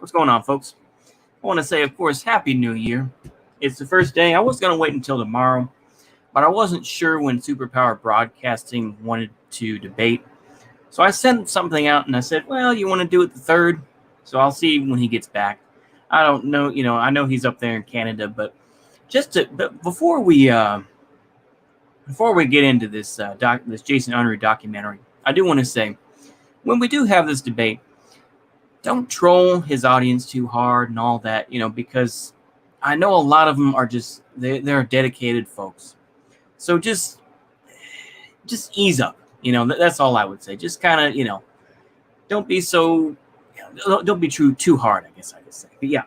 What's going on, folks? I want to say, of course, Happy New Year. It's the first day. I was going to wait until tomorrow, but I wasn't sure when Superpower Broadcasting wanted to debate. So I sent something out and I said, well, you want to do it the 3rd? So I'll see when he gets back. I don't know. I know he's up there in Canada, but before we get into this this Jason Unruhe documentary, I do want to say, when we do have this debate, don't troll his audience too hard and all that, because I know a lot of them are just they're dedicated folks. So just ease up. That's all I would say. Just kind of, don't be too hard, I guess I could say. But yeah,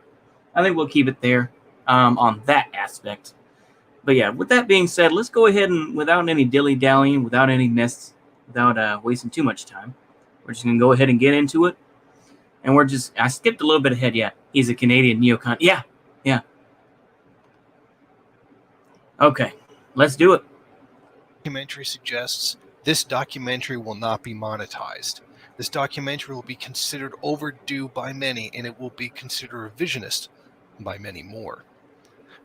I think we'll keep it there on that aspect. But yeah, with that being said, let's go ahead and, without any dilly-dallying, without any mess, without wasting too much time, we're just going to go ahead and get into it. And I skipped a little bit ahead. Yeah, he's a Canadian neocon. Yeah. Okay, let's do it. Documentary suggests this documentary will not be monetized. This documentary will be considered overdue by many, and it will be considered revisionist by many more.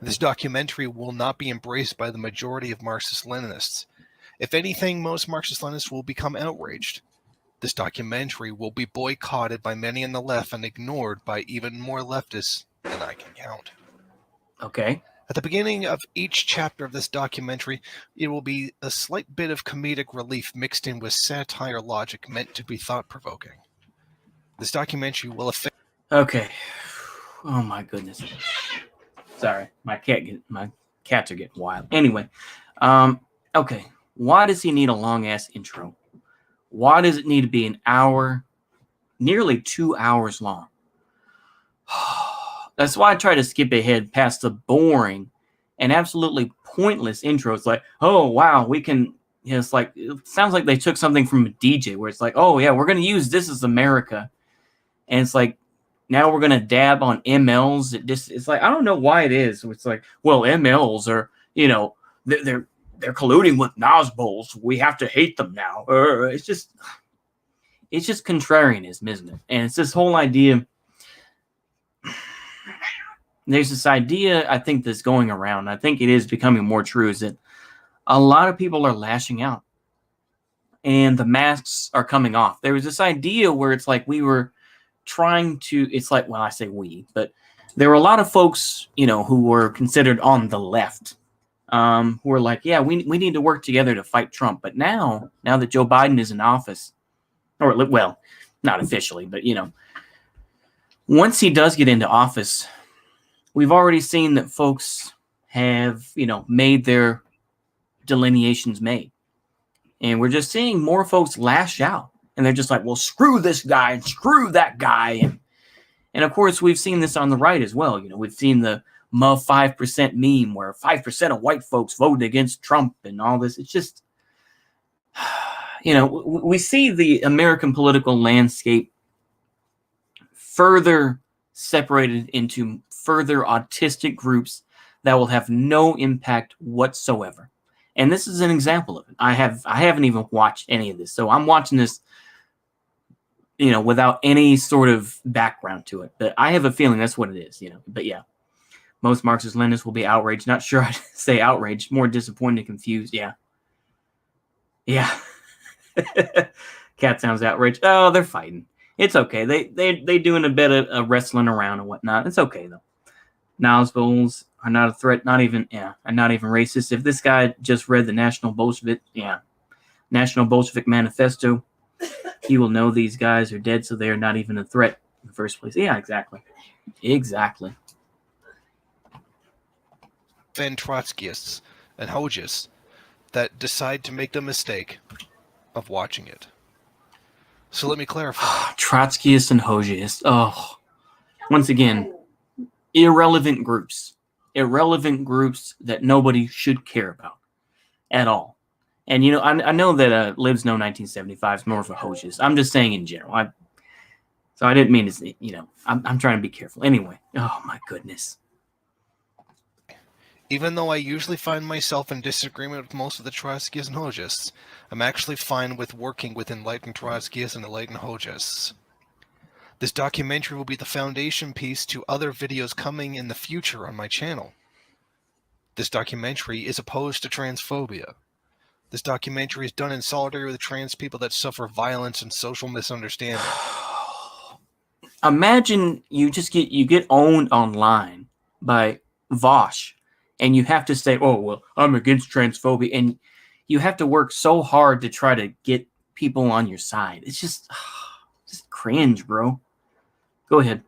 This documentary will not be embraced by the majority of Marxist-Leninists. If anything, most Marxist-Leninists will become outraged. This documentary will be boycotted by many on the left and ignored by even more leftists than I can count. Okay. At the beginning of each chapter of this documentary, it will be a slight bit of comedic relief mixed in with satire logic meant to be thought-provoking. This documentary will affect... Okay. Oh my goodness. Sorry, my cats are getting wild. Anyway, okay. Why does he need a long-ass intro? Why does it need to be an hour, nearly 2 hours long? That's why I try to skip ahead past the boring and absolutely pointless intros. Like, oh, wow, we can, it's like, it sounds like they took something from a DJ where it's like, oh, yeah, we're going to use This Is America. And it's like, now we're going to dab on MLs. It's like, I don't know why it is. It's like, well, MLs are, they're colluding with Nazbols. We have to hate them now. It's just contrarianism, isn't it? And it's this whole idea. There's this idea, I think, that's going around. I think it is becoming more true, is that a lot of people are lashing out. And the masks are coming off. There was this idea where it's like we were trying to, it's like, well, I say we, but there were a lot of folks, who were considered on the left, who were like, yeah, we need to work together to fight Trump. But now that Joe Biden is in office, or, well, not officially, but, once he does get into office, we've already seen that folks have, made their delineations made. And we're just seeing more folks lash out. And they're just like, well, screw this guy and screw that guy. And of course, we've seen this on the right as well. We've seen the 5% meme where 5% of white folks voted against Trump and all this. It's just, we see the American political landscape further separated into further autistic groups that will have no impact whatsoever. And this is an example of it. I haven't even watched any of this. So I'm watching this, without any sort of background to it. But I have a feeling that's what it is, But yeah, most Marxist-Leninists will be outraged. Not sure I'd say outraged, more disappointed, confused. Yeah. Cat sounds outraged. Oh, they're fighting. It's okay. They doing a bit of wrestling around and whatnot. It's okay though. Nazbols are not a threat. Not even racist. If this guy just read the National Bolshevik Manifesto, he will know these guys are dead, so they are not even a threat in the first place. Yeah, exactly. Then Trotskyists and Hojists that decide to make the mistake of watching it. So let me clarify. Trotskyists and Hojists. Oh, once again, irrelevant groups that nobody should care about at all. And, I know that Libs Know 1975 is more of a Hojist. I'm just saying in general. So I didn't mean to say, I'm trying to be careful. Anyway, oh my goodness. Even though I usually find myself in disagreement with most of the Trotskyists and Hojists, I'm actually fine with working with enlightened Trotskyists and enlightened Hojists. This documentary will be the foundation piece to other videos coming in the future on my channel. This documentary is opposed to transphobia. This documentary is done in solidarity with trans people that suffer violence and social misunderstanding. Imagine you get owned online by Vosh, and you have to say, "Oh well, I'm against transphobia," and you have to work so hard to try to get people on your side. It's just cringe, bro. Go ahead.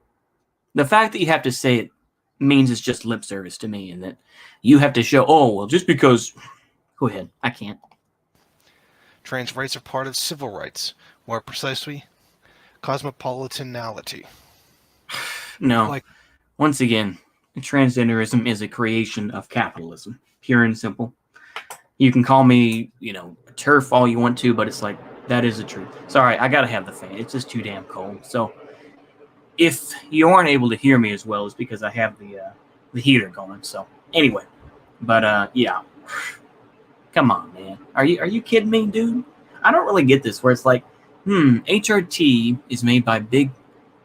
The fact that you have to say it means it's just lip service to me, and that you have to show, oh well, just because. Go ahead. I can't. Trans rights are part of civil rights. More precisely, cosmopolitanality. No. Once again, transgenderism is a creation of capitalism, pure and simple. You can call me, a turf all you want to, but it's like, that is the truth. Sorry, I gotta have the fan. It's just too damn cold. So, if you aren't able to hear me as well, it's because I have the heater going. So, anyway, but yeah. Come on, man. Are you kidding me, dude? I don't really get this where it's like, HRT is made by big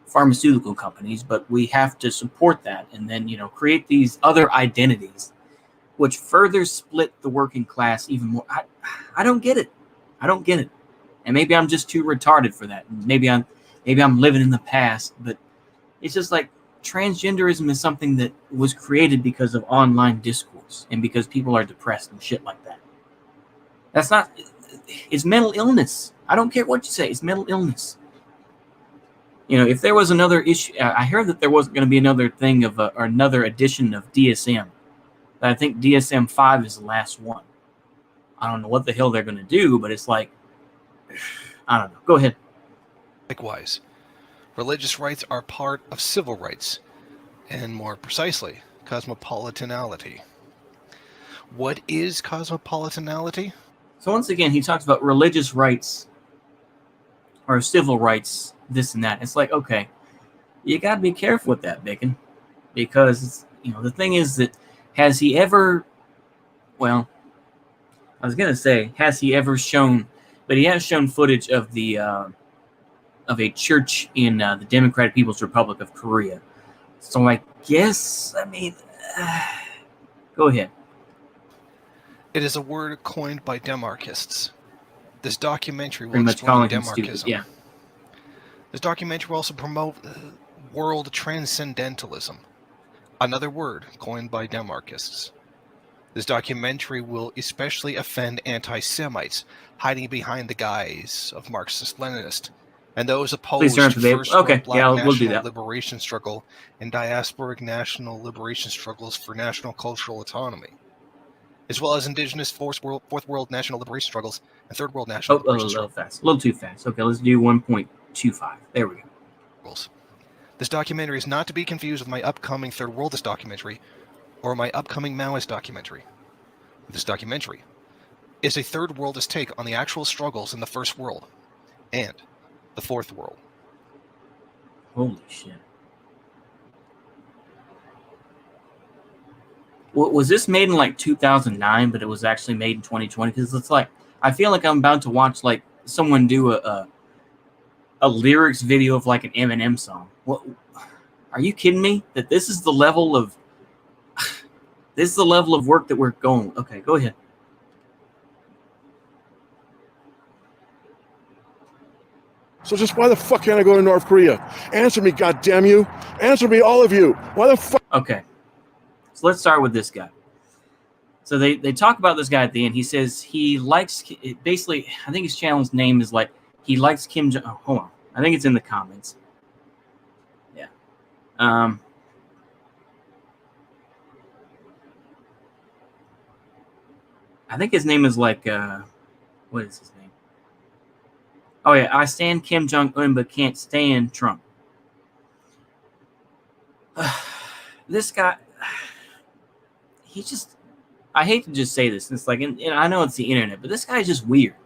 pharmaceutical companies, but we have to support that and then, create these other identities which further split the working class even more. I don't get it. I don't get it. And maybe I'm just too retarded for that. Maybe I'm living in the past, but it's just like transgenderism is something that was created because of online discourse and because people are depressed and shit like that. That's not, it's mental illness. I don't care what you say. It's mental illness. If there was another issue, I heard that there wasn't going to be another thing or another edition of DSM. I think DSM-5 is the last one. I don't know what the hell they're going to do, but it's like, I don't know. Go ahead. Likewise, religious rights are part of civil rights, and more precisely, cosmopolitanality. What is cosmopolitanality? So once again, he talks about religious rights or civil rights, this and that. It's like, okay, you got to be careful with that, Bacon, because, the thing is that has he ever shown, but he has shown footage of of a church in the Democratic People's Republic of Korea. So I guess, go ahead. It is a word coined by demarchists. This documentary will Pretty much explain calling him demarchism. stupid, yeah. This documentary will also promote world transcendentalism, another word coined by demarchists. This documentary will especially offend anti-Semites hiding behind the guise of Marxist-Leninist and those opposed to first world black national liberation struggle and diasporic national liberation struggles for national cultural autonomy, as well as indigenous fourth world national liberation struggles and third world national liberation struggles. A little too fast. Okay, let's do 1.25. There we go. This documentary is not to be confused with my upcoming Third Worldist documentary or my upcoming Maoist documentary. This documentary is a Third Worldist take on the actual struggles in the First World and the Fourth World. Holy shit. Was this made in like 2009, but it was actually made in 2020? Because it's like, I feel like I'm about to watch like someone do a lyrics video of like an Eminem song. What? Are you kidding me? That this is the level of work that we're going. Okay, go ahead. So just why the fuck can't I go to North Korea? Answer me, goddamn you! Answer me, all of you! Why the fuck? Okay, so let's start with this guy. So they talk about this guy at the end. He says he likes, basically, I think his channel's name is like, he likes Kim Jong. Oh, hold on, I think it's in the comments. Yeah. I think his name is like, what is his name? Oh yeah, I stand Kim Jong-un but can't stand Trump. This guy, I hate to just say this. It's like, and I know it's the internet, but this guy's just weird.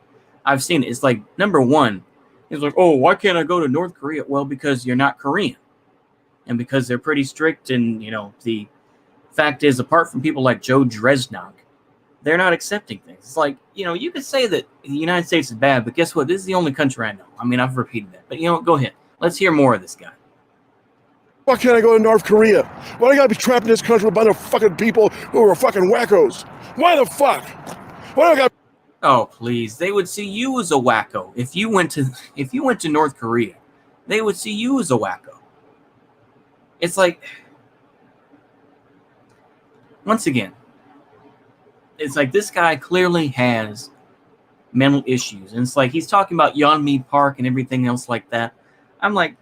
I've seen it. It's like, number one, he's like, oh, why can't I go to North Korea? Well, because you're not Korean. And because they're pretty strict, and, the fact is, apart from people like Joe Dresnog, they're not accepting things. It's like, you could say that the United States is bad, but guess what? This is the only country I know. I mean, I've repeated that. But, go ahead. Let's hear more of this guy. Why can't I go to North Korea? Why do I gotta be trapped in this country with a bunch of fucking people who are fucking wackos? Why the fuck? Why do I gotta... Oh, please. They would see you as a wacko. If you went to North Korea, they would see you as a wacko. It's like, once again, it's like this guy clearly has mental issues. And it's like he's talking about Yeonmi Park and everything else like that. I'm like,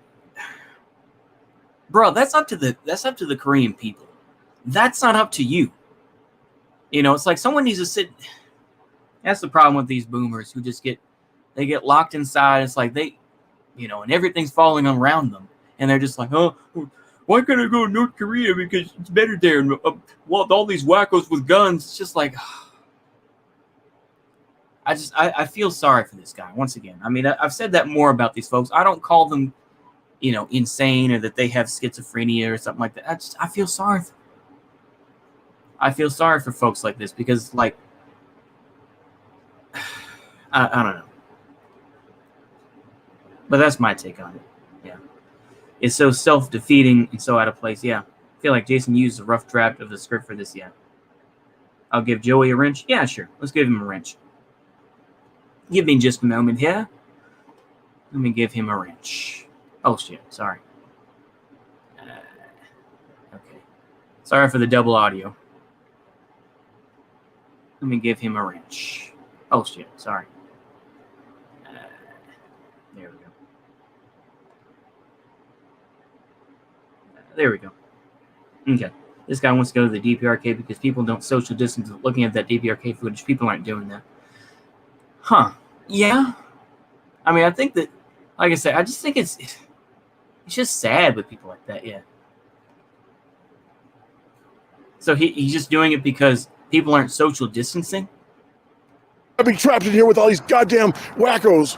bro, that's up to the Korean people. That's not up to you. You know, it's like someone needs to sit. That's the problem with these boomers who just get locked inside. It's like they, you know, and everything's falling around them, and they're just like, oh, why can't I go to North Korea because it's better there? And well, all these wackos with guns. It's just like, I feel sorry for this guy. Once again, I mean, I've said that more about these folks. I don't call them, you know, insane or that they have schizophrenia or something like that. I feel sorry. I feel sorry for folks like this because, like, I don't know. But that's my take on it. Yeah. It's so self-defeating and so out of place. Yeah. I feel like Jason used a rough draft of the script for this. Yeah. I'll give Joey a wrench. Yeah, sure. Let's give him a wrench. Give me just a moment here. Let me give him a wrench. Oh, shit. Sorry. Okay. Sorry for the double audio. Let me give him a wrench. Oh, shit. Sorry. There we go. There we go. Okay. This guy wants to go to the DPRK because people don't social distance. Looking at that DPRK footage, people aren't doing that. Huh. Yeah. I mean, I think that, like I said, I just think it's just sad with people like that, yeah. So he's just doing it because people aren't social distancing? I've been trapped in here with all these goddamn wackos.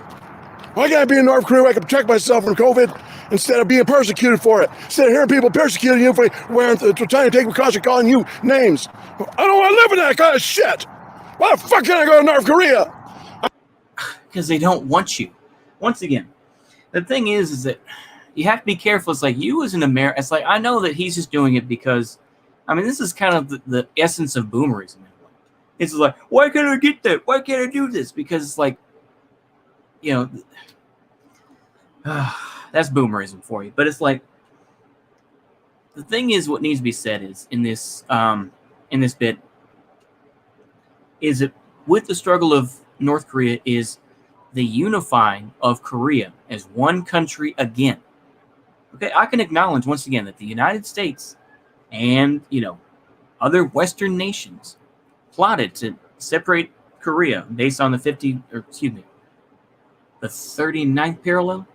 Why can't I be in North Korea where I can protect myself from COVID instead of being persecuted for it? Instead of hearing people persecuting you for trying to take precaution, calling you names. I don't want to live in that kind of shit. Why the fuck can't I go to North Korea? Because they don't want you. Once again, the thing is that you have to be careful. It's like you as an American. It's like I know that he's just doing it because, I mean, this is kind of the essence of boomerism. It's like, why can't I get that? Why can't I do this? Because it's like, you know, that's boomerism for you. But it's like, the thing is, what needs to be said is in this bit is that with the struggle of North Korea is the unifying of Korea as one country again. Okay, I can acknowledge once again that the United States and, you know, other Western nations plotted to separate Korea based on the 39th parallel.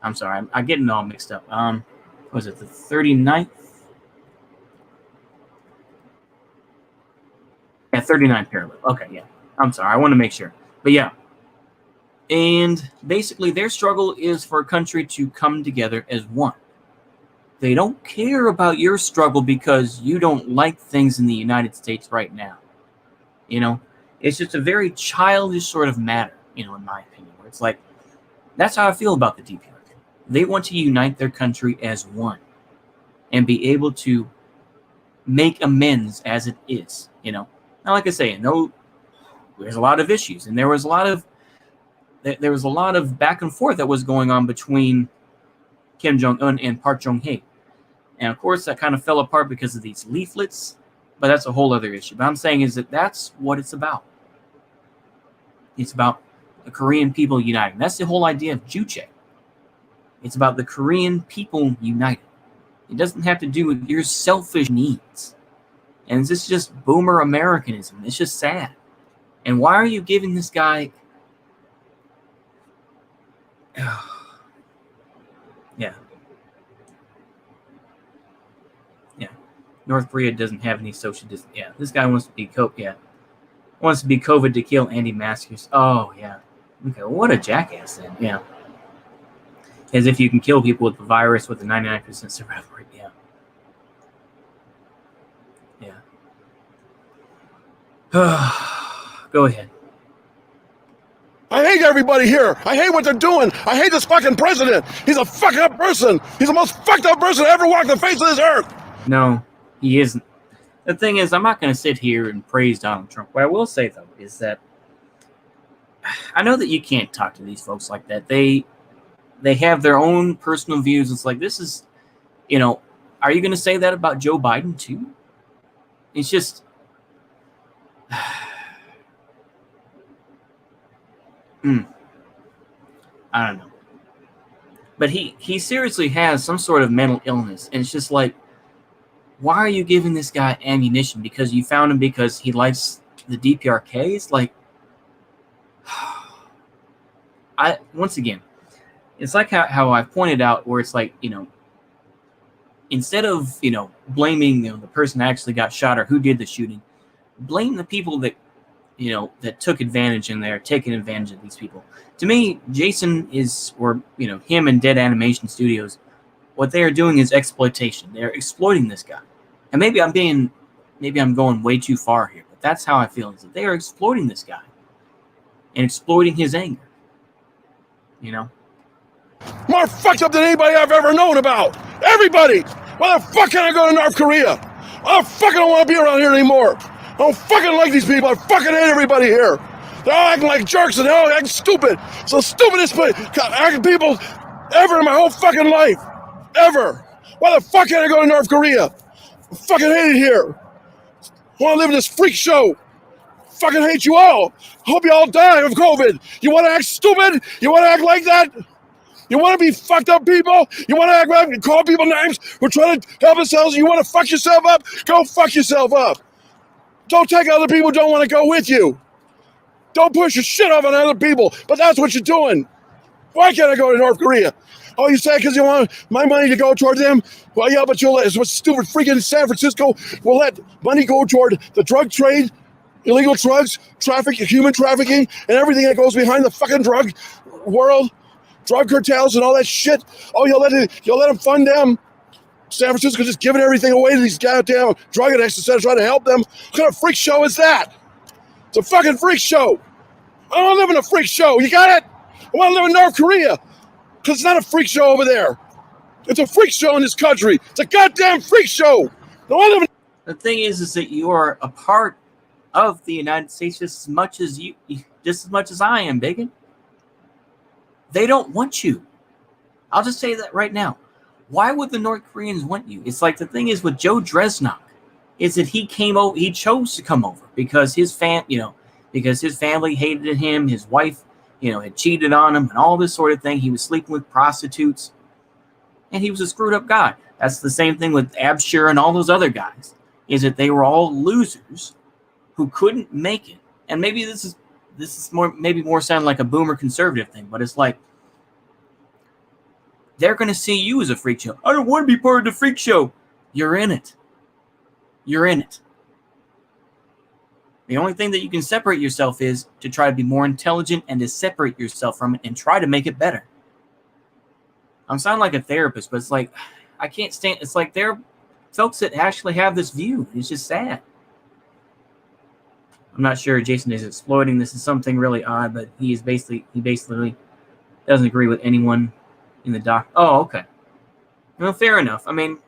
I'm sorry, I'm getting all mixed up. Was it the 39th? Yeah, 39th parallel. Okay, yeah. I'm sorry, I want to make sure. But yeah. And basically their struggle is for a country to come together as one. They don't care about your struggle because you don't like things in the United States right now. You know, it's just a very childish sort of matter, you know, in my opinion, where it's like, that's how I feel about the DPRK. They want to unite their country as one and be able to make amends as it is, you know. Now, like I say, no, there's a lot of issues, and there was a lot of back and forth that was going on between Kim Jong-un and Park Chung-hee. And of course, that kind of fell apart because of these leaflets, but that's a whole other issue. But I'm saying is that that's what it's about. It's about the Korean people uniting. That's the whole idea of Juche. It's about the Korean people united. It doesn't have to do with your selfish needs. And this is just boomer Americanism. It's just sad. And why are you giving this guy... Yeah. Yeah. North Korea doesn't have any social distance. Yeah. This guy wants to be wants to be COVID to kill anti-maskers. Oh, yeah. Okay, well, what a jackass then. Yeah. As if you can kill people with the virus with a 99% survival rate. Yeah. Yeah. Go ahead. I hate everybody. everybody here. I hate what they're doing. I hate this fucking president. He's a fucked up person. He's the most fucked up person to ever walk the face of this earth. No, he isn't. The thing is, I'm not going to sit here and praise Donald Trump. What I will say, though, is that I know that you can't talk to these folks like that. They have their own personal views. It's like, this is, are you going to say that about Joe Biden, too? It's just... I don't know. But he seriously has some sort of mental illness. And it's just like, why are you giving this guy ammunition? Because you found him because he likes the DPRKs? Like, once again, it's like how I pointed out where it's like, instead of, blaming the person that actually got shot or who did the shooting, blame the people that, that took advantage and they're taking advantage of these people. To me, Jason him and Dead Animation Studios, what they are doing is exploitation. They're exploiting this guy. And maybe I'm going way too far here, but that's how I feel, is that they are exploiting this guy and exploiting his anger. More fucked up than anybody I've ever known about. Everybody. Why the fuck can I go to North Korea? I fucking don't want to be around here anymore. I don't fucking like these people. I fucking hate everybody here. They're all acting like jerks and they're all acting stupid. So stupidest acting people ever in my whole fucking life. Ever. Why the fuck can I go to North Korea? I fucking hate it here. I want to live in this freak show. Fucking hate you all. Hope you all die of COVID. You want to act stupid? You want to act like that? You want to be fucked up people? You want to act like call people names? We're trying to help ourselves. You want to fuck yourself up? Go fuck yourself up. Don't take other people who don't want to go with you. Don't push your shit off on other people. But that's what you're doing. Why can't I go to North Korea? Oh, you say because you want my money to go toward them? Well, yeah, but you'll let it's what stupid freaking San Francisco will let money go toward the drug trade, illegal drugs, human trafficking, and everything that goes behind the fucking drug world, drug cartels and all that shit. Oh, you'll let them fund them. San Francisco just giving everything away to these goddamn drug addicts instead of trying to help them. What kind of freak show is that? It's a fucking freak show. I don't want to live in a freak show. You got it? I want to live in North Korea. Because it's not a freak show over there. It's a freak show in this country. It's a goddamn freak show. The thing is that you are a part of the United States just as much as I am, Bigot. They don't want you. I'll just say that right now. Why would the North Koreans want you? It's like the thing is with Joe Dresnok, is that he chose to come over because his family hated him, his wife, had cheated on him and all this sort of thing. He was sleeping with prostitutes and he was a screwed up guy. That's the same thing with Abshur and all those other guys, is that they were all losers who couldn't make it. And maybe this is more sound like a boomer conservative thing, but it's like, they're going to see you as a freak show. I don't want to be part of the freak show. You're in it. You're in it. The only thing that you can separate yourself is to try to be more intelligent and to separate yourself from it and try to make it better. I'm sounding like a therapist, but it's like, I can't stand. It's like there are folks that actually have this view. It's just sad. I'm not sure Jason is exploiting. This is something really odd, but he basically doesn't agree with anyone in the doc. Oh, okay. Well, fair enough. I mean,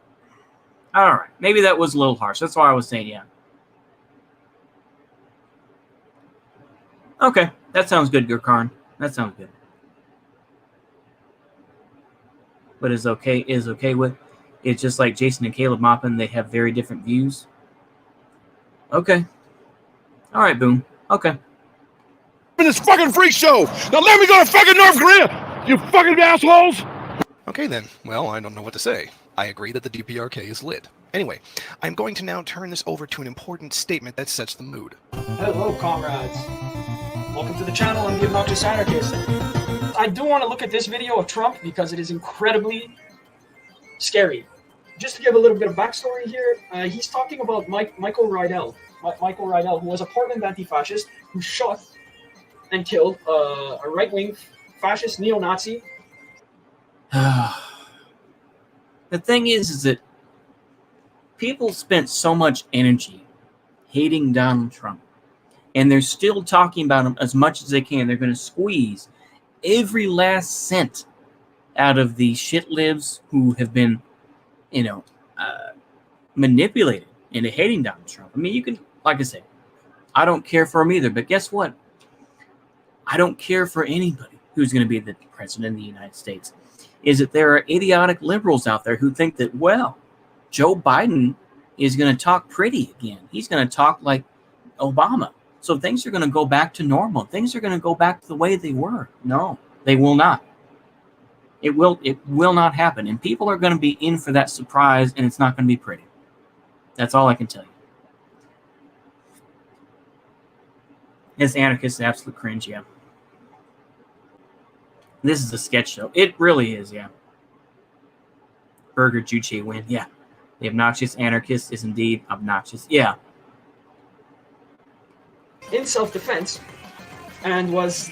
all right. Maybe that was a little harsh. That's why I was saying, yeah. Okay, that sounds good, Gurkhan. That sounds good. But is okay with it's just like Jason and Caleb Maupin. They have very different views. Okay. All right, Boom. Okay. In this fucking freak show. Now let me go to fucking North Korea. You fucking assholes. Okay then. Well, I don't know what to say. I agree that the DPRK is lit. Anyway, I'm going to now turn this over to an important statement that sets the mood. Hello, comrades. Welcome to the channel. I'm the Obnoxious Anarchist. I do want to look at this video of Trump because it is incredibly scary. Just to give a little bit of backstory here, he's talking about Michael Rydell. Michael Rydell, who was a Portland anti-fascist who shot and killed a right-wing fascist neo-Nazi. The thing is that people spent so much energy hating Donald Trump, and they're still talking about him as much as they can. They're going to squeeze every last cent out of the shit libs who have been, manipulated into hating Donald Trump. I mean, you can, like I say, I don't care for him either, but guess what? I don't care for anybody who's going to be the president of the United States. Is that there are idiotic liberals out there who think that, well, Joe Biden is going to talk pretty again. He's going to talk like Obama. So things are going to go back to normal. Things are going to go back to the way they were. No, they will not. It will not happen. And people are going to be in for that surprise, and it's not going to be pretty. That's all I can tell you. This anarchist is absolute cringe, yeah. This is a sketch show. It really is, yeah. Burger Juche win, yeah. The obnoxious anarchist is indeed obnoxious, yeah. In self-defense, and was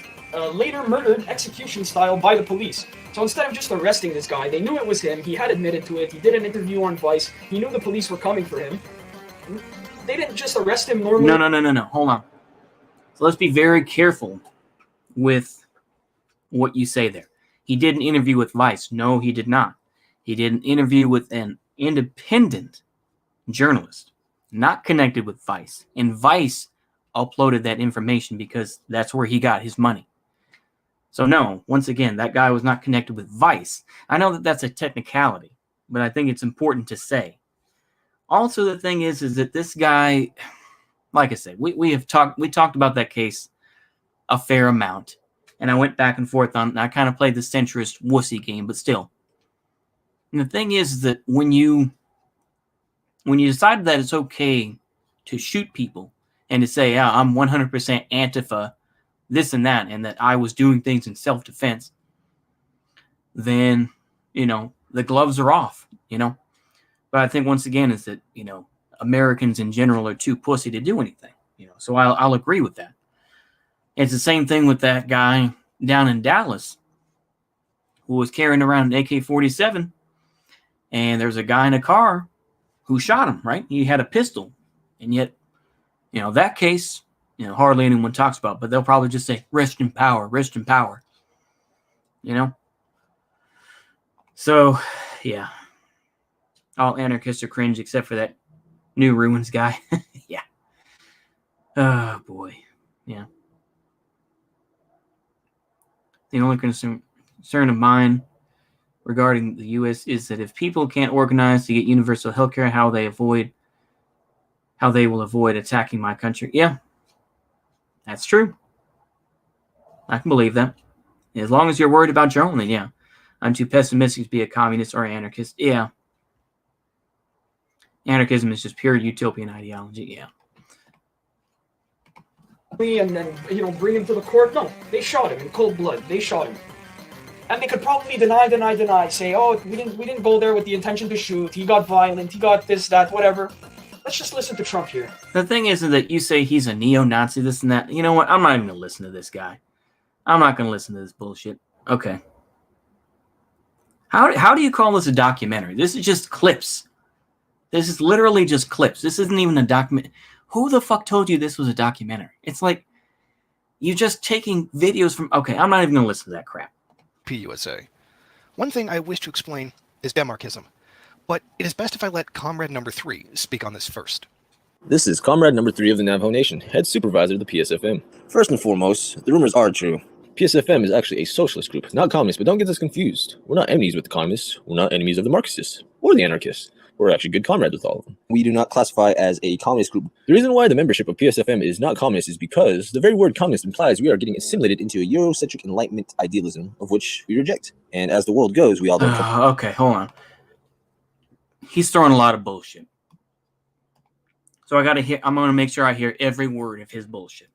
later murdered execution style by the police. So instead of just arresting this guy, they knew it was him. He had admitted to it. He did an interview on Vice. He knew the police were coming for him. They didn't just arrest him normally. No. Hold on. So let's be very careful with what you say there. He did an interview with Vice. No, he did not. He did an interview with an independent journalist, not connected with Vice. And Vice uploaded that information because that's where he got his money. So no, once again, that guy was not connected with Vice. I know that that's a technicality, but I think it's important to say. Also, the thing is that this guy, like I said, we talked about that case a fair amount, and I went back and forth on. I kind of played the centrist wussy game, but still. And the thing is that when you decide that it's okay to shoot people and to say, yeah, I'm 100% Antifa, this and that, and that I was doing things in self-defense, then, the gloves are off, But I think once again is that, Americans in general are too pussy to do anything, So I'll agree with that. It's the same thing with that guy down in Dallas who was carrying around an AK-47, and there's a guy in a car who shot him, right? He had a pistol, and yet, that case, hardly anyone talks about, but they'll probably just say, rest in power. So, yeah. All anarchists are cringe except for that New Ruins guy. Yeah. Oh, boy. Yeah. The only concern of mine regarding the U.S. is that if people can't organize to get universal health care, how they will avoid attacking my country. Yeah. That's true. I can believe that. As long as you're worried about your own, then yeah. I'm too pessimistic to be a communist or an anarchist. Yeah. Anarchism is just pure utopian ideology. Yeah. And then, bring him to the court. No, they shot him in cold blood. They shot him. And they could probably deny, say, oh, we didn't go there with the intention to shoot. He got violent. He got this, that, whatever. Let's just listen to Trump here. The thing is that you say he's a neo-Nazi, this and that. You know what? I'm not even going to listen to this guy. I'm not going to listen to this bullshit. Okay. How do you call this a documentary? This is just clips. This is literally just clips. This isn't even a document. Who the fuck told you this was a documentary? It's like you're just taking videos from... Okay, I'm not even going to listen to that crap. PUSA. One thing I wish to explain is Demarchism. But it is best if I let Comrade Number 3 speak on this first. This is Comrade Number 3 of the Navajo Nation, head supervisor of the PSFM. First and foremost, the rumors are true. PSFM is actually a socialist group, not communist, but don't get this confused. We're not enemies with the communists, we're not enemies of the Marxists, or the anarchists. We're actually good comrades with all of them. We do not classify as a communist group. The reason why the membership of PSFM is not communist is because the very word communist implies we are getting assimilated into a Eurocentric Enlightenment idealism, of which we reject. And as the world goes, we all don't... Okay, hold on. He's throwing a lot of bullshit. So I'm going to make sure I hear every word of his bullshit.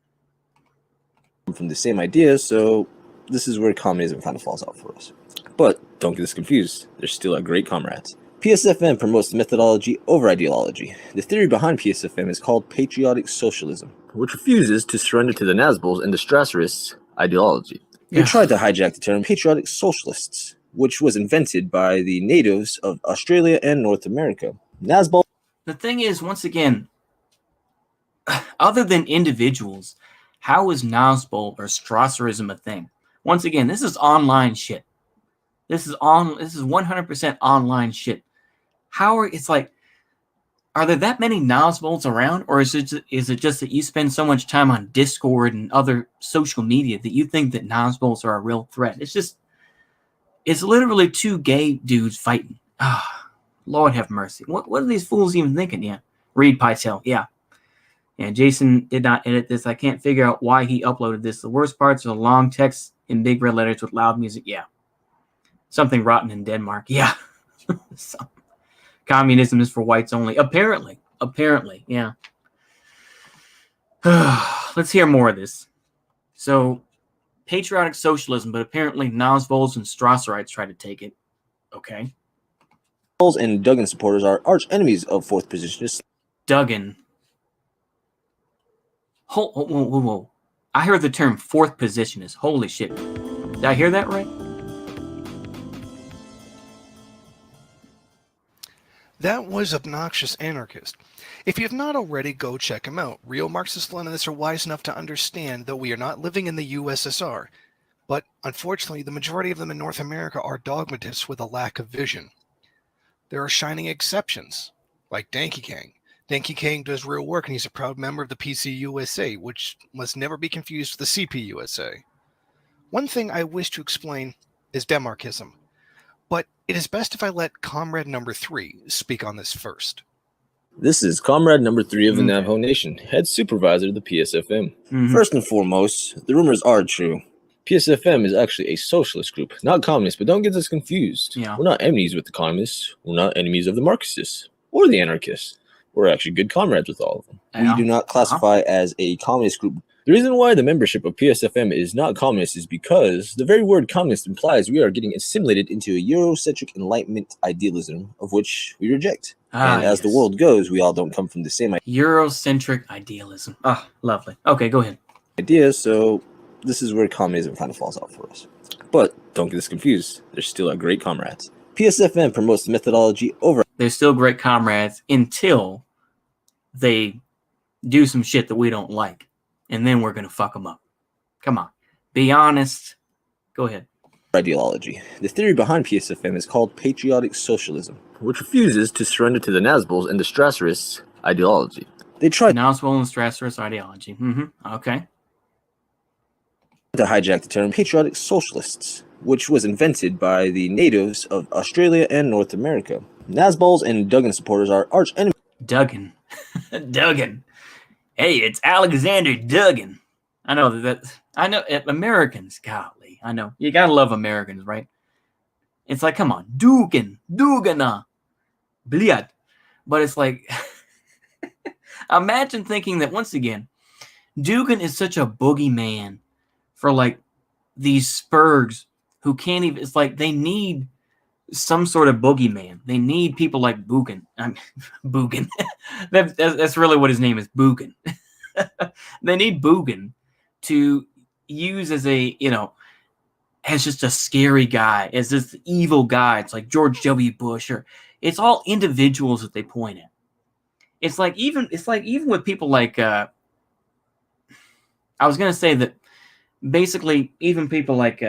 From the same ideas, so this is where communism kind of falls out for us. But don't get this confused. They're still our great comrades. PSFM promotes methodology over ideology. The theory behind PSFM is called patriotic socialism, which refuses to surrender to the Nazbols and the Strasserists' ideology. They tried to hijack the term patriotic socialists, which was invented by the natives of Australia and North America. Nazbol. The thing is, once again, other than individuals, how is Nazbol or Strasserism a thing? Once again, this is online shit. This is 100% online shit. It's like, are there that many Nosvols around, or is it just that you spend so much time on Discord and other social media that you think that Nosvols are a real threat? It's literally two gay dudes fighting. Ah, Lord have mercy. What are these fools even thinking? Yeah, Reed Pytel. Yeah. And Jason did not edit this. I can't figure out why he uploaded this. The worst parts are the long text in big red letters with loud music. Yeah. Something rotten in Denmark. Yeah. Communism is for whites only. Apparently. Yeah. Let's hear more of this. So, patriotic socialism, but apparently Nosvols and Strasserites try to take it. Okay. And Duggan supporters are arch enemies of fourth positionists. Duggan. Whoa. I heard the term fourth positionist. Holy shit. Did I hear that right? That was Obnoxious Anarchist. If you have not already, go check him out. Real Marxist-Leninists are wise enough to understand that we are not living in the USSR. But unfortunately, the majority of them in North America are dogmatists with a lack of vision. There are shining exceptions, like Danky Kang. Danky Kang does real work, and he's a proud member of the PCUSA, which must never be confused with the CPUSA. One thing I wish to explain is Demarchism, but it is best if I let Comrade Number 3 speak on this first. This is Comrade Number 3 of the Navajo Nation, head supervisor of the PSFM. First and foremost, the rumors are true. PSFM is actually a socialist group, not communist, but don't get us confused. Yeah. We're not enemies with the communists. We're not enemies of the Marxists or the anarchists. We're actually good comrades with all of them. Yeah. We do not classify as a communist group. The reason why the membership of PSFM is not communist is because the very word communist implies we are getting assimilated into a Eurocentric Enlightenment idealism, of which we reject. And as the world goes, we all don't come from the same Eurocentric idealism. Ah, lovely. Okay, go ahead. idea, so this is where communism kind of falls out for us. But don't get us confused. They're still our great comrades. PSFM promotes the methodology over. They're still great comrades until they do some shit that we don't like. And then we're going to fuck them up. Come on. Be honest. Go ahead. Ideology. The theory behind PSFM is called patriotic socialism, which refuses to surrender to the Nazbols and the Strasserists' ideology. They tried Nazbol and Strasserist ideology. Okay. to hijack the term patriotic socialists, which was invented by the natives of Australia and North America. Nazbols and Duggan supporters are arch enemies. Duggan. Duggan. Hey, it's Alexander Duggan. I know Americans, golly. I know. You gotta love Americans, right? It's like, come on. Dugana. Bliad. But it's like, imagine thinking that once again, Dugan is such a boogeyman for like these Spurgs who can't even, it's like they need some sort of boogeyman. They need people like Boogan. Boogan. That's really what his name is, Boogan. They need Boogan to use as a, as just a scary guy, as this evil guy. It's like George W. Bush, or it's all individuals that they point at. It's like even with people like I was gonna say that basically even people like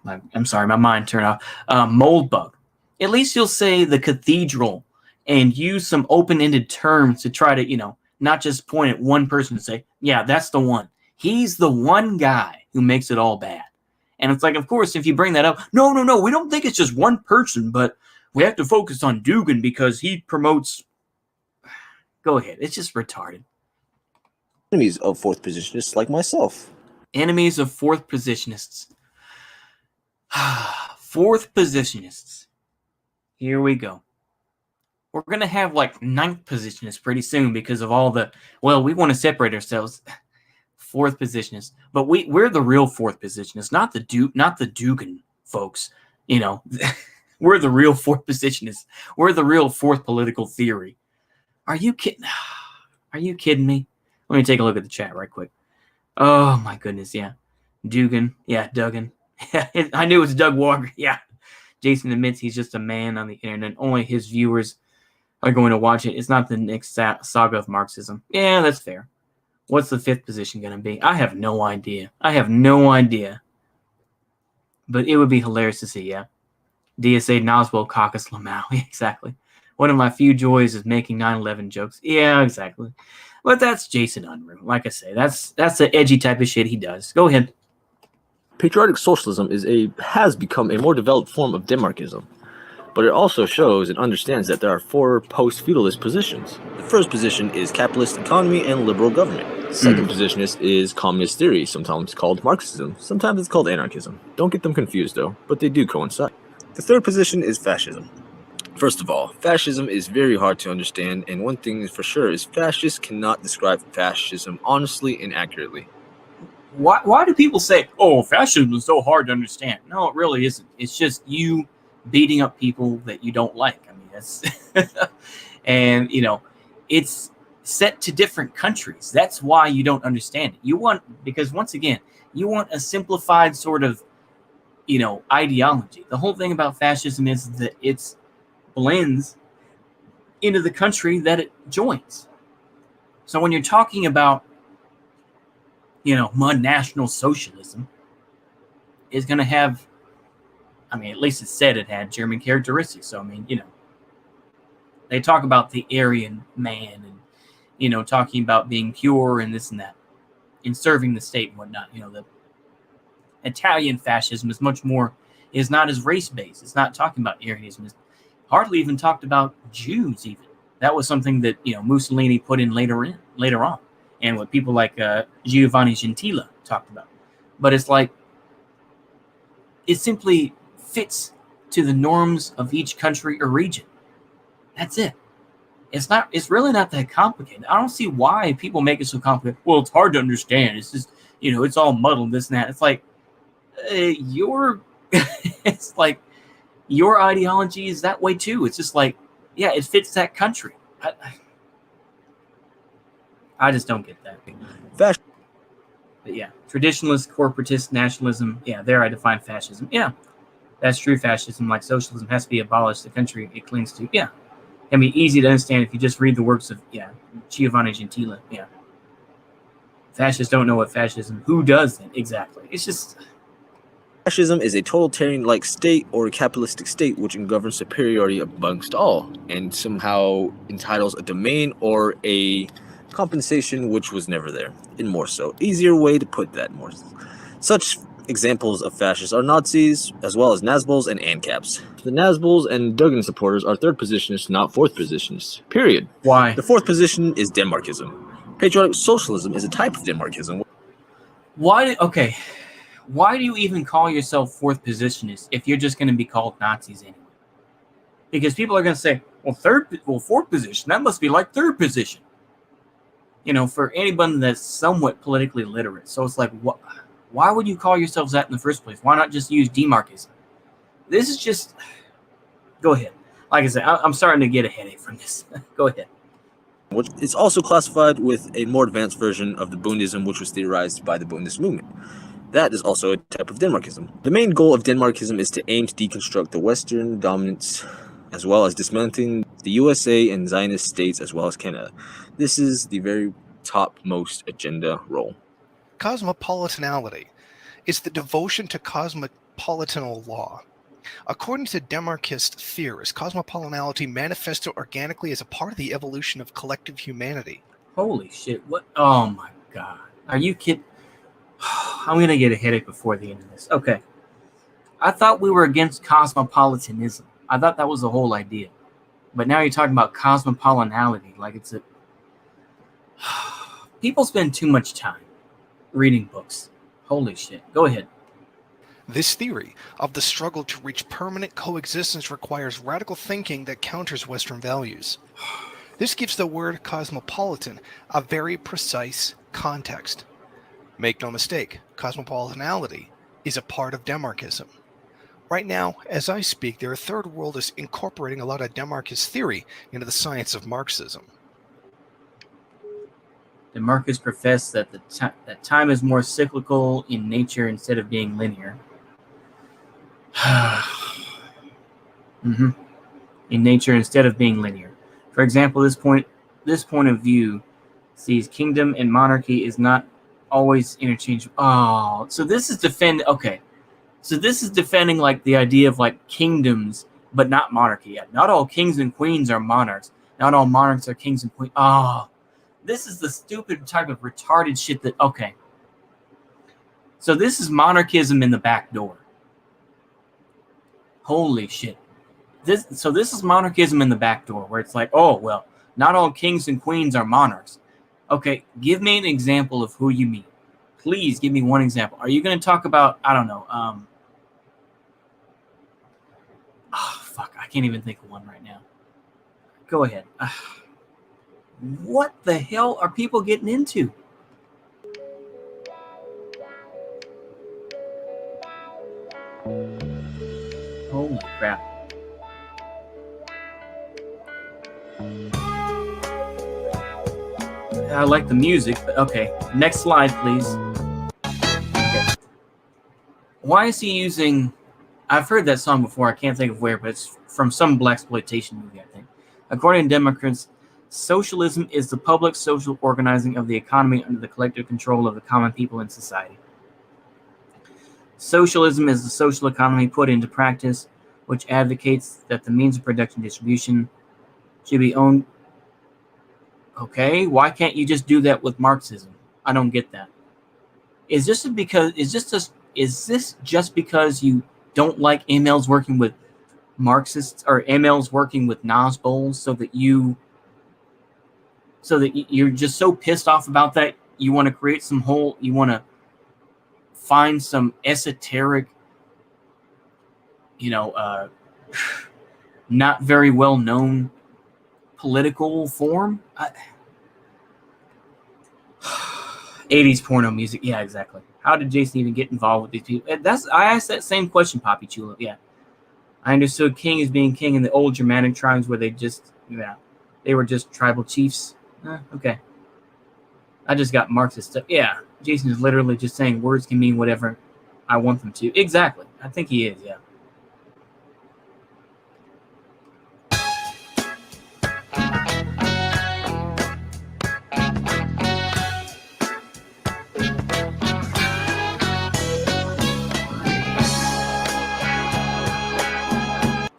I'm sorry, my mind turned off. Moldbug. At least you'll say the cathedral and use some open-ended terms to try to, not just point at one person and say, yeah, that's the one. He's the one guy who makes it all bad. And it's like, of course, if you bring that up, no, we don't think it's just one person, but we have to focus on Dugan because he promotes. Go ahead. It's just retarded. Enemies of fourth positionists like myself. Enemies of fourth positionists. Fourth positionists. Here we go. We're going to have like ninth positionists pretty soon because of all the, we want to separate ourselves. Fourth positionists. But we're the real fourth positionists, not the Dugan folks. We're the real fourth positionists. We're the real fourth political theory. Are you kidding? Are you kidding me? Let me take a look at the chat right quick. Oh my goodness, yeah. Dugan. Yeah, Duggan. I knew it was Doug Walker. Yeah. Jason admits he's just a man on the internet. Only his viewers are going to watch it. It's not the next saga of Marxism. Yeah, that's fair. What's the fifth position going to be? I have no idea. I have no idea. But it would be hilarious to see, yeah. DSA Noswell Caucus Lamau. Exactly. One of my few joys is making 9/11 jokes. Yeah, exactly. But that's Jason Unruh. Like I say, that's the edgy type of shit he does. Go ahead. Patriotic socialism has become a more developed form of Denmarkism, but it also shows and understands that there are four post-feudalist positions. The first position is capitalist economy and liberal government. The second position is communist theory, sometimes called Marxism, sometimes it's called anarchism. Don't get them confused though, but they do coincide. The third position is fascism. First of all, fascism is very hard to understand, and one thing for sure is fascists cannot describe fascism honestly and accurately. Why do people say, oh, fascism is so hard to understand? No, it really isn't. It's just you beating up people that you don't like. I mean, that's and it's set to different countries. That's why you don't understand it. Because once again, you want a simplified sort of ideology. The whole thing about fascism is that it's blends into the country that it joins. So when you're talking about mud national socialism, is going to have, at least it said it had German characteristics. So they talk about the Aryan man and talking about being pure and this and that and serving the state and whatnot. The Italian fascism is not as race based. It's not talking about Aryanism. It's hardly even talked about Jews even. That was something that Mussolini put in later on, and what people like Giovanni Gentile talked about. But it's like it simply fits to the norms of each country or region. That's it. It's really not that complicated. I don't see why people make it so complicated. Well, it's hard to understand. It's just it's all muddled, this and that. It's like it's like your ideology is that way too. It's just like, yeah, it fits that country. I just don't get that. But yeah, traditionalist, corporatist, nationalism. Yeah, there I define fascism. Yeah, that's true. Fascism, like socialism, has to be abolished. The country it clings to. Yeah, it can be easy to understand if you just read the works of Giovanni Gentile. Yeah, fascists don't know what fascism. Who does then exactly? It's just. Fascism is a totalitarian-like state or a capitalistic state which governs superiority amongst all, and somehow entitles a domain or a compensation which was never there, in more so. Easier way to put that more. Such examples of fascists are Nazis, as well as Nazbols and ANCAPs. The Nazbols and Duggan supporters are third positionists, not fourth positionists. Period. Why? The fourth position is Denmarkism. Patriotic socialism is a type of Denmarkism. Okay. Why do you even call yourself fourth positionist if you're just going to be called Nazis anyway? Because people are going to say, fourth position, that must be like third position. For anyone that's somewhat politically literate. So it's like, why would you call yourselves that in the first place? Why not just use demarchism? This is just, go ahead. Like I said, I'm starting to get a headache from this. Go ahead. It's also classified with a more advanced version of the Bundism, which was theorized by the Bundist movement. That is also a type of Denmarkism. The main goal of Denmarkism is to aim to deconstruct the Western dominance, as well as dismantling the USA and Zionist states, as well as Canada. This is the very topmost agenda role. Cosmopolitanality is the devotion to cosmopolitanal law. According to Denmarkist theorists, cosmopolitanality manifested organically as a part of the evolution of collective humanity. Holy shit. What? Oh my God. Are you kidding? I'm going to get a headache before the end of this. Okay. I thought we were against cosmopolitanism. I thought that was the whole idea. But now you're talking about cosmopolitanality. Like it's a... People spend too much time reading books. Holy shit. Go ahead. This theory of the struggle to reach permanent coexistence requires radical thinking that counters Western values. This gives the word cosmopolitan a very precise context. Make no mistake, cosmopolitanality is a part of Denmarkism. Right now, as I speak, their third world is incorporating a lot of Denmarkist theory into the science of Marxism. The Marxists profess that that time is more cyclical in nature instead of being linear. In nature instead of being linear. For example, this point of view sees kingdom and monarchy is not always interchangeable. Oh, so this is okay. So this is defending like the idea of like kingdoms, but not monarchy. Yeah, not all kings and queens are monarchs. Not all monarchs are kings and queens. Oh, this is the stupid type of retarded shit that, okay. So this is monarchism in the back door. Holy shit. This is monarchism in the back door, where it's like, oh, well, not all kings and queens are monarchs. Okay, give me an example of who you mean. Please give me one example. Are you going to talk about, I don't know, fuck, I can't even think of one right now. Go ahead. What the hell are people getting into? Holy crap. I like the music, but okay. Next slide, please. Okay. Why is he using... I've heard that song before. I can't think of where, but it's from some blaxploitation movie, I think. According to Democrats, socialism is the public social organizing of the economy under the collective control of the common people in society. Socialism is the social economy put into practice, which advocates that the means of production and distribution should be owned. Okay, why can't you just do that with Marxism? I don't get that. Is this just because you don't like MLs working with Marxists or MLs working with Nazbols, so that you're just so pissed off about that you want to create you want to find some esoteric, not very well known political form? 80s porno music. Yeah, exactly. How did Jason even get involved with these people? I asked that same question, Poppy Chulo. Yeah. I understood king as being king in the old Germanic tribes where they were just tribal chiefs. Okay. I just got Marxist stuff. Yeah. Jason is literally just saying words can mean whatever I want them to. Exactly. I think he is, yeah.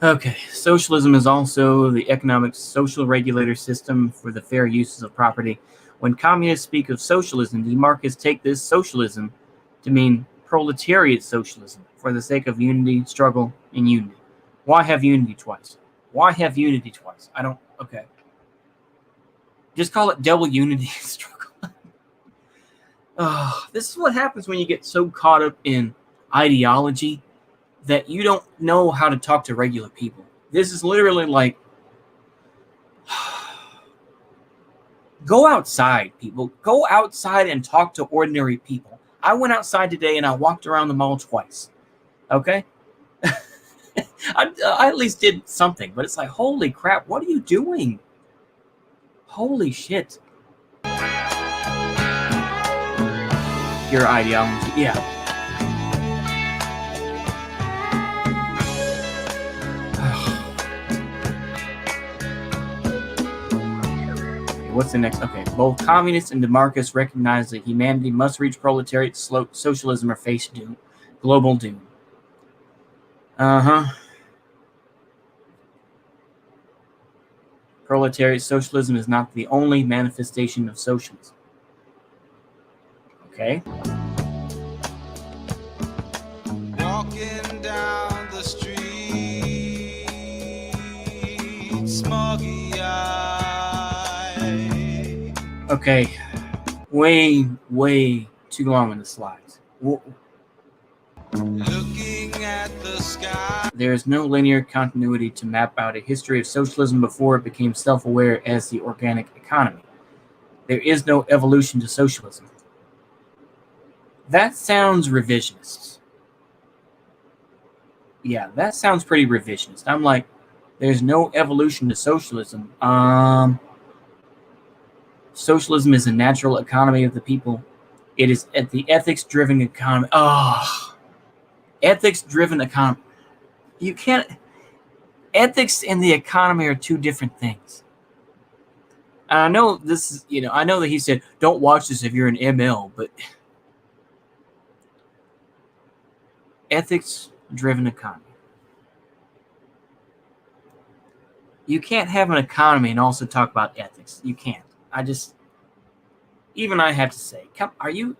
Okay, socialism is also the economic social regulator system for the fair uses of property. When communists speak of socialism, the Marxists take this socialism to mean proletariat socialism for the sake of unity, struggle, and unity. Why have unity twice? Why have unity twice? I don't... Okay. Just call it double unity struggle. This is what happens when you get so caught up in ideology that you don't know how to talk to regular people. This is literally like, go outside, people. Go outside and talk to ordinary people. I went outside today and I walked around the mall twice. Okay? I at least did something, but it's like, holy crap, what are you doing? Holy shit. Your ideology, yeah. What's the next? Okay, both communists and Demarcus recognize that humanity must reach proletariat socialism or face doom, global doom. Proletariat socialism is not the only manifestation of socialism. Okay. Walking down the street, smoggy eye. Okay, way too long in the slides. Looking at the sky. There is no linear continuity to map out a history of socialism before it became self-aware as the organic economy. There is no evolution to socialism. That sounds revisionist. Yeah, that sounds pretty revisionist. I'm like, there's no evolution to socialism. Socialism is a natural economy of the people. It is at the ethics-driven economy. Ethics-driven economy. You can't... Ethics and the economy are two different things. I know this is, I know that he said, don't watch this if you're an ML, but ethics-driven economy. You can't have an economy and also talk about ethics. You can't. Even I have to say, I'm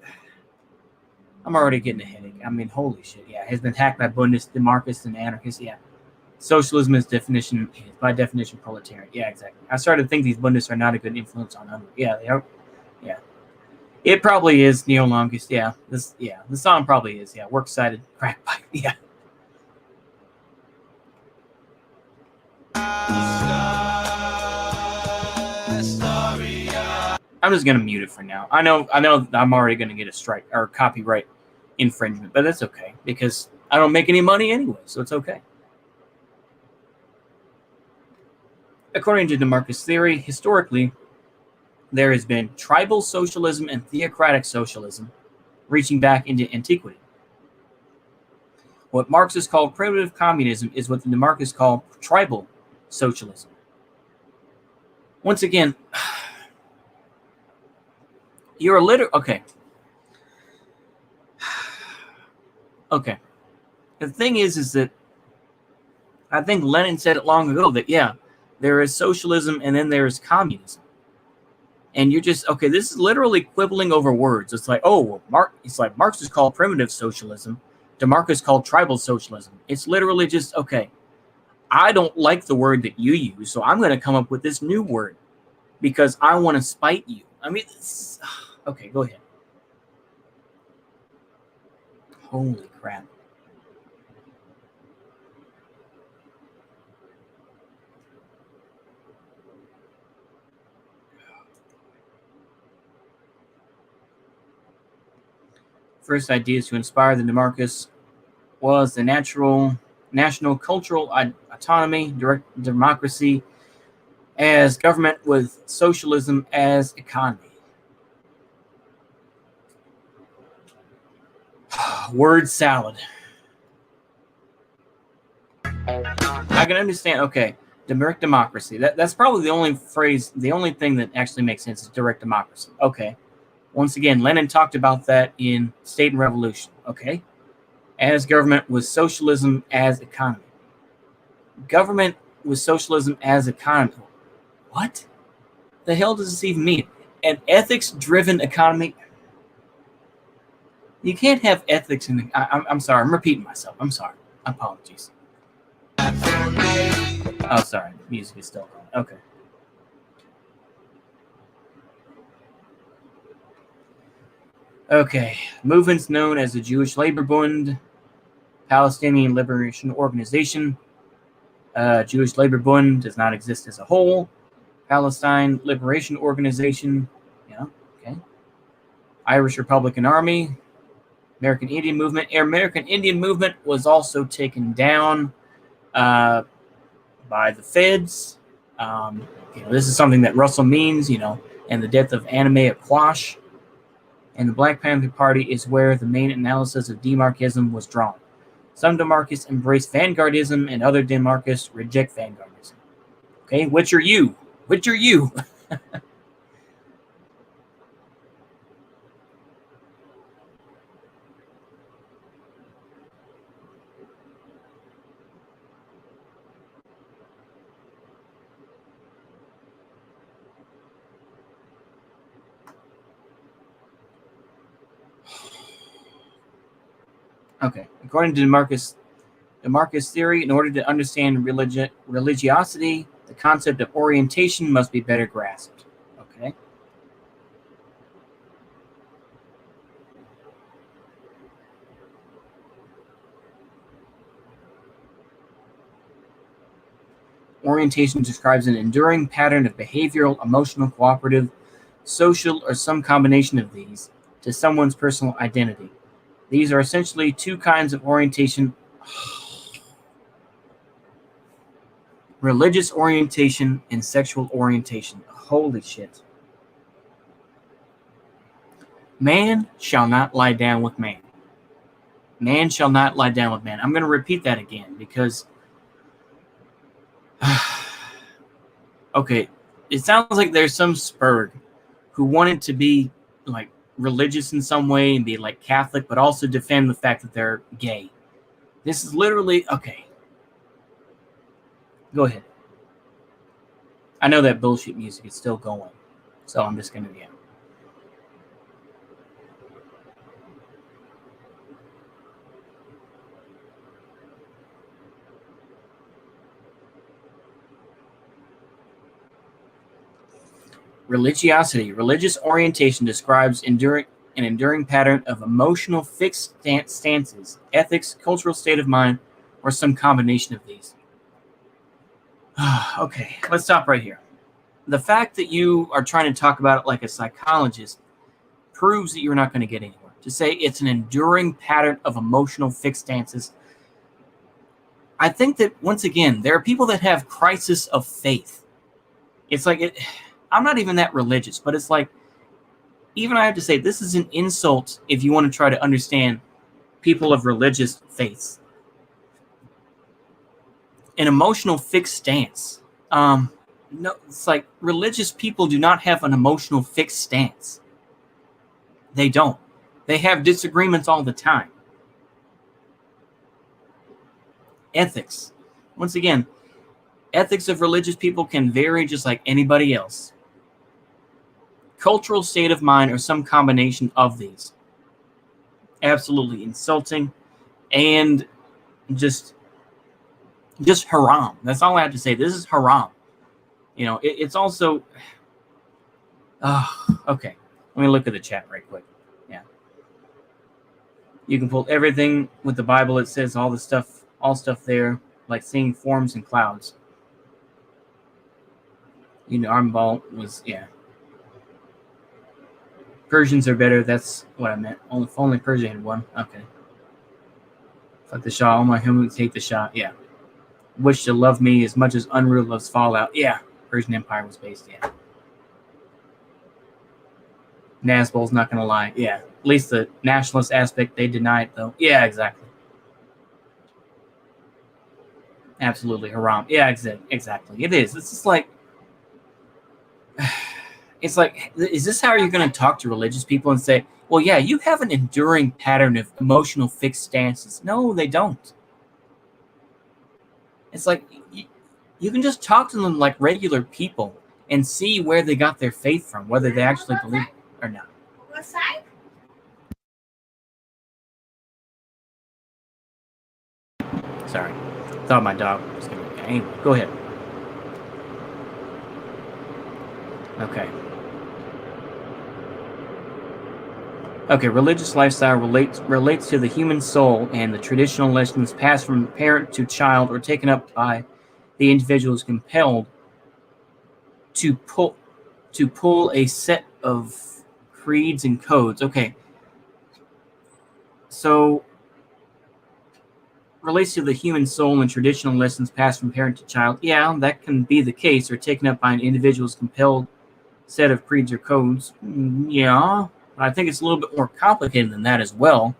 already getting a headache. I mean, holy shit, yeah. Has been hacked by Bundists, demarchists, and anarchists, yeah. Socialism is by definition proletarian. Yeah, exactly. I started to think these Bundists are not a good influence on Unruhe. Yeah, they are. Yeah. It probably is neo-longest. Yeah. The song probably is. Yeah. Works-cited crack pipe. Yeah. I'm just gonna mute it for now. I know I'm already gonna get a strike or copyright infringement, but that's okay because I don't make any money anyway, so it's okay. According to DeMarcus theory, historically, there has been tribal socialism and theocratic socialism reaching back into antiquity. What Marxists call primitive communism is what the DeMarcus call tribal socialism. Once again, you're a literal... Okay. Okay. The thing is that I think Lenin said it long ago that, yeah, there is socialism and then there is communism. And you're just, okay, this is literally quibbling over words. It's like, oh, well, it's like Marx is called primitive socialism. DeMarcus called tribal socialism. It's literally just, okay, I don't like the word that you use, so I'm going to come up with this new word because I want to spite you. I mean, okay, go ahead. Holy crap. First ideas to inspire the DeMarcus was the national cultural autonomy, direct democracy as government with socialism as economy. Word salad. I can understand, okay, direct democracy. That's probably the only phrase, the only thing that actually makes sense is direct democracy. Okay. Once again, Lenin talked about that in State and Revolution. Okay. As government with socialism as economy. Government with socialism as economy. What the hell does this even mean? An ethics-driven economy? You can't have ethics in the... I'm sorry. I'm repeating myself. I'm sorry. Apologies. Oh, sorry. Music is still on. Okay. Okay. Movements known as the Jewish Labor Bund, Palestinian Liberation Organization. Jewish Labor Bund does not exist as a whole. Palestine Liberation Organization. Yeah, okay. Irish Republican Army. American Indian Movement. American Indian Movement was also taken down by the feds. This is something that Russell means, and the death of Anime Aquash. And the Black Panther Party is where the main analysis of demarchism was drawn. Some demarchists embrace vanguardism and other demarchists reject vanguardism. Okay, which are you? Which are you? Okay, according to DeMarcus theory, in order to understand religiosity, the concept of orientation must be better grasped. Okay. Orientation describes an enduring pattern of behavioral, emotional, cooperative, social, or some combination of these to someone's personal identity. These are essentially two kinds of orientation. Religious orientation and sexual orientation. Holy shit. Man shall not lie down with man. Man shall not lie down with man. I'm going to repeat that again because... Okay, it sounds like there's some spurg who wanted to be like religious in some way and be like Catholic, but also defend the fact that they're gay. This is literally okay. Go ahead. I know that bullshit music is still going, so I'm just gonna Religiosity. Religious orientation describes an enduring pattern of emotional fixed stances, ethics, cultural state of mind, or some combination of these. Okay, let's stop right here. The fact that you are trying to talk about it like a psychologist proves that you're not going to get anywhere. To say it's an enduring pattern of emotional fixed stances, I think that, once again, there are people that have crisis of faith. It's like, I'm not even that religious, but it's like, even I have to say, this is an insult if you want to try to understand people of religious faiths. An emotional fixed stance. No, it's like religious people do not have an emotional fixed stance. They don't. They have disagreements all the time. Ethics. Once again, ethics of religious people can vary just like anybody else. Cultural state of mind or some combination of these. Absolutely insulting and just haram. That's all I have to say. This is haram. You know, it's also... okay. Let me look at the chat right quick. Yeah. You can pull everything with the Bible. It says all stuff there, like seeing forms and clouds. You know, Armball was, yeah. Persians are better. That's what I meant. If only Persia had one. Okay. Fuck the Shah. All my humans hate the Shah. Yeah. Wish to love me as much as Unruhe loves Fallout. Yeah. Persian Empire was based. Yeah. Nazbol's not gonna lie. Yeah. At least the nationalist aspect, they deny it though. Yeah, exactly. Absolutely haram. Yeah, exactly. It is. It's just like, it's like, is this how you're going to talk to religious people and say, well, yeah, you have an enduring pattern of emotional fixed stances? No, they don't. It's like, you can just talk to them like regular people and see where they got their faith from, whether they actually believe it or not. What's that? Sorry. Thought my dog was going to... Anyway, go ahead. Okay. Okay, religious lifestyle relates to the human soul and the traditional lessons passed from parent to child or taken up by the individual is compelled to pull a set of creeds and codes. Okay. So relates to the human soul and traditional lessons passed from parent to child. Yeah, that can be the case, or taken up by an individual's compelled set of creeds or codes. Yeah, but I think it's a little bit more complicated than that as well.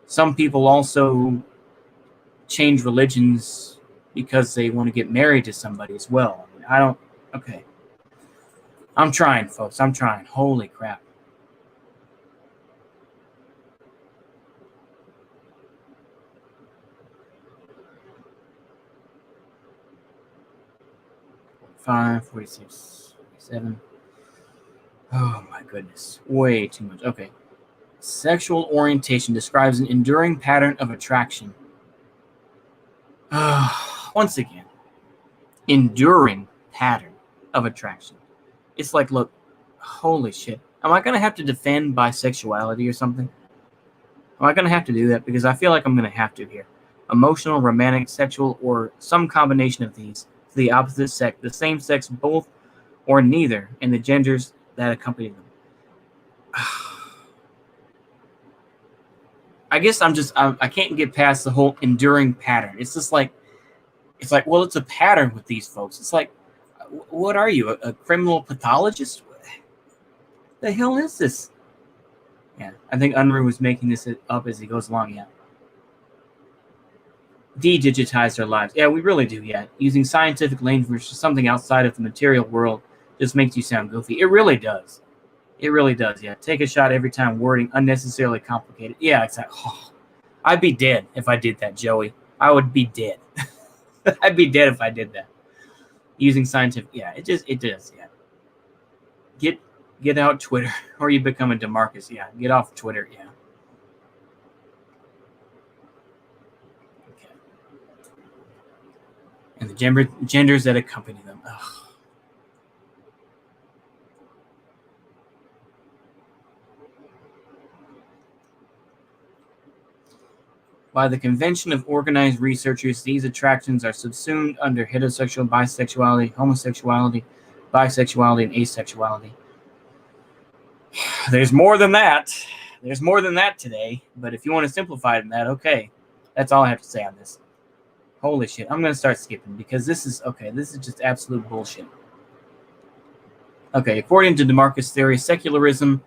Some people also change religions because they want to get married to somebody as well. Okay. I'm trying, folks. I'm trying. Holy crap. Five, 46, 47. Oh my goodness. Way too much. Okay. Sexual orientation describes an enduring pattern of attraction. Once again, enduring pattern of attraction. It's like, look, holy shit. Am I going to have to defend bisexuality or something? Am I going to have to do that? Because I feel like I'm going to have to here. Emotional, romantic, sexual, or some combination of these. The opposite sex, the same sex, both or neither, and the genders that accompany them. I guess I can't get past the whole enduring pattern. It's just like, well, it's a pattern with these folks. It's like, what are you, a criminal pathologist? What the hell is this? Yeah, I think Unruhe was making this up as he goes along, yeah. De-digitize their lives. Yeah, we really do, yeah. Using scientific language for something outside of the material world just makes you sound goofy. It really does. It really does, yeah. Take a shot every time wording unnecessarily complicated. Yeah, exactly. Oh, I'd be dead if I did that, Joey. I would be dead. I'd be dead if I did that. Using scientific, yeah, it does, yeah. Get out Twitter, or you become a DeMarcus, yeah. Get off Twitter, yeah. Okay. And the genders that accompany them. Ugh. By the convention of organized researchers, these attractions are subsumed under heterosexual, bisexuality, homosexuality, bisexuality, and asexuality. There's more than that. There's more than that today, but if you want to simplify it in that, okay. That's all I have to say on this. Holy shit. I'm going to start skipping because this is just absolute bullshit. Okay, according to DeMarcus' theory, secularism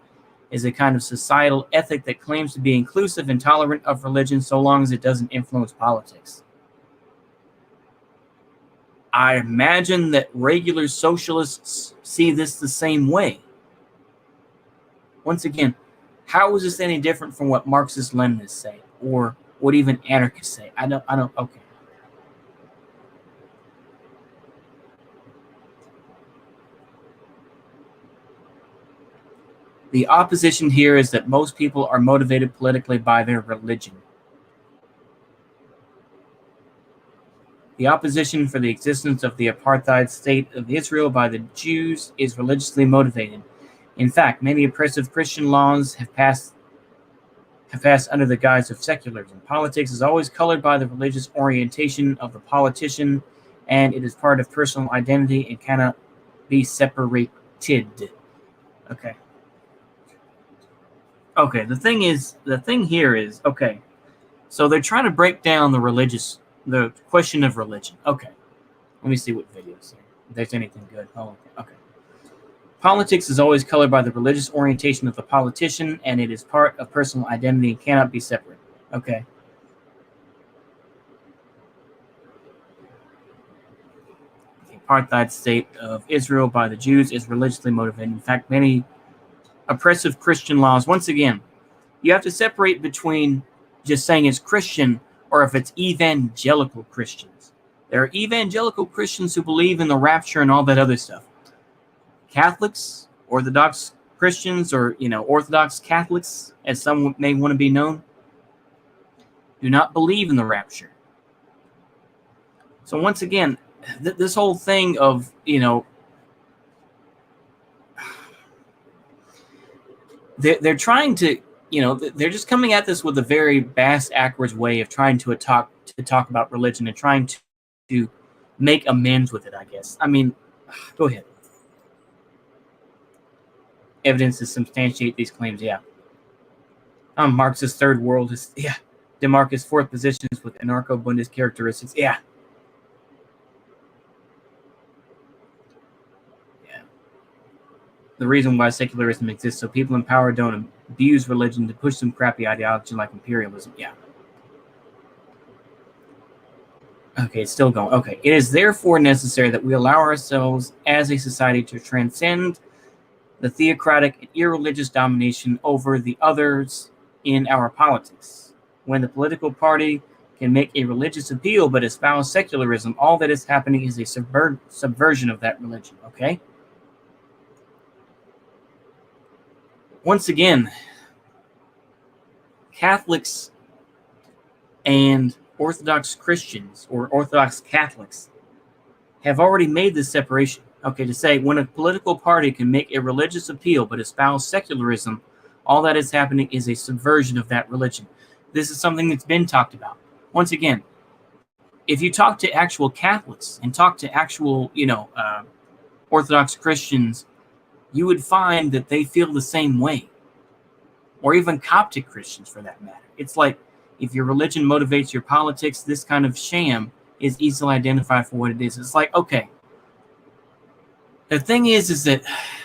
is a kind of societal ethic that claims to be inclusive and tolerant of religion so long as it doesn't influence politics. I imagine that regular socialists see this the same way. Once again, how is this any different from what Marxist-Leninists say, or what even anarchists say? I don't, okay. The opposition here is that most people are motivated politically by their religion. The opposition for the existence of the apartheid state of Israel by the Jews is religiously motivated. In fact, many oppressive Christian laws have passed under the guise of secularism. Politics is always colored by the religious orientation of the politician, and it is part of personal identity and cannot be separated. Okay. Okay, the thing here is, okay, so they're trying to break down the question of religion. Okay, let me see what videos here. If there's anything good. Oh, okay. Politics is always colored by the religious orientation of the politician, and it is part of personal identity and cannot be separate. Okay. The apartheid state of Israel by the Jews is religiously motivated. In fact, many oppressive Christian laws. Once again, you have to separate between just saying it's Christian or if it's evangelical Christians. There are evangelical Christians who believe in the rapture and all that other stuff. Catholics, Orthodox Christians, or Orthodox Catholics, as some may want to be known, do not believe in the rapture. So once again, this whole thing of they're trying to, they're just coming at this with a very bass-ackwards way of trying to talk about religion and trying to make amends with it, I guess. I mean, go ahead. Evidence to substantiate these claims, yeah. Marx's third world is, yeah. DeMarcus' fourth position is with anarcho-Bundist characteristics, yeah. The reason why secularism exists, so people in power don't abuse religion to push some crappy ideology like imperialism. Yeah. Okay, it's still going. Okay. It is therefore necessary that we allow ourselves as a society to transcend the theocratic and irreligious domination over the others in our politics. When the political party can make a religious appeal but espouse secularism, all that is happening is a subversion of that religion. Okay? Once again, Catholics and Orthodox Christians or Orthodox Catholics have already made this separation. Okay, to say when a political party can make a religious appeal but espouse secularism, all that is happening is a subversion of that religion. This is something that's been talked about. Once again, if you talk to actual Catholics and talk to actual, Orthodox Christians, you would find that they feel the same way. Or even Coptic Christians, for that matter. It's like, if your religion motivates your politics, this kind of sham is easily identified for what it is. It's like, okay. The thing is that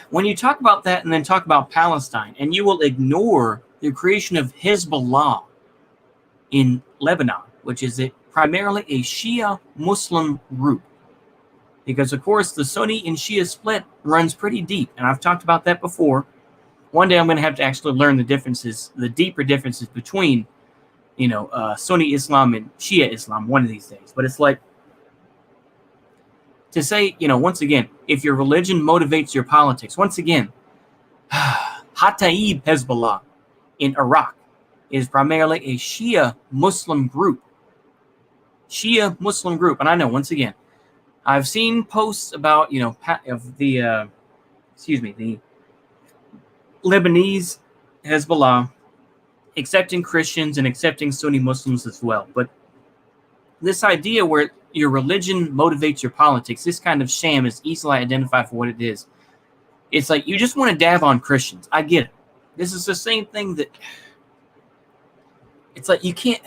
when you talk about that and then talk about Palestine, and you will ignore the creation of Hezbollah in Lebanon, which is primarily a Shia Muslim group. Because, of course, the Sunni and Shia split runs pretty deep, and I've talked about that before. One day I'm going to have to actually learn the differences, the deeper differences between, Sunni Islam and Shia Islam one of these days. But it's like, to say, once again, if your religion motivates your politics, once again, Hataib Hezbollah in Iraq is primarily a Shia Muslim group. Shia Muslim group. And I know, once again, I've seen posts about, of the Lebanese Hezbollah accepting Christians and accepting Sunni Muslims as well. But this idea where your religion motivates your politics, this kind of sham is easily identified for what it is. It's like you just want to dab on Christians. I get it. This is the same thing that it's like you can't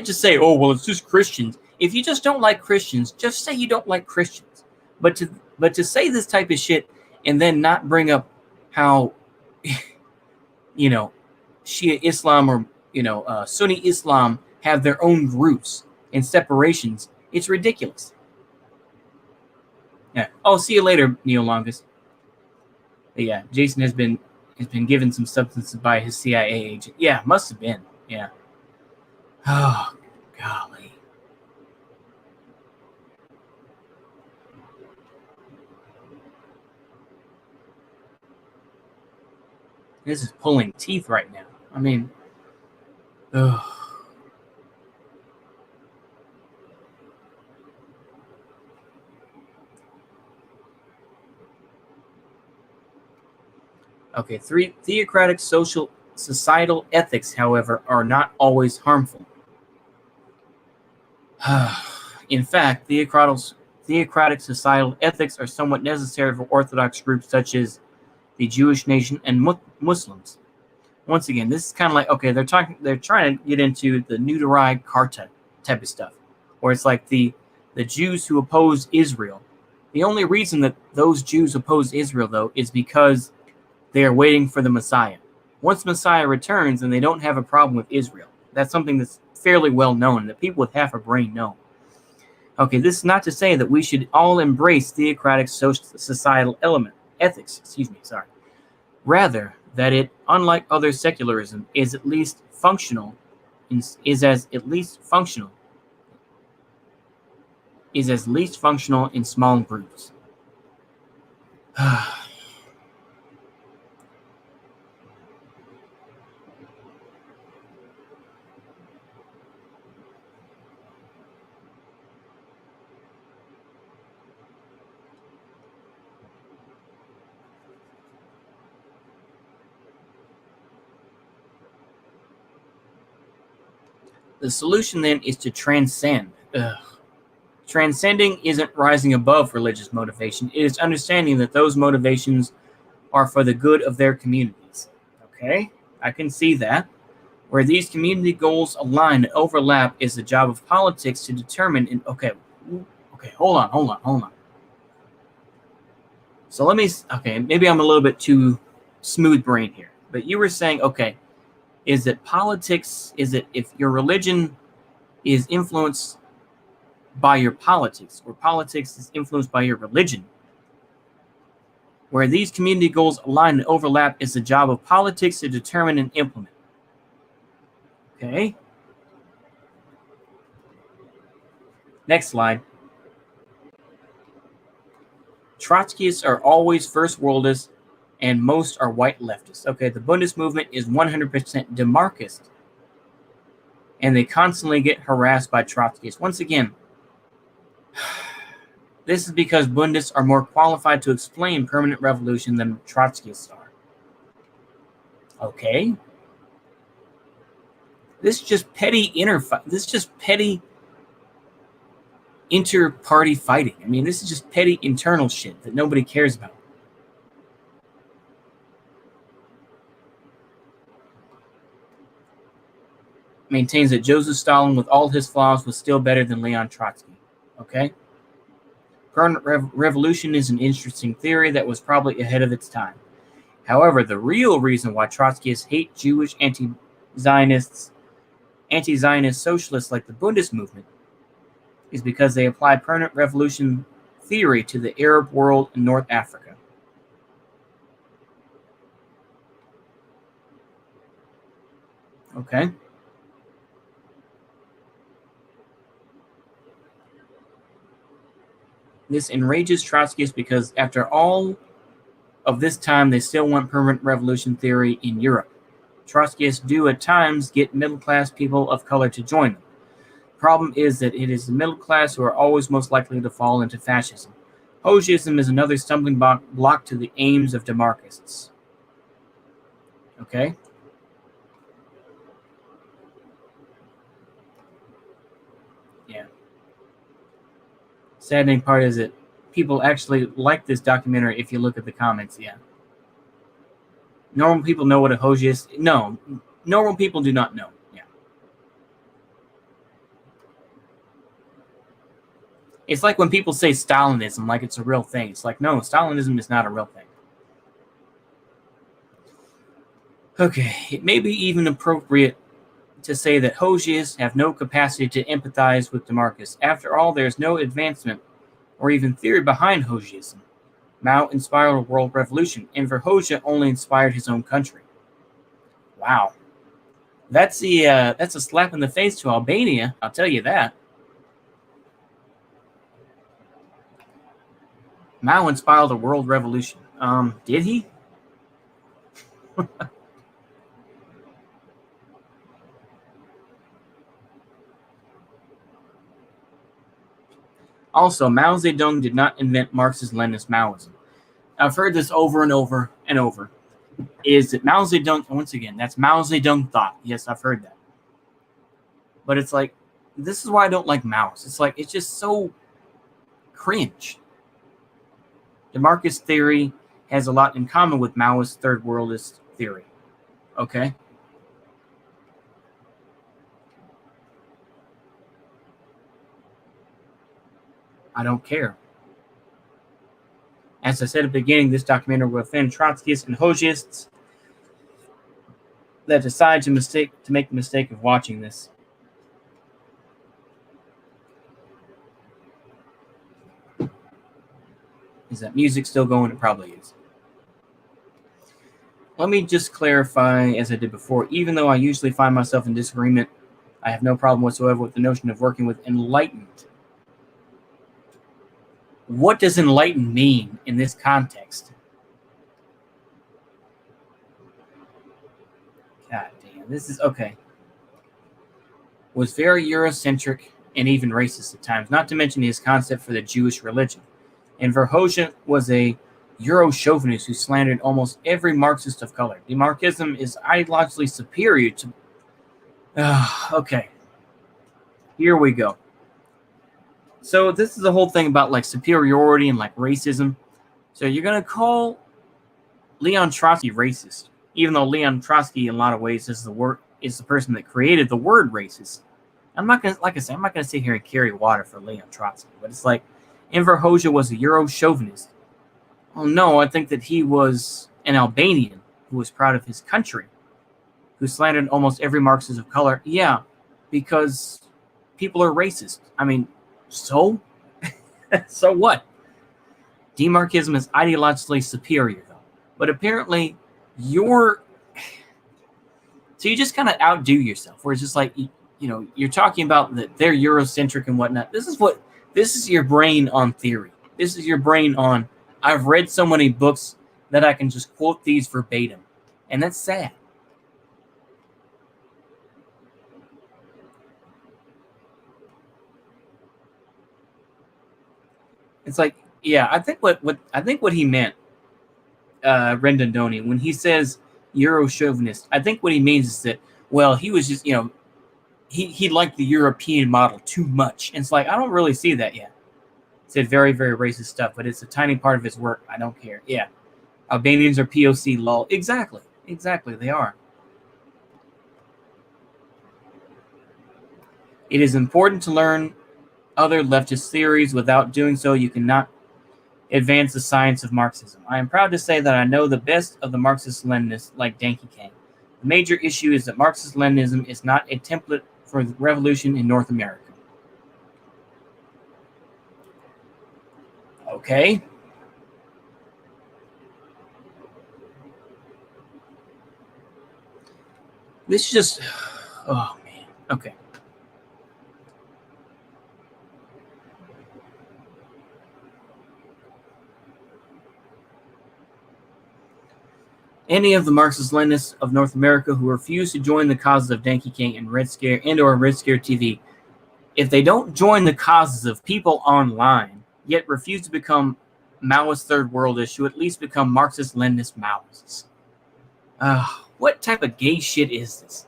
just say, oh, well, it's just Christians. If you just don't like Christians, just say you don't like Christians. But to say this type of shit and then not bring up how, Shia Islam or, Sunni Islam have their own groups and separations, it's ridiculous. Yeah. Oh, see you later, Neo Longus. But yeah, Jason has been given some substances by his CIA agent. Yeah, must have been. Yeah. Oh, golly. This is pulling teeth right now. I mean, ugh. Okay, theocratic societal ethics, however, are not always harmful. In fact, theocratic societal ethics are somewhat necessary for Orthodox groups such as the Jewish nation and Muslims. Once again, this is kind of like, okay, they're trying to get into the Nuremberg Carta type of stuff, where it's like the Jews who oppose Israel. The only reason that those Jews oppose Israel, though, is because they are waiting for the Messiah. Once Messiah returns, then they don't have a problem with Israel. That's something that's fairly well known, that people with half a brain know. Okay, this is not to say that we should all embrace theocratic societal ethics. Rather, that it, unlike other secularism, is at least functional in small groups. The solution then is to transcend. Transcending isn't rising above religious motivation. It is understanding that those motivations are for the good of their communities. Okay, I can see that. Where these community goals align and overlap is the job of politics to determine. Okay, hold on. So maybe I'm a little bit too smooth brain here. But you were saying, okay, is it if your religion is influenced by your politics, or politics is influenced by your religion? Where these community goals align and overlap is the job of politics to determine and implement. Okay. Next slide. Trotskyists are always first worldists, and most are white leftists. Okay, the Bundist movement is 100% demarcist, and they constantly get harassed by Trotskyists. Once again, this is because Bundists are more qualified to explain permanent revolution than Trotskyists are. Okay. This is just petty inter-party fighting. I mean, this is just petty internal shit that nobody cares about. Maintains that Joseph Stalin, with all his flaws, was still better than Leon Trotsky. Okay? Permanent revolution is an interesting theory that was probably ahead of its time. However, the real reason why Trotskyists hate Jewish anti-Zionist socialists like the Bundist movement is because they apply permanent revolution theory to the Arab world in North Africa. Okay. This enrages Trotskyists because after all of this time, they still want permanent revolution theory in Europe. Trotskyists do at times get middle-class people of color to join them. The problem is that it is the middle class who are always most likely to fall into fascism. Hoxism is another stumbling block to the aims of demarchists. Okay? Yeah. Saddening part is that people actually like this documentary if you look at the comments, yeah. Normal people know what a Hoxie is. No, normal people do not know. Yeah. It's like when people say Stalinism like it's a real thing. It's like, no, Stalinism is not a real thing. Okay, it may be even appropriate to say that Hoxiists have no capacity to empathize with demarchists. After all, there is no advancement or even theory behind Hoxism. Mao inspired a world revolution, and Hoxha only inspired his own country. Wow. That's a slap in the face to Albania, I'll tell you that. Mao inspired a world revolution. Did he? Also, Mao Zedong did not invent Marxist-Leninist Maoism. I've heard this over and over and over. Is that Mao Zedong, once again, that's Mao Zedong thought. Yes, I've heard that. But it's like, this is why I don't like Mao's. It's like, it's just so cringe. Demarchist theory has a lot in common with Maoist third worldist theory. Okay? I don't care. As I said at the beginning, this documentary will offend Trotskyists and Hoxiists that decide to make the mistake of watching this. Is that music still going? It probably is. Let me just clarify, as I did before, even though I usually find myself in disagreement, I have no problem whatsoever with the notion of working with enlightened. What does enlightened mean in this context? God damn, this is okay. Was very Eurocentric and even racist at times, not to mention his concept for the Jewish religion. And Verhoeven was a Euro-chauvinist who slandered almost every Marxist of color. Demarchism is ideologically superior to... okay. Here we go. So this is the whole thing about like superiority and like racism. So you're going to call Leon Trotsky racist, even though Leon Trotsky in a lot of ways is the person that created the word racist. I'm not going to, like I said, I'm not going to sit here and carry water for Leon Trotsky, but it's like Enver Hoxha was a Euro-chauvinist. Oh no, I think that he was an Albanian who was proud of his country, who slandered almost every Marxist of color. Yeah, because people are racist. I mean, so? So what? Demarchism is ideologically superior, though. But apparently, so you just kind of outdo yourself, where it's just like, you're talking about that they're Eurocentric and whatnot. This is your brain on theory. This is your brain on, I've read so many books that I can just quote these verbatim. And that's sad. It's like, yeah, I think what he meant, Rendondoni, when he says Euro-chauvinist, I think what he means is that, well, he was just, he liked the European model too much. And it's like, I don't really see that yet. He said very, very racist stuff, but it's a tiny part of his work. I don't care. Yeah. Albanians are POC, lol. Exactly, they are. It is important to learn other leftist theories. Without doing so, you cannot advance the science of Marxism. I am proud to say that I know the best of the Marxist-Leninists like Danke Kang. The major issue is that Marxist-Leninism is not a template for the revolution in North America. Okay. This is just, oh man. Okay. Any of the Marxist-Leninists of North America who refuse to join the causes of Danke King and Red Scare and/or Red Scare TV, if they don't join the causes of people online, yet refuse to become Maoist third worldish, to at least become Marxist-Leninist Maoists. What type of gay shit is this?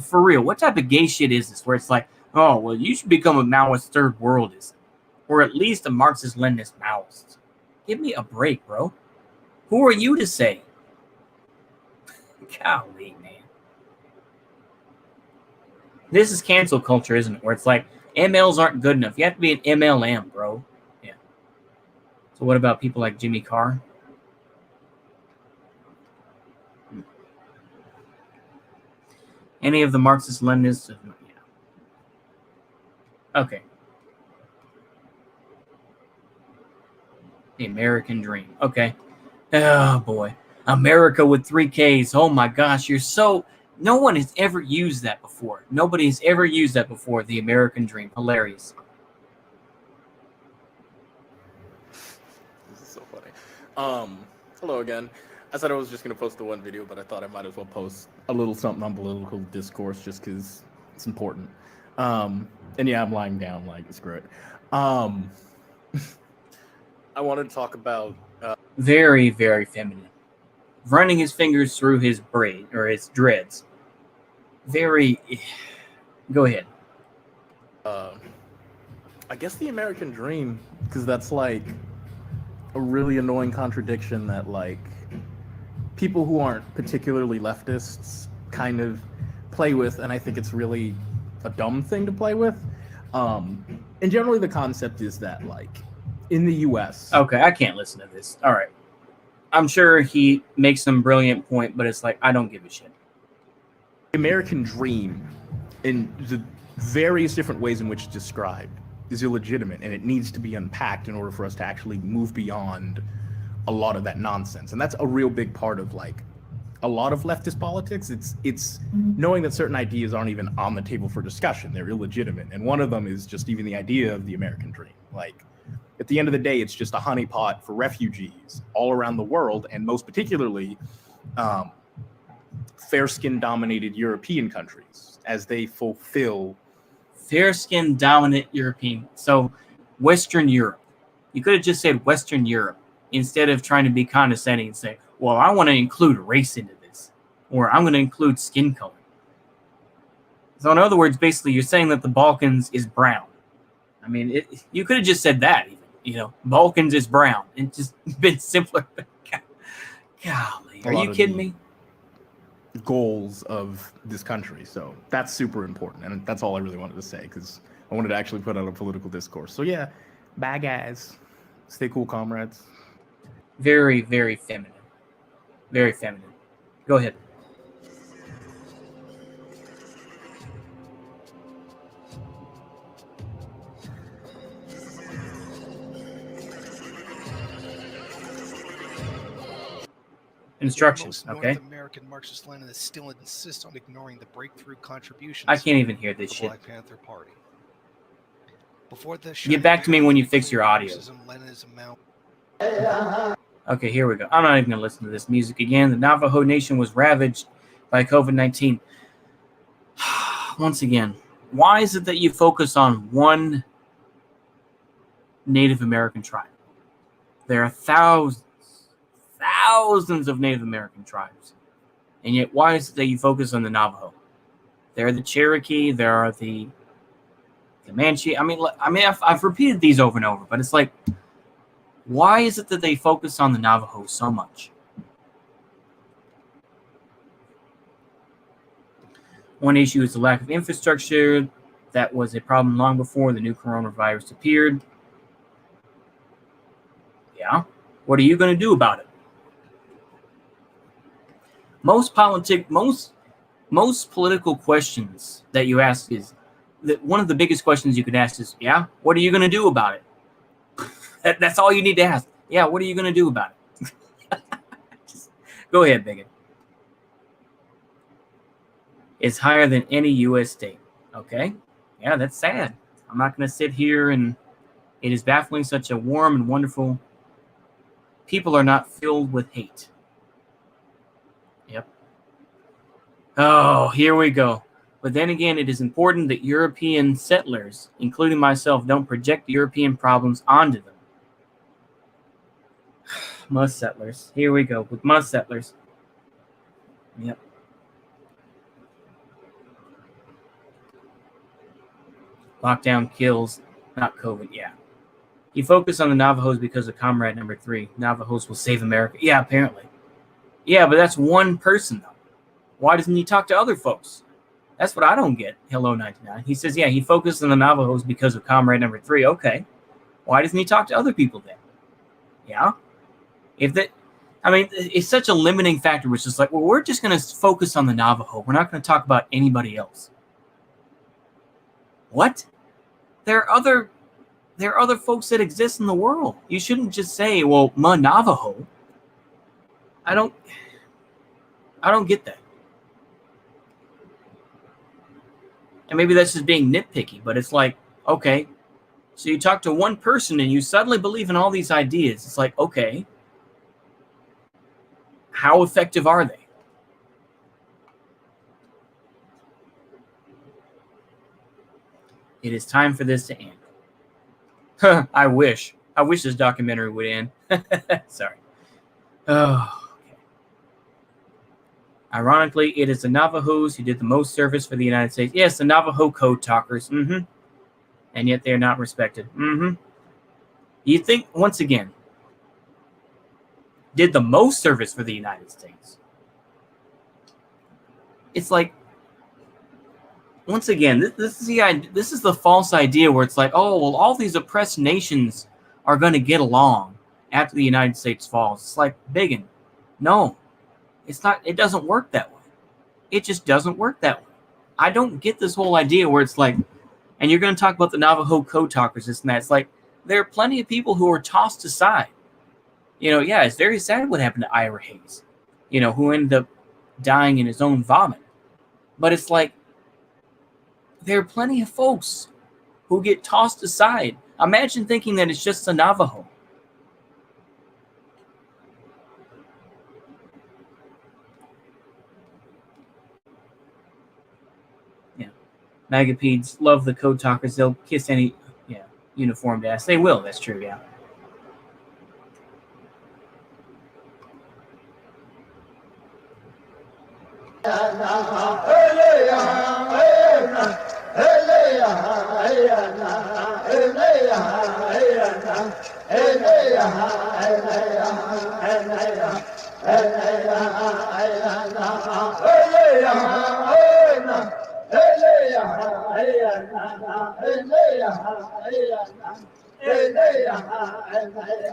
For real, what type of gay shit is this? Where it's like, oh, well, you should become a Maoist third worldist, or at least a Marxist-Leninist Maoist. Give me a break, bro. Who are you to say? Golly, man. This is cancel culture, isn't it? Where it's like, MLs aren't good enough. You have to be an MLM, bro. Yeah. So what about people like Jimmy Carr? Any of the Marxist-Leninists? Yeah. Okay. The American Dream. Okay. Oh, boy. America with 3 Ks. Oh, my gosh. You're so... No one has ever used that before. Nobody's ever used that before. The American Dream. Hilarious. This is so funny. Hello again. I said I was just going to post the one video, but I thought I might as well post a little something on political discourse just because it's important. And yeah, I'm lying down like, screw it. I wanted to talk about... Very, very feminine. Running his fingers through his braid, or his dreads. Very... Go ahead. I guess the American Dream, because that's like a really annoying contradiction that like people who aren't particularly leftists kind of play with, and I think it's really a dumb thing to play with. And generally the concept is that like in the US... Okay, I can't listen to this. All right. I'm sure he makes some brilliant point, but it's like, I don't give a shit. The American Dream, in the various different ways in which it's described, is illegitimate, and it needs to be unpacked in order for us to actually move beyond a lot of that nonsense. And that's a real big part of like a lot of leftist politics. It's knowing that certain ideas aren't even on the table for discussion. They're illegitimate. And one of them is just even the idea of the American Dream. Like, at the end of the day, it's just a honeypot for refugees all around the world, and most particularly fair-skin dominated European countries as they fulfill... Fair-skin dominant European. So, Western Europe. You could have just said Western Europe instead of trying to be condescending and say, well, I want to include race into this, or I'm going to include skin color. So, in other words, basically, you're saying that the Balkans is brown. I mean, you could have just said that, even. You know, Balkans is brown. It's just been simpler. Golly, are you kidding me? Goals of this country. So that's super important. And that's all I really wanted to say, because I wanted to actually put out a political discourse. So yeah, bad guys. Stay cool, comrades. Very, very feminine. Very feminine. Go ahead. Instructions, okay? North American Marxist-Leninists still insist on ignoring the breakthrough contributions. I can't even hear this of the shit. Black Panther Party. Before the Get back to me when you fix your audio. Okay, here we go. I'm not even going to listen to this music again. The Navajo Nation was ravaged by COVID-19. Once again, why is it that you focus on one Native American tribe? There are thousands of Native American tribes. And yet, why is it that you focus on the Navajo? There are the Cherokee, there are the Comanche. I mean, I've repeated these over and over, but it's like, why is it that they focus on the Navajo so much? One issue is the lack of infrastructure. That was a problem long before the new coronavirus appeared. Yeah. What are you going to do about it? Most political questions that you ask is that one of the biggest questions you could ask is, yeah, what are you going to do about it? That's all you need to ask. Yeah, what are you going to do about it? Just go ahead, Bigot. It's higher than any U.S. state. Okay. Yeah, that's sad. I'm not going to sit here and it is baffling. Such a warm and wonderful. People are not filled with hate. Yep. Oh, here we go. But then again, it is important that European settlers, including myself, don't project European problems onto them. Must settlers. Here we go with must settlers. Yep. Lockdown kills, not COVID. Yeah. He focused on the Navajos because of Comrade number 3. Navajos will save America. Yeah, apparently. Yeah, but that's one person, though. Why doesn't he talk to other folks? That's what I don't get. Hello, 99. He says, yeah, he focused on the Navajos because of Comrade number 3. Okay. Why doesn't he talk to other people then? Yeah. If that, I mean, it's such a limiting factor, which is like, well, we're just going to focus on the Navajo. We're not going to talk about anybody else. What? There are other folks that exist in the world. You shouldn't just say, well, my Navajo. I don't get that. And maybe that's just being nitpicky, but it's like, okay, so you talk to one person and you suddenly believe in all these ideas. It's like, okay, how effective are they? It is time for this to end. I wish this documentary would end. Sorry. Oh. Ironically, it is the Navajos who did the most service for the United States. Yes, the Navajo code talkers. Mm-hmm. And yet they're not respected. Mm-hmm. You think, once again, did the most service for the United States. It's like, once again, this is the false idea where it's like, oh, well, all these oppressed nations are going to get along after the United States falls. It's like, biggin. No. It's not. It doesn't work that way. It just doesn't work that way. I don't get this whole idea where it's like, and you're going to talk about the Navajo code talkers, this and that. It's like, there are plenty of people who are tossed aside. You know, yeah, it's very sad what happened to Ira Hayes, you know, who ended up dying in his own vomit. But it's like, there are plenty of folks who get tossed aside. Imagine thinking that it's just the Navajo. Magapedes love the code talkers. They'll kiss any uniformed ass. They will. That's true, yeah.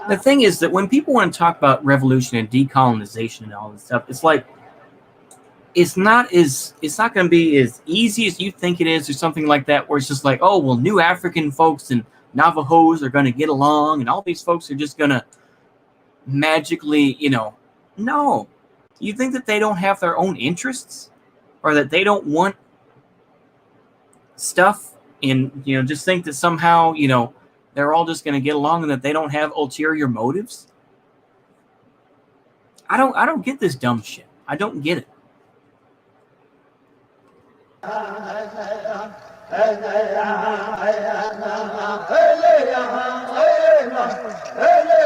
The thing is that when people want to talk about revolution and decolonization and all this stuff, it's like it's not going to be as easy as you think it is or something like that, where it's just like, oh, well, new African folks and Navajos are going to get along and all these folks are just going to magically, no. You think that they don't have their own interests or that they don't want stuff and, just think that somehow, they're all just going to get along and that they don't have ulterior motives? I don't get this dumb shit. I don't get it.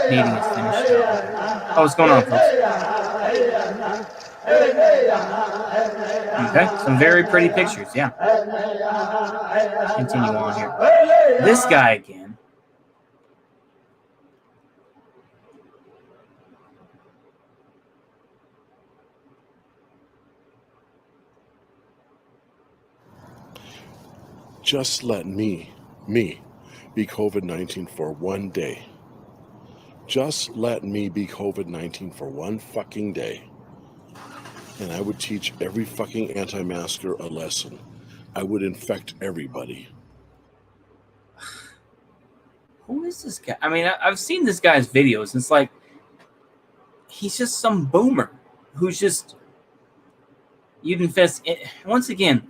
Meeting is finished. Oh, what's going on, folks? Okay, some very pretty pictures, yeah. Continue on here. This guy again. Just let me be COVID-19 for one day. Just let me be COVID-19 for one fucking day. And I would teach every fucking anti-masker a lesson. I would infect everybody. who is this guy? I mean, I've seen this guy's videos. And it's like, he's just some boomer who's just, you'd infest. Once again,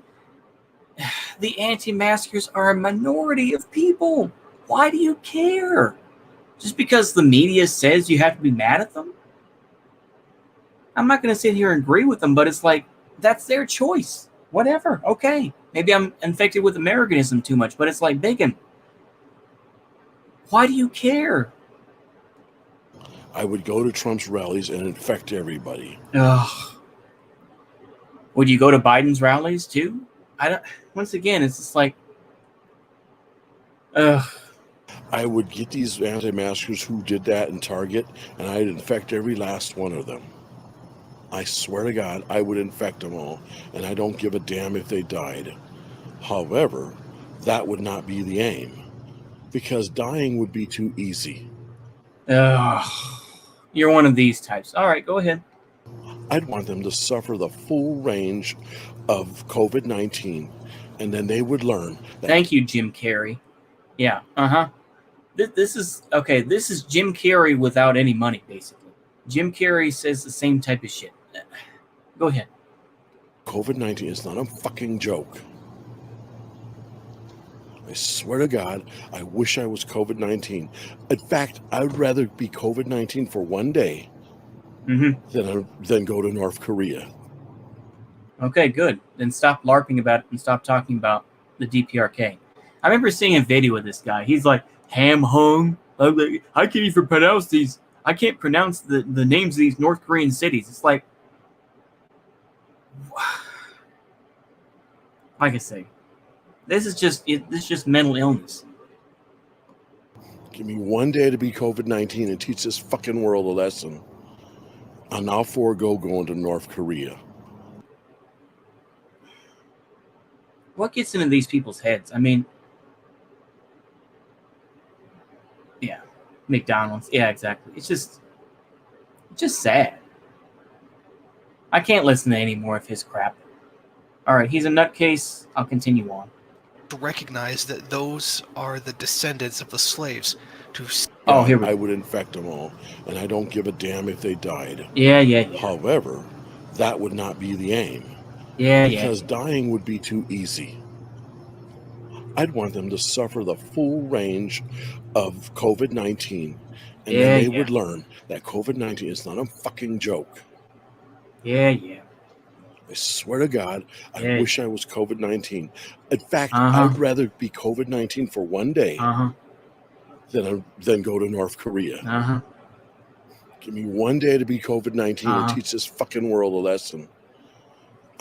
the anti-maskers are a minority of people. Why do you care? Just because the media says you have to be mad at them? I'm not going to sit here and agree with them, but it's like, that's their choice. Whatever. Okay. Maybe I'm infected with Americanism too much, but it's like, Bacon, why do you care? I would go to Trump's rallies and infect everybody. Ugh. Would you go to Biden's rallies too? I don't. Once again, it's just like, ugh. I would get these anti-maskers who did that in Target, and I'd infect every last one of them. I swear to God, I would infect them all, and I don't give a damn if they died. However, that would not be the aim, because dying would be too easy. Ugh. You're one of these types. All right, go ahead. I'd want them to suffer the full range of COVID-19, and then they would learn that. Thank you, Jim Carrey. Yeah, This is, okay, this is Jim Carrey without any money, basically. Jim Carrey says the same type of shit. Go ahead. COVID-19 is not a fucking joke. I swear to God, I wish I was COVID-19. In fact, I would rather be COVID-19 for one day than go to North Korea. Okay, good. Then stop LARPing about it and stop talking about the DPRK. I remember seeing a video of this guy. He's like, ham hung. I can't even pronounce these. I can't pronounce the names of these North Korean cities. It's like I say, this is just mental illness. Give me one day to be COVID-19 and teach this fucking world a lesson. I'll now forego going to North Korea. What gets into these people's heads? I mean, yeah, McDonald's. Yeah, exactly. It's just sad. I can't listen to any more of his crap. All right, he's a nutcase. I'll continue on. To recognize that those are the descendants of the slaves. Oh, here we go. I would infect them all, and I don't give a damn if they died. Yeah. However, that would not be the aim. Because dying would be too easy. I'd want them to suffer the full range of COVID-19, and then they would learn that COVID-19 is not a fucking joke. Yeah. I swear to God, I wish I was COVID-19. In fact, I'd rather be COVID-19 for one day than go to North Korea. Give me one day to be COVID-19 and teach this fucking world a lesson.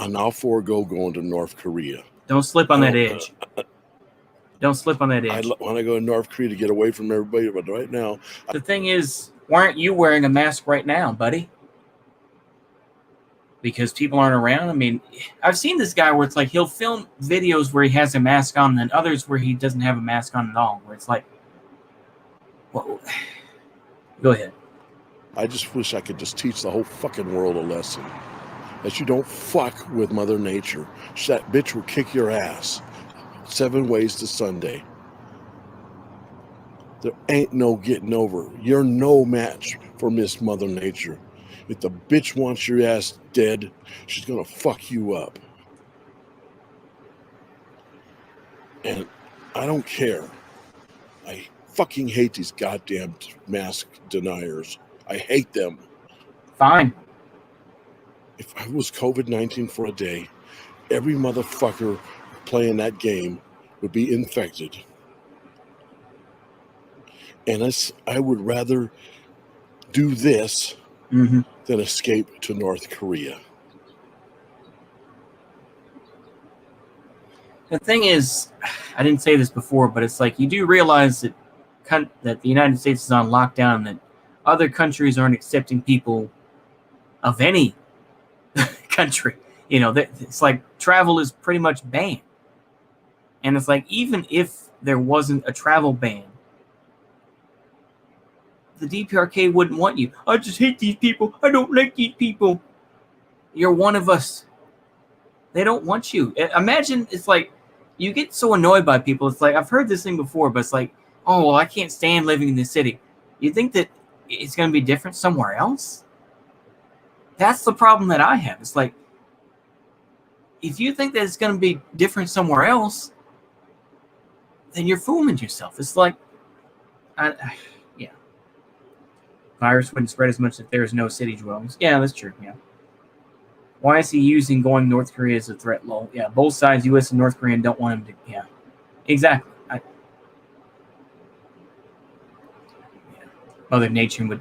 I'll now forego going to North Korea. Don't slip on that edge. Don't slip on that edge. I want to go to North Korea to get away from everybody, but right now... The thing is, why aren't you wearing a mask right now, buddy? Because people aren't around? I mean, I've seen this guy where it's like he'll film videos where he has a mask on and then others where he doesn't have a mask on at all, where it's like... Well, go ahead. I just wish I could just teach the whole fucking world a lesson. That you don't fuck with Mother Nature. That bitch will kick your ass. 7 ways to Sunday. There ain't no getting over. You're no match for Miss Mother Nature. If the bitch wants your ass dead, she's gonna fuck you up. And I don't care. I fucking hate these goddamn mask deniers. I hate them. Fine. If I was COVID-19 for a day, every motherfucker playing that game would be infected. And I would rather do this than escape to North Korea. The thing is, I didn't say this before, but it's like you do realize that the United States is on lockdown and that other countries aren't accepting people of any country. You know, it's like travel is pretty much banned. And it's like, even if there wasn't a travel ban, the DPRK wouldn't want you. I just hate these people. I don't like these people. You're one of us. They don't want you. Imagine, it's like, you get so annoyed by people. It's like, I've heard this thing before, but it's like, oh, well, I can't stand living in this city. You think that it's going to be different somewhere else? That's the problem that I have. It's like, if you think that it's going to be different somewhere else, then you're fooling yourself. It's like, yeah. Virus wouldn't spread as much if there was no city dwellings. Yeah, that's true. Yeah. Why is he using going North Korea as a threat? Lol. Yeah, both sides, U.S. and North Korea, don't want him to. Yeah, exactly. Mother Nature would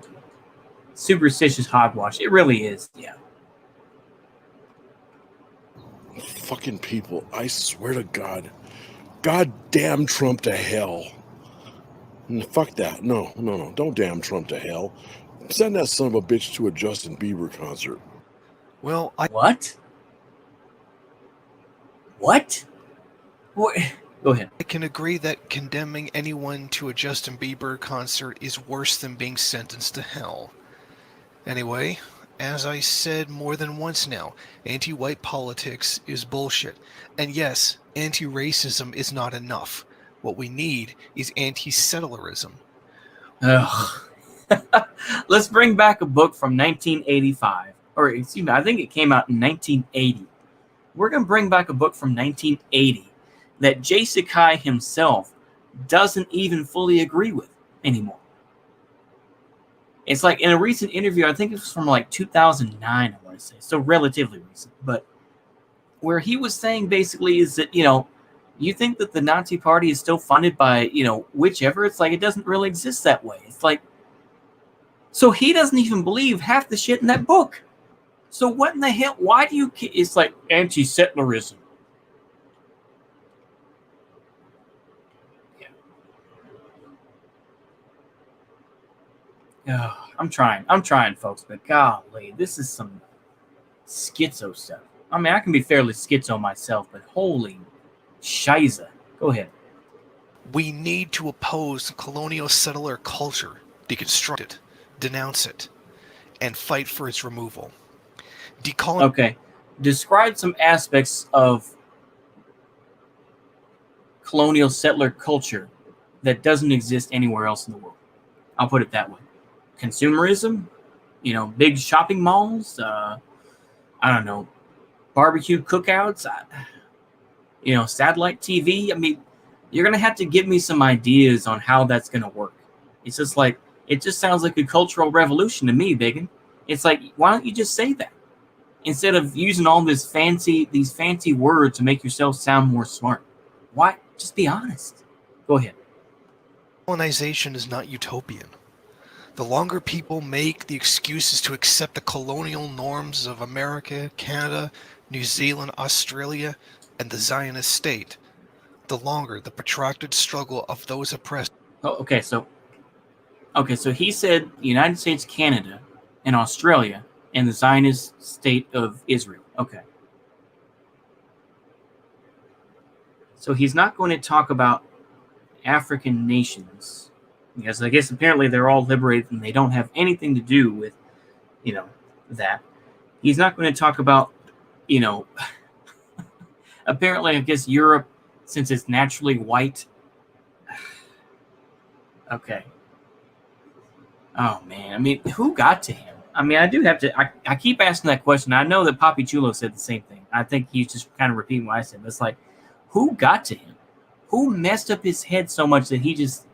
superstitious hogwash. It really is. Yeah. Fucking people, I swear to God. God damn Trump to hell. Fuck that. No. Don't damn Trump to hell. Send that son of a bitch to a Justin Bieber concert. Well, What? What? Go ahead. I can agree that condemning anyone to a Justin Bieber concert is worse than being sentenced to hell. Anyway, as I said more than once now, anti-white politics is bullshit. And yes, anti-racism is not enough. What we need is anti-settlerism. Ugh. Let's bring back a book from 1985. Or, excuse me, I think it came out in 1980. We're going to bring back a book from 1980 that Jay Sakai himself doesn't even fully agree with anymore. It's like in a recent interview, I think it was from like 2009, I want to say, so relatively recent, but where he was saying basically is that, you think that the Nazi Party is still funded by, whichever. It's like it doesn't really exist that way. It's like, so he doesn't even believe half the shit in that book. So what in the hell? Why do you? It's like anti-settlerism. Yeah. I'm trying, folks. But golly, this is some schizo stuff. I mean, I can be fairly schizo myself, but holy shiza. Go ahead. We need to oppose colonial settler culture, deconstruct it, denounce it, and fight for its removal. Okay. Describe some aspects of colonial settler culture that doesn't exist anywhere else in the world. I'll put it that way. Consumerism, big shopping malls, I don't know, barbecue cookouts, satellite TV. I mean, you're going to have to give me some ideas on how that's going to work. It's just like, it just sounds like a cultural revolution to me, Biggin. It's like, why don't you just say that? Instead of using all these fancy words to make yourself sound more smart. Why? Just be honest. Go ahead. Colonization is not utopian. The longer people make the excuses to accept the colonial norms of America, Canada, New Zealand, Australia, and the Zionist state, the longer the protracted struggle of those oppressed. Okay, so he said the United States, Canada, and Australia, and the Zionist state of Israel. Okay. So he's not going to talk about African nations, because I guess apparently they're all liberated and they don't have anything to do with, that. He's not going to talk about, apparently I guess Europe, since it's naturally white. Okay. Oh, man. I mean, who got to him? I mean, I do have to, I keep asking that question. I know that Papi Chulo said the same thing. I think he's just kind of repeating what I said. But it's like, who got to him? Who messed up his head so much that he just,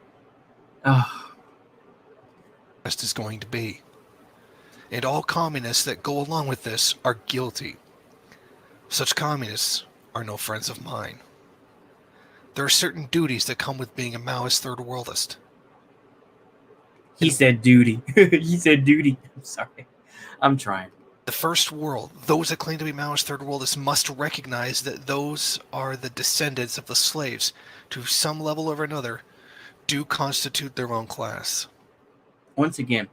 is going to be. And all communists that go along with this are guilty. Such communists are no friends of mine. There are certain duties that come with being a Maoist third worldist. He said duty. He said duty. I'm sorry. I'm trying. The first world, those that claim to be Maoist third worldists must recognize that those are the descendants of the slaves, to some level or another, do constitute their own class. Once again,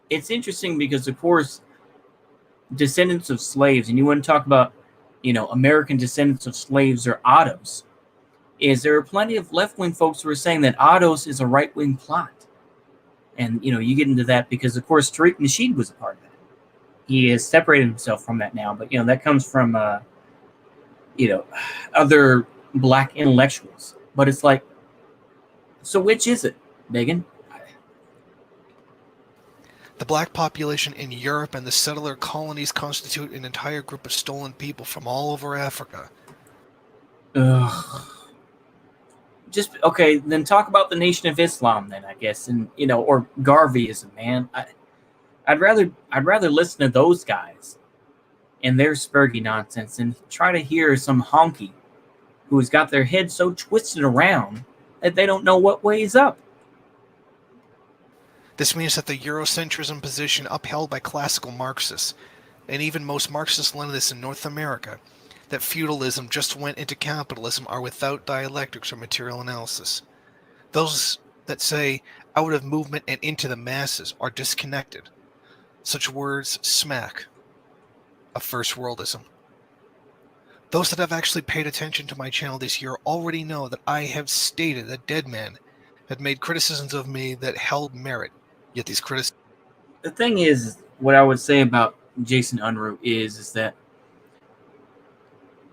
it's interesting because, of course, descendants of slaves, and you want to talk about, American descendants of slaves or Ottos, is there are plenty of left-wing folks who are saying that Ottos is a right-wing plot. And, you get into that because, of course, Tariq Nasheed was a part of that. He has separated himself from that now. But, that comes from, other black intellectuals. But it's like, So which is it, Megan? The black population in Europe and the settler colonies constitute an entire group of stolen people from all over Africa. Ugh. Just okay, then talk about the Nation of Islam, then, I guess, and or Garveyism, man. I'd rather listen to those guys and their spurgy nonsense and try to hear some honky who's got their head so twisted around that they don't know what way is up. This means that the Eurocentrism position upheld by classical Marxists, and even most Marxist-Leninists in North America, that feudalism just went into capitalism, are without dialectics or material analysis. Those that say out of movement and into the masses are disconnected. Such words smack of first worldism. Those that have actually paid attention to my channel this year already know that I have stated that Deadman had made criticisms of me that held merit. Yet these criticisms... The thing is, what I would say about Jason Unruh is that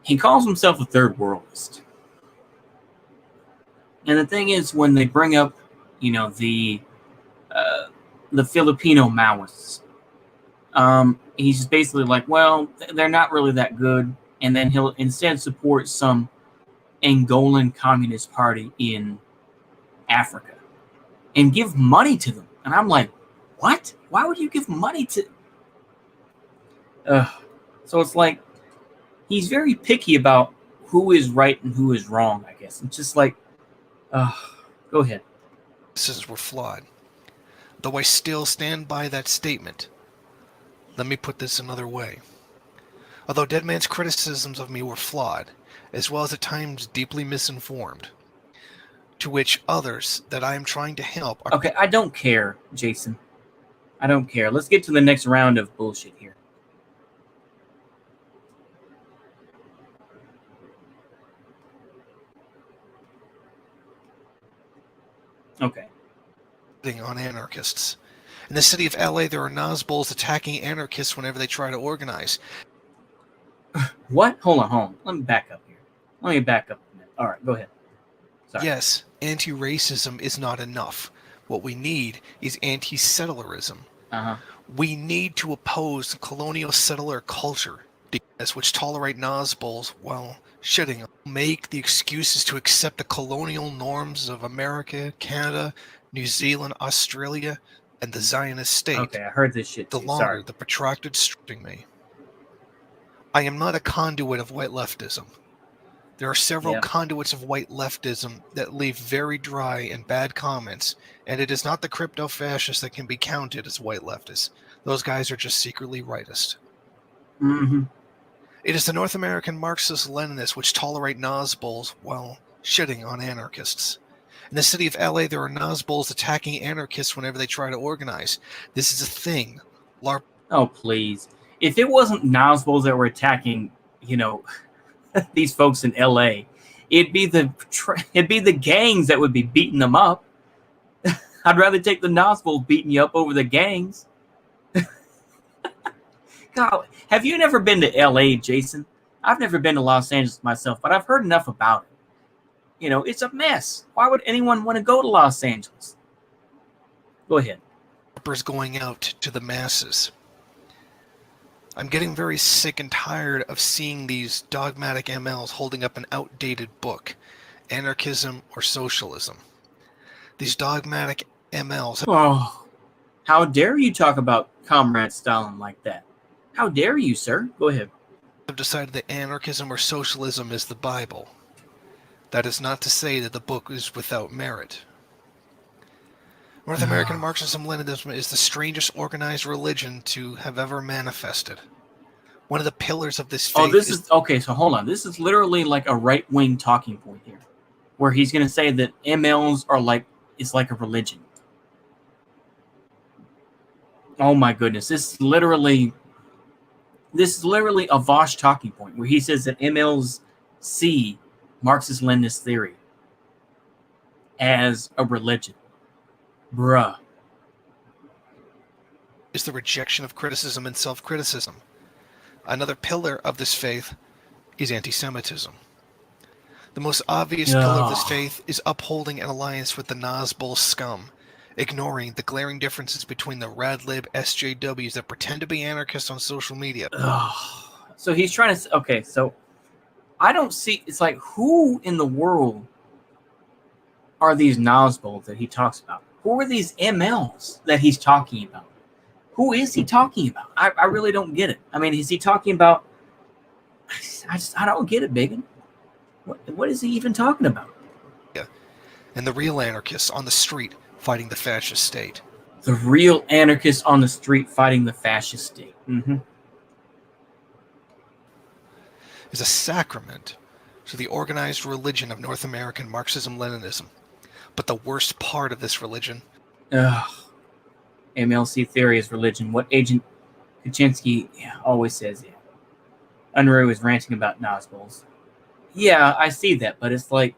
he calls himself a third worldist. And the thing is, when they bring up, the Filipino Maoists, he's just basically like, well, they're not really that good. And then he'll instead support some Angolan Communist Party in Africa and give money to them. And I'm like, what? Why would you give money to... So it's like, he's very picky about who is right and who is wrong, I guess. It's just like, go ahead. were flawed. Though I still stand by that statement. Let me put this another way. Although Deadman's criticisms of me were flawed, as well as at times deeply misinformed, to which others that I am trying to help are... Okay, I don't care, Jason. I don't care. Let's get to the next round of bullshit here. Okay. On anarchists. In the city of LA, there are Nazbols attacking anarchists whenever they try to organize. What? Hold on. Let me back up here. Let me back up a minute. All right, go ahead. Sorry. Yes, anti-racism is not enough. What we need is anti-settlerism. We need to oppose the colonial settler culture, which tolerate Nazbols while shitting, make the excuses to accept the colonial norms of America, Canada, New Zealand, Australia, and the Zionist state. Okay, I heard this shit. The longer the protracted stripping me. I am not a conduit of white leftism. There are several conduits of white leftism that leave very dry and bad comments, and it is not the crypto-fascists that can be counted as white leftists. Those guys are just secretly rightist. It is the North American Marxist-Leninists which tolerate Nazbols while shitting on anarchists. In the city of LA, there are Nazbols attacking anarchists whenever they try to organize. This is a thing. Oh, please. If it wasn't Nazbols that were attacking, these folks in LA, it'd be the gangs that would be beating them up. I'd rather take the Nazbols beating you up over the gangs. God, have you never been to LA, Jason? I've never been to Los Angeles myself, but I've heard enough about it. It's a mess. Why would anyone want to go to Los Angeles? Go ahead. Going out to the masses. I'm getting very sick and tired of seeing these dogmatic MLs holding up an outdated book, Anarchism or Socialism. These dogmatic MLs... Oh, how dare you talk about Comrade Stalin like that? How dare you, sir? Go ahead. Have decided that anarchism or socialism is the Bible. That is not to say that the book is without merit. North American Marxism-Leninism is the strangest organized religion to have ever manifested. One of the pillars of this faith okay, so hold on. This is literally like a right-wing talking point here, where he's going to say that MLs are like a religion. Oh my goodness. This is literally a Vosh talking point, where he says that MLs see Marxist-Leninist theory as a religion. Bruh. Is the rejection of criticism and self-criticism. Another pillar of this faith is anti-Semitism. The most obvious pillar of this Ugh. faith is upholding an alliance with the Nazbol scum, ignoring the glaring differences between the radlib SJWs that pretend to be anarchists on social media. Ugh. So he's trying to. Okay, so I don't see. It's like, who in the world are these Nazbols that he talks about? Who are these MLs that he's talking about? Who is he talking about? I really don't get it. I mean, is he talking about? I don't get it, Biggin. What is he even talking about? And the real anarchists on the street fighting the fascist state. The real anarchists on the street fighting the fascist state. Mm-hmm. Is a sacrament to the organized religion of North American Marxism-Leninism. But the worst part of this religion... Ugh. MLC theory is religion. What Agent Kuczynski always says. Yeah. Unruhe was ranting about Nazbols. Yeah, I see that, but it's like,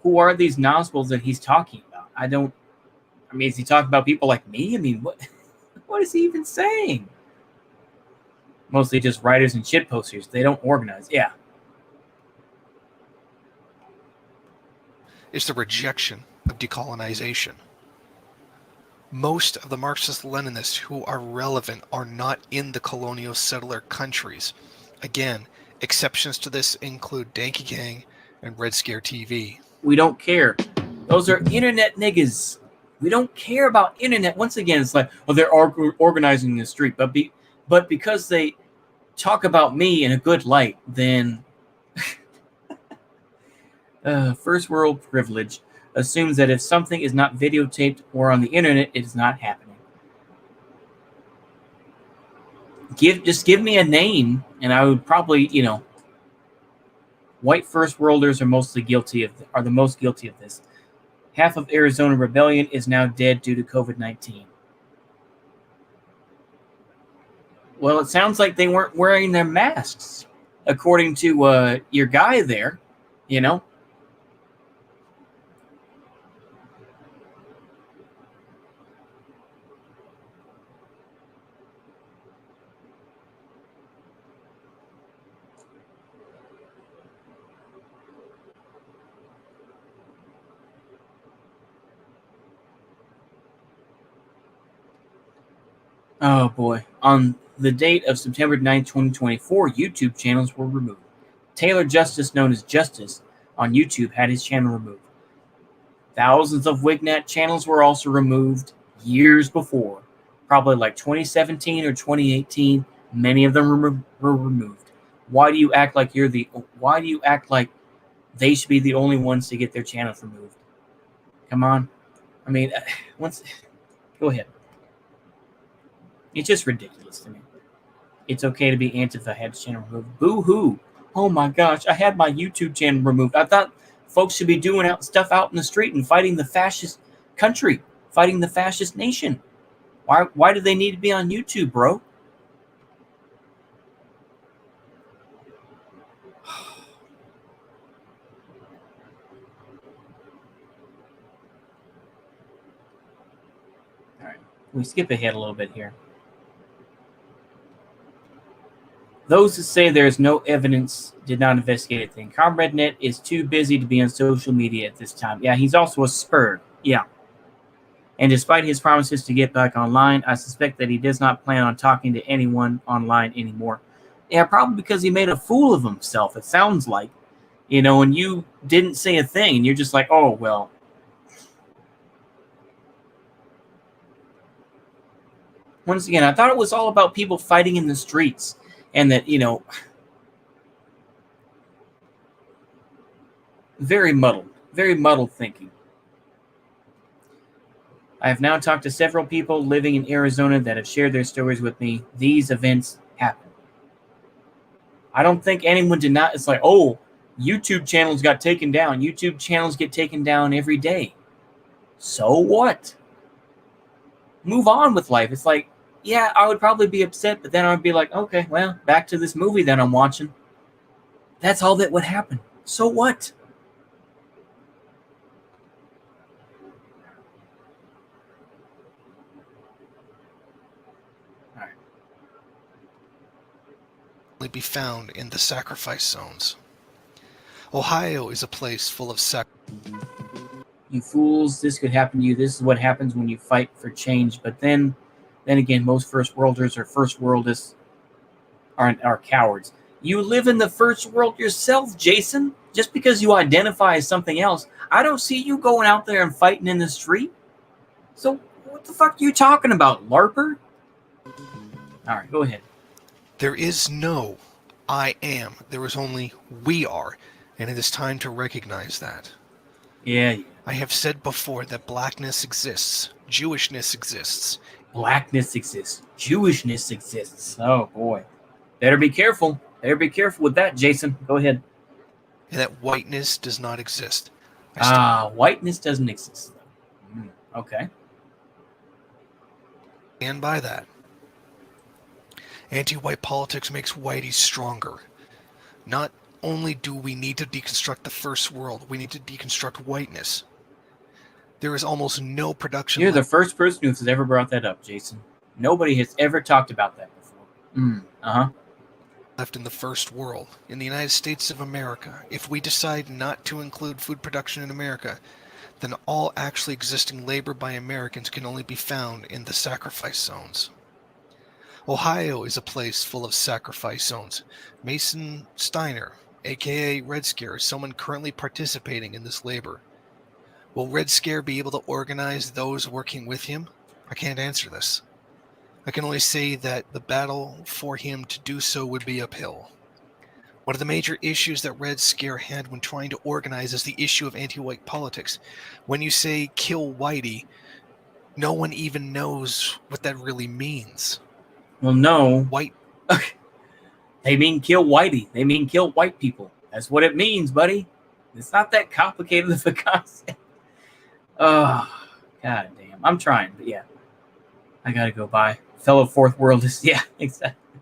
who are these Nazbols that he's talking about? I mean, is he talking about people like me? I mean, what is he even saying? Mostly just writers and shit posters. They don't organize. Yeah. Is the rejection of decolonization. Most of the Marxist-Leninists who are relevant are not in the colonial settler countries. Again, exceptions to this include Danky Gang and Red Scare TV. We don't care. Those are internet niggas. We don't care about internet. Once again, it's like, well, they're organizing the street, but because they talk about me in a good light, then first world privilege assumes that if something is not videotaped or on the internet, it is not happening. Just give me a name, and I would probably, white first worlders are the most guilty of this. Half of Arizona rebellion is now dead due to COVID-19. Well, it sounds like they weren't wearing their masks, according to your guy there, Oh, boy. On the date of September 9, 2024, YouTube channels were removed. Taylor Justice, known as Justice, on YouTube had his channel removed. Thousands of Wignat channels were also removed years before, probably like 2017 or 2018. Many of them were removed. Why do you act like they should be the only ones to get their channels removed? Come on. I mean, go ahead. It's just ridiculous to me. It's okay to be Antifa had his channel removed. Boo-hoo. Oh my gosh, I had my YouTube channel removed. I thought folks should be doing stuff out in the street and fighting the fascist country, fighting the fascist nation. Why do they need to be on YouTube, bro? All right, we skip ahead a little bit here. Those who say there is no evidence did not investigate a thing. Comrade Net is too busy to be on social media at this time. Yeah, he's also a spur. Yeah. And despite his promises to get back online, I suspect that he does not plan on talking to anyone online anymore. Yeah, probably because he made a fool of himself, it sounds like. And you didn't say a thing, and you're just like, oh, well. Once again, I thought it was all about people fighting in the streets. And that, very muddled thinking. I have now talked to several people living in Arizona that have shared their stories with me. These events happen. I don't think anyone did not. It's like, oh, YouTube channels got taken down. YouTube channels get taken down every day. So what? Move on with life. It's like, yeah, I would probably be upset, but then I would be like, okay, well, back to this movie that I'm watching. That's all that would happen. So what? All right. Be found in the sacrifice zones. Ohio is a place full of You fools, this could happen to you. This is what happens when you fight for change. But then again, most first worlders or first worldists are cowards. You live in the first world yourself, Jason. Just because you identify as something else, I don't see you going out there and fighting in the street. So what the fuck are you talking about, LARPer? All right, go ahead. There is no I am. There is only we are. And it is time to recognize that. Yeah. I have said before that blackness exists. Jewishness exists. Blackness exists. Jewishness exists. Oh, boy. Better be careful. Better be careful with that, Jason. Go ahead. And that whiteness does not exist. Whiteness doesn't exist. Okay. Stand by that. Anti-white politics makes whiteys stronger. Not only do we need to deconstruct the first world, we need to deconstruct whiteness. There is almost no production. You're the first person who has ever brought that up, Jason. Nobody has ever talked about that before. Left in the first world, in the United States of America. If we decide not to include food production in America, then all actually existing labor by Americans can only be found in the sacrifice zones. Ohio is a place full of sacrifice zones. Mason Steiner, aka Red Scare, is someone currently participating in this labor. Will Red Scare be able to organize those working with him? I can't answer this. I can only say that the battle for him to do so would be uphill. One of the major issues that Red Scare had when trying to organize is the issue of anti-white politics. When you say kill whitey, no one even knows what that really means. Well, no. White. They mean kill whitey. They mean kill white people. That's what it means, buddy. It's not that complicated of a concept. Oh, god damn. I'm trying, but yeah. I gotta go by. Fellow fourth worldist. Yeah, exactly.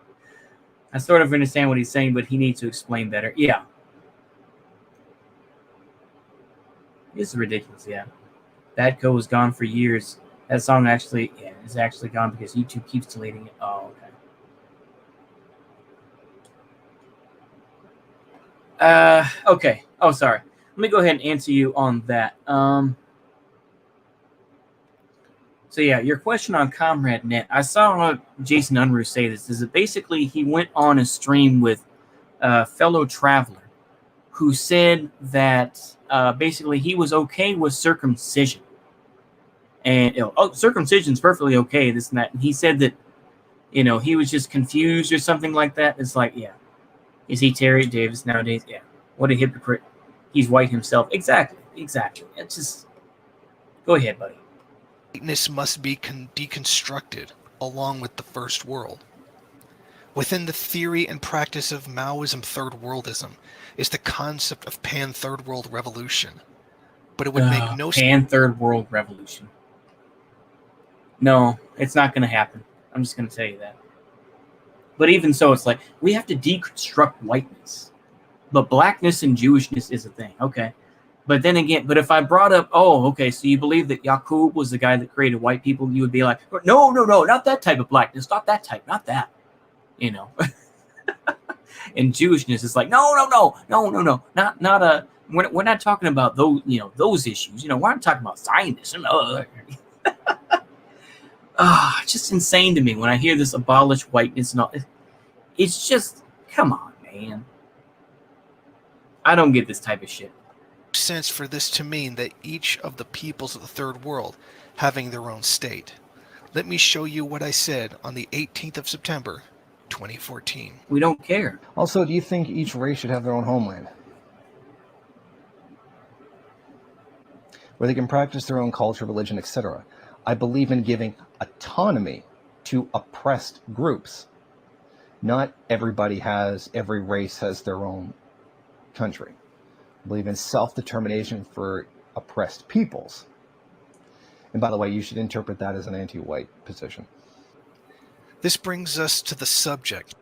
I sort of understand what he's saying, but he needs to explain better. Yeah. This is ridiculous, yeah. Bad Co was gone for years. That song actually, yeah, is actually gone because YouTube keeps deleting it. Oh, okay. Okay. Oh, sorry. Let me go ahead and answer you on that. So yeah, your question on Comrade Net. I saw Jason Unruhe say this. Is that basically he went on a stream with a fellow traveler who said that basically he was okay with circumcision. And circumcision's perfectly okay, this and that. And he said that, he was just confused or something like that. It's like, yeah. Is he Terry Davis nowadays? Yeah. What a hypocrite. He's white himself. Exactly. It's just, go ahead, buddy. Whiteness must be deconstructed along with the first world. Within the theory and practice of Maoism third worldism is the concept of pan-third world revolution. But it would make no sense. Pan-third world revolution. No, it's not going to happen. I'm just going to tell you that. But even so, it's like, we have to deconstruct whiteness. But blackness and Jewishness is a thing. Okay. But then again, if I brought up, okay, so you believe that Yaqub was the guy that created white people, you would be like, no, not that type of blackness, not that type, not that, And Jewishness is like, no, not a. We're not talking about those, those issues. We're not talking about Zionists. It's just insane to me when I hear this abolish whiteness and all. It's just, come on, man. I don't get this type of shit. Sense for this to mean that each of the peoples of the third world having their own state. Let me show you what I said on the 18th of September, 2014. We don't care. Also, do you think each race should have their own homeland, where they can practice their own culture, religion, etc.? I believe in giving autonomy to oppressed groups. Not every race has their own country. I believe in self-determination for oppressed peoples. And by the way, you should interpret that as an anti-white position. This brings us to the subject.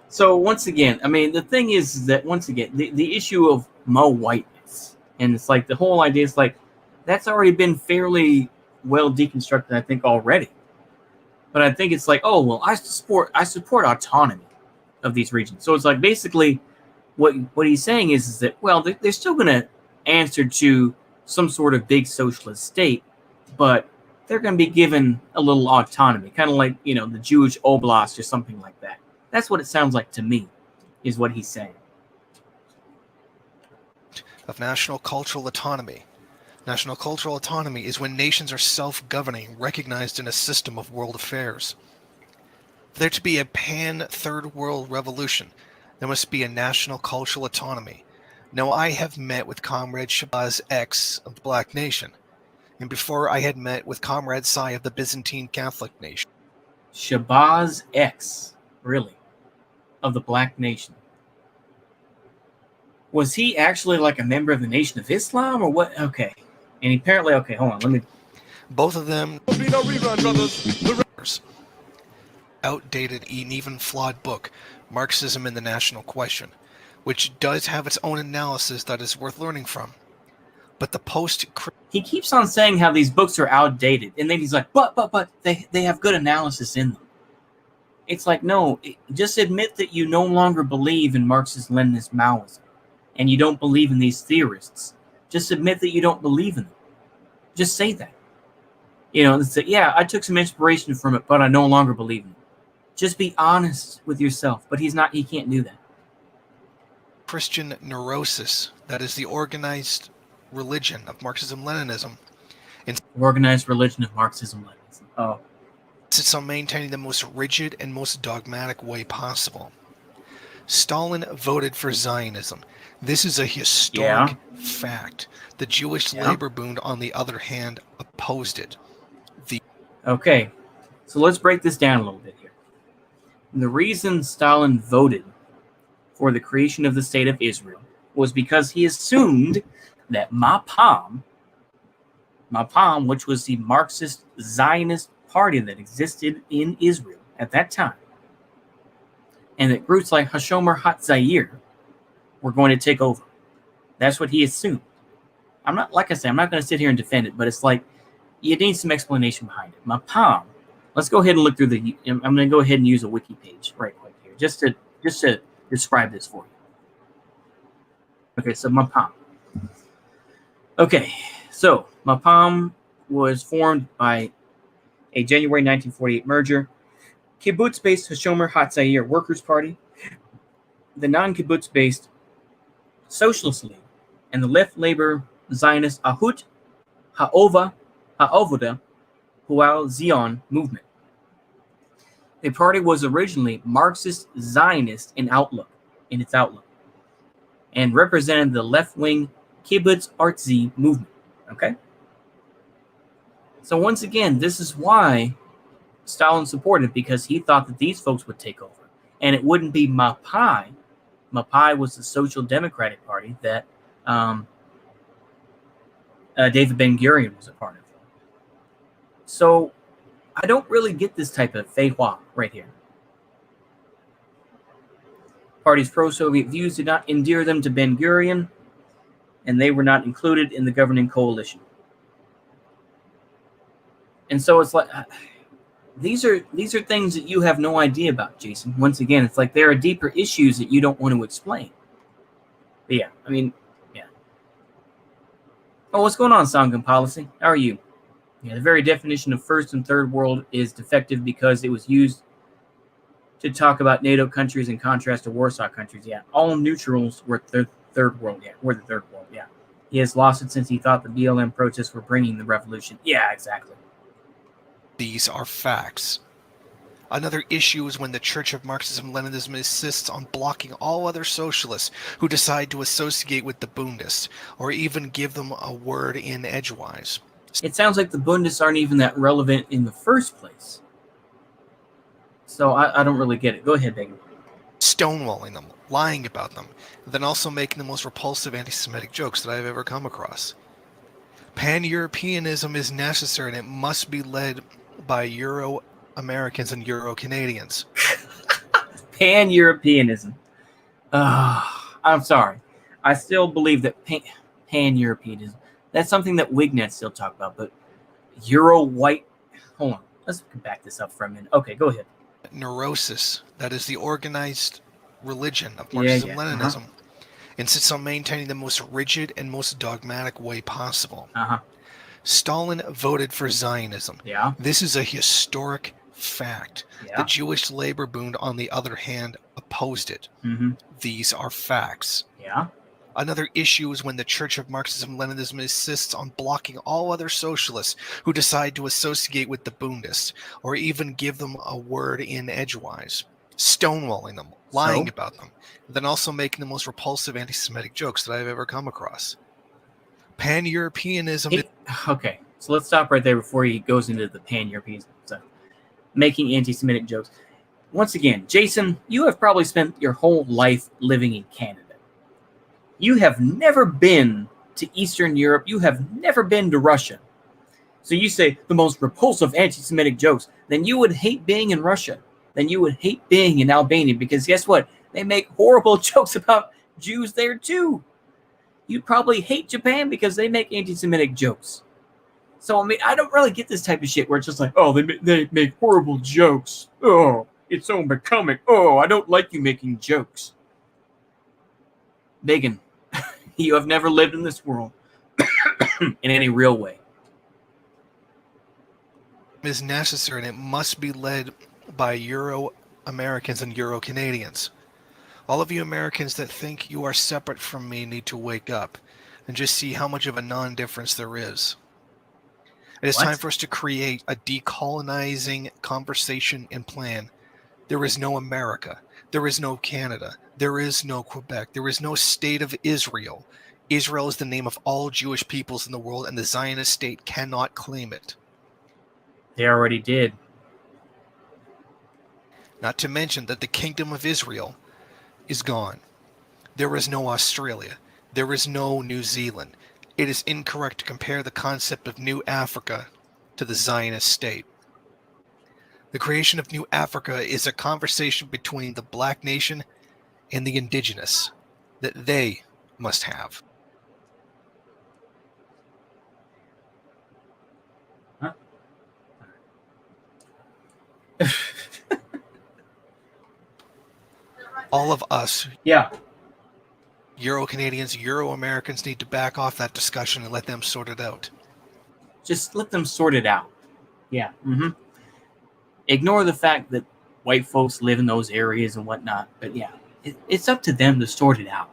So once again, the thing is that the issue of Mo whiteness, and it's like the whole idea is like, that's already been fairly well deconstructed, I think, already. But I think it's like, I support autonomy of these regions. So it's like basically what he's saying is that, well, they're still going to answer to some sort of big socialist state, but they're going to be given a little autonomy, kind of like, you know, the Jewish oblast or something like that. That's what it sounds like to me, is what he's saying. Of national cultural autonomy. National cultural autonomy is when nations are self-governing, recognized in a system of world affairs. For there to be a pan-third world revolution, there must be a national cultural autonomy. Now, I have met with Comrade Shabazz X of the Black Nation, and before I had met with Comrade Sai of the Byzantine Catholic Nation. Shabazz X, really, of the Black Nation. Was he actually like a member of the Nation of Islam or what? Okay. And apparently, okay, hold on, let me. Both of them outdated and even flawed book, Marxism and the National Question, which does have its own analysis that is worth learning from. But the post... He keeps on saying how these books are outdated, and then he's like, but they have good analysis in them. It's like, no, just admit that you no longer believe in Marxist-Leninist Maoism, and you don't believe in these theorists. Just admit that you don't believe in them. Just say that. You know, say, yeah, I took some inspiration from it, but I no longer believe in it. Just be honest with yourself. But he can't do that. Christian neurosis, that is the organized religion of Marxism-Leninism. Organized religion of Marxism-Leninism. Oh. It's on maintaining the most rigid and most dogmatic way possible. Stalin voted for Zionism. This is a historic fact. The Jewish labor Bund, on the other hand, opposed it. Okay, so let's break this down a little bit here. The reason Stalin voted for the creation of the State of Israel was because he assumed that Mapam, which was the Marxist Zionist party that existed in Israel at that time, and that groups like Hashomer Hatzair were going to take over. That's what he assumed. I'm not going to sit here and defend it, but it's like, you need some explanation behind it. Mapam. Let's go ahead and look through I'm going to go ahead and use a wiki page right quick here, just to describe this for you. Okay, so Mapam. Okay, so Mapam was formed by a January 1948 merger. Kibbutz-based Hashomer Hatzair Workers' Party, the non-kibbutz-based Socialist League, and the left labor Zionist Ahut Ha'avoda Poal Zion movement. The party was originally Marxist-Zionist in its outlook, and represented the left-wing Kibbutz Artzi movement. Okay? So once again, this is why Stalin supported, because he thought that these folks would take over. And it wouldn't be Mapai. Mapai was the Social Democratic Party that David Ben-Gurion was a part of. So I don't really get this type of feihui right here. Party's pro-Soviet views did not endear them to Ben-Gurion, and they were not included in the governing coalition. And so it's like, these are things that you have no idea about, Jason. Once again, it's like there are deeper issues that you don't want to explain. But yeah, I mean, yeah. Oh, what's going on, Sangam Policy? How are you? Yeah, the very definition of first and third world is defective because it was used to talk about NATO countries in contrast to Warsaw countries. Yeah, all neutrals were third world. Yeah, we're the third world. Yeah, he has lost it since he thought the BLM protests were bringing the revolution. Yeah, exactly. These are facts. Another issue is when the Church of Marxism-Leninism insists on blocking all other socialists who decide to associate with the Bundists, or even give them a word in edgewise. It sounds like the Bundists aren't even that relevant in the first place. So I don't really get it. Go ahead, Megan. Stonewalling them, lying about them, and then also making the most repulsive anti-Semitic jokes that I've ever come across. Pan-Europeanism is necessary, and it must be led by Euro-Americans and Euro-Canadians. Pan-Europeanism. I'm sorry. I still believe that Pan-Europeanism, that's something that Wignets still talk about, but Euro-white... Hold on. Let's back this up for a minute. Okay, go ahead. Neurosis, that is the organized religion of Marxism-Leninism. insists on maintaining the most rigid and most dogmatic way possible. Uh-huh. Stalin voted for Zionism. Yeah. This is a historic fact. Yeah. The Jewish Labor Bund, on the other hand, opposed it. Mm-hmm. These are facts. Yeah. Another issue is when the Church of Marxism-Leninism insists on blocking all other socialists who decide to associate with the Bundists, or even give them a word in edgewise, stonewalling them, lying about them, and then also making the most repulsive anti-Semitic jokes that I've ever come across. Pan-Europeanism... Okay, so let's stop right there before he goes into the pan-European stuff. Making anti-Semitic jokes. Once again, Jason, you have probably spent your whole life living in Canada. You have never been to Eastern Europe. You have never been to Russia. So you say the most repulsive anti-Semitic jokes. Then you would hate being in Russia. Then you would hate being in Albania, because guess what? They make horrible jokes about Jews there too. You'd probably hate Japan because they make anti-Semitic jokes. So, I mean, I don't really get this type of shit where it's just like, oh, they make horrible jokes. Oh, it's so unbecoming. Oh, I don't like you making jokes. Megan, you have never lived in this world in any real way. Is necessary, and it must be led by Euro-Americans and Euro-Canadians. All of you Americans that think you are separate from me need to wake up and just see how much of a non-difference there is. It is time for us to create a decolonizing conversation and plan. There is no America. There is no Canada. There is no Quebec. There is no state of Israel. Israel is the name of all Jewish peoples in the world, and the Zionist state cannot claim it. They already did. Not to mention that the Kingdom of Israel is gone. There is no Australia. There is no New Zealand. It is incorrect to compare the concept of New Africa to the Zionist state. The creation of New Africa is a conversation between the black nation and the indigenous that they must have. Huh? All of us, Yeah. Euro-Canadians, Euro-Americans, need to back off that discussion and let them sort it out. Just let them sort it out. Yeah. Mm-hmm. Ignore the fact that white folks live in those areas and whatnot. But yeah, it's up to them to sort it out.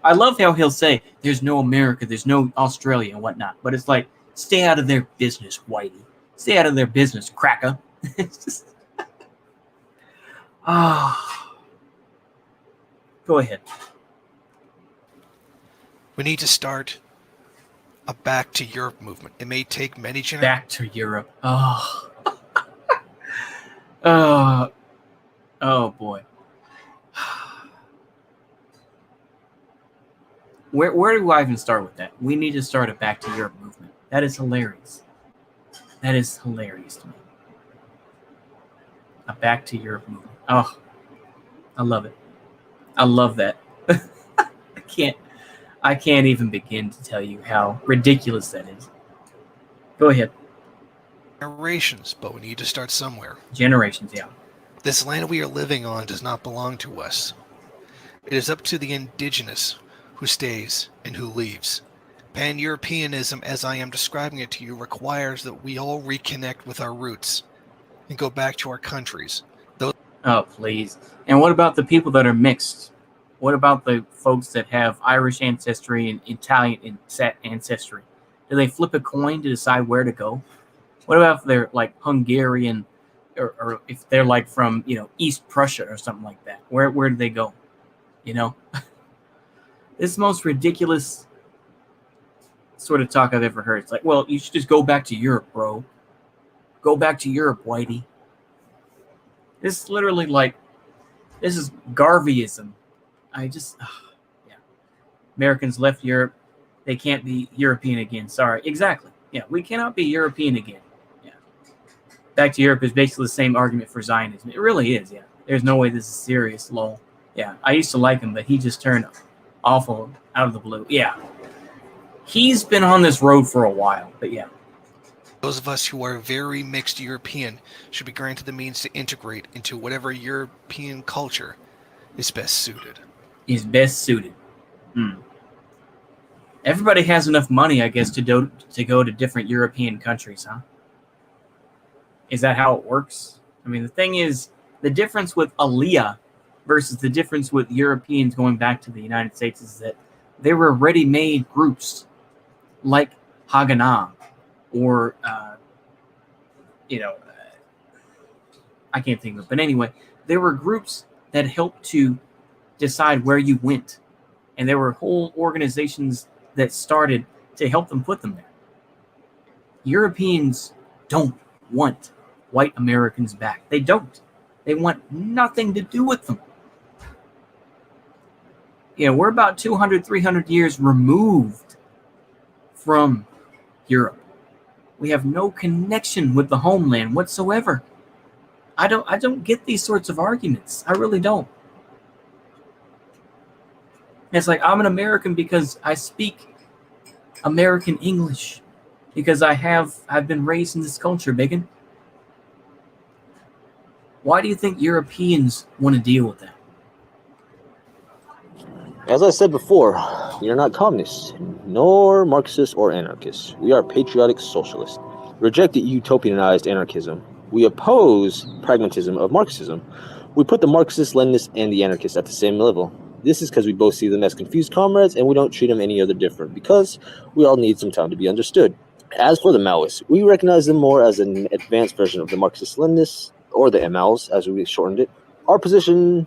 I love how he'll say, there's no America, there's no Australia and whatnot. But it's like, stay out of their business, whitey. Stay out of their business, cracker. It's just... Go ahead. We need to start a Back to Europe movement. It may take many generations. Back to Europe. Oh. Oh boy. Where do I even start with that? We need to start a Back to Europe movement. That is hilarious. That is hilarious to me. A Back to Europe movement. Oh, I love it. I love that. I can't even begin to tell you how ridiculous that is. Go ahead. Generations, but we need to start somewhere. Generations, yeah. This land we are living on does not belong to us. It is up to the indigenous who stays and who leaves. Pan-Europeanism, as I am describing it to you, requires that we all reconnect with our roots and go back to our countries. Oh, please. And what about the people that are mixed? What about the folks that have Irish ancestry and Italian ancestry? Do they flip a coin to decide where to go? What about if they're like Hungarian, or if they're like from, East Prussia or something like that? Where do they go? This is the most ridiculous sort of talk I've ever heard. It's like, well, you should just go back to Europe, bro. Go back to Europe, whitey. This is literally like, this is Garveyism. Yeah. Americans left Europe. They can't be European again. Sorry. Exactly. Yeah, we cannot be European again. Yeah. Back to Europe is basically the same argument for Zionism. It really is, yeah. There's no way this is serious, lol. Yeah, I used to like him, but he just turned awful out of the blue. Yeah. He's been on this road for a while, but yeah. Those of us who are very mixed European should be granted the means to integrate into whatever European culture is best suited. Is best suited. Everybody has enough money, I guess, to go to different European countries, huh? Is that how it works? I mean, the thing is, the difference with Aliyah versus the difference with Europeans going back to the United States is that they were ready-made groups like Haganah or, I can't think of it. But anyway, there were groups that helped to decide where you went. And there were whole organizations that started to help them put them there. Europeans don't want white Americans back. They don't. They want nothing to do with them. We're about 200, 300 years removed from Europe. We have no connection with the homeland whatsoever. I don't get these sorts of arguments. I really don't. It's like I'm an American because I speak American English, because I've been raised in this culture, Biggin. Why do you think Europeans want to deal with that? As I said before, we are not communists, nor Marxists or anarchists. We are patriotic socialists. We reject the utopianized anarchism. We oppose pragmatism of Marxism. We put the Marxists, Leninists, and the anarchists at the same level. This is because we both see them as confused comrades, and we don't treat them any other different, because we all need some time to be understood. As for the Maoists, we recognize them more as an advanced version of the Marxist-Leninists, or the MLs, as we shortened it. Our position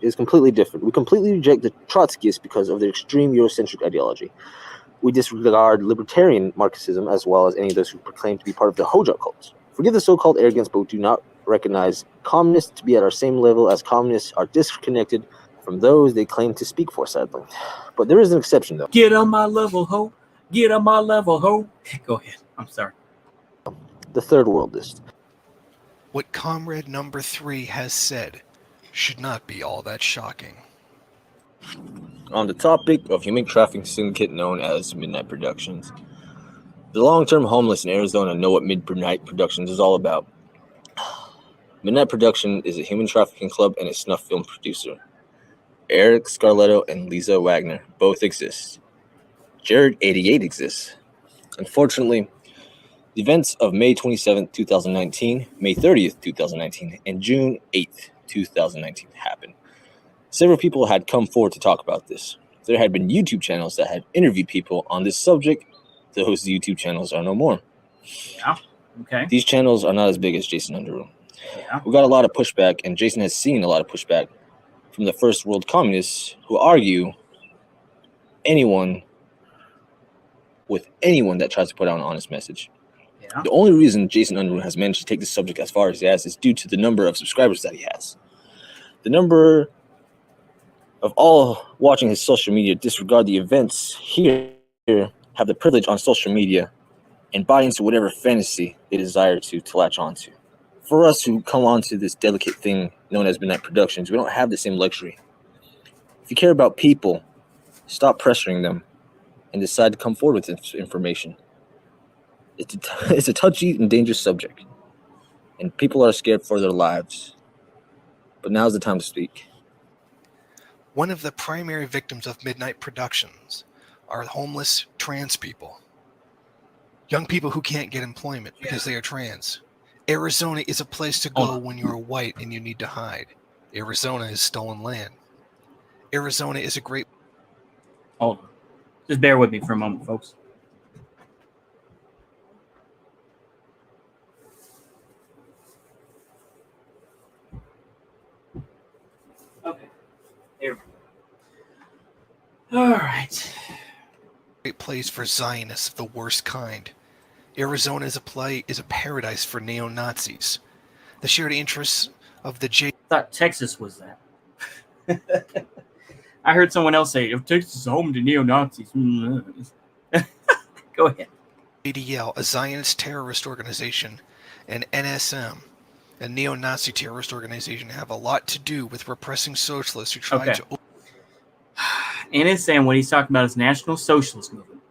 is completely different. We completely reject the Trotskyists because of their extreme Eurocentric ideology. We disregard libertarian Marxism as well as any of those who proclaim to be part of the Hoja cult. Forgive the so-called arrogance, but we do not recognize communists to be at our same level, as communists are disconnected from those they claim to speak for, sadly. But there is an exception, though. Get on my level, ho. Get on my level, ho. Go ahead. I'm sorry. The third worldist. What comrade number 3 has said should not be all that shocking. On the topic of human trafficking syndicate known as Midnight Productions, the long-term homeless in Arizona know what Midnight Productions is all about. Midnight Production is a human trafficking club and a snuff film producer. Eric Scarletto and Lisa Wagner both exist. Jared 88 exists. Unfortunately, the events of May 27th, 2019, May 30th, 2019, and June 8th, 2019 happened. Several people had come forward to talk about this. There had been YouTube channels that had interviewed people on this subject. Those YouTube channels are no more. Yeah. Okay. These channels are not as big as Jason Unruhe. Yeah. We got a lot of pushback, and Jason has seen a lot of pushback from the first world communists who argue anyone that tries to put out an honest message. Yeah. The only reason Jason Unruhe has managed to take this subject as far as he has is due to the number of subscribers that he has. The number of all watching his social media disregard the events here, have the privilege on social media, and buy into whatever fantasy they desire to latch onto. For us who come onto this delicate thing known as Midnight Productions, we don't have the same luxury. If you care about people, stop pressuring them and decide to come forward with this information. It's a touchy and dangerous subject, and people are scared for their lives. But now's the time to speak. One of the primary victims of Midnight Productions are homeless trans people. Young people who can't get employment because they are trans. Arizona is a place to go when you're white and you need to hide. Arizona is stolen land. Arizona is a great... Hold on. Just bear with me for a moment, folks. Okay. Here we go. All right. great place for Zionists of the worst kind. Arizona is a paradise for neo-Nazis. The shared interests of the I thought Texas was that. I heard someone else say, if Texas is home to neo-Nazis. Go ahead. JDL, a Zionist terrorist organization, and NSM, a neo-Nazi terrorist organization, have a lot to do with repressing socialists who try to... NSM, what he's talking about is National Socialist Movement.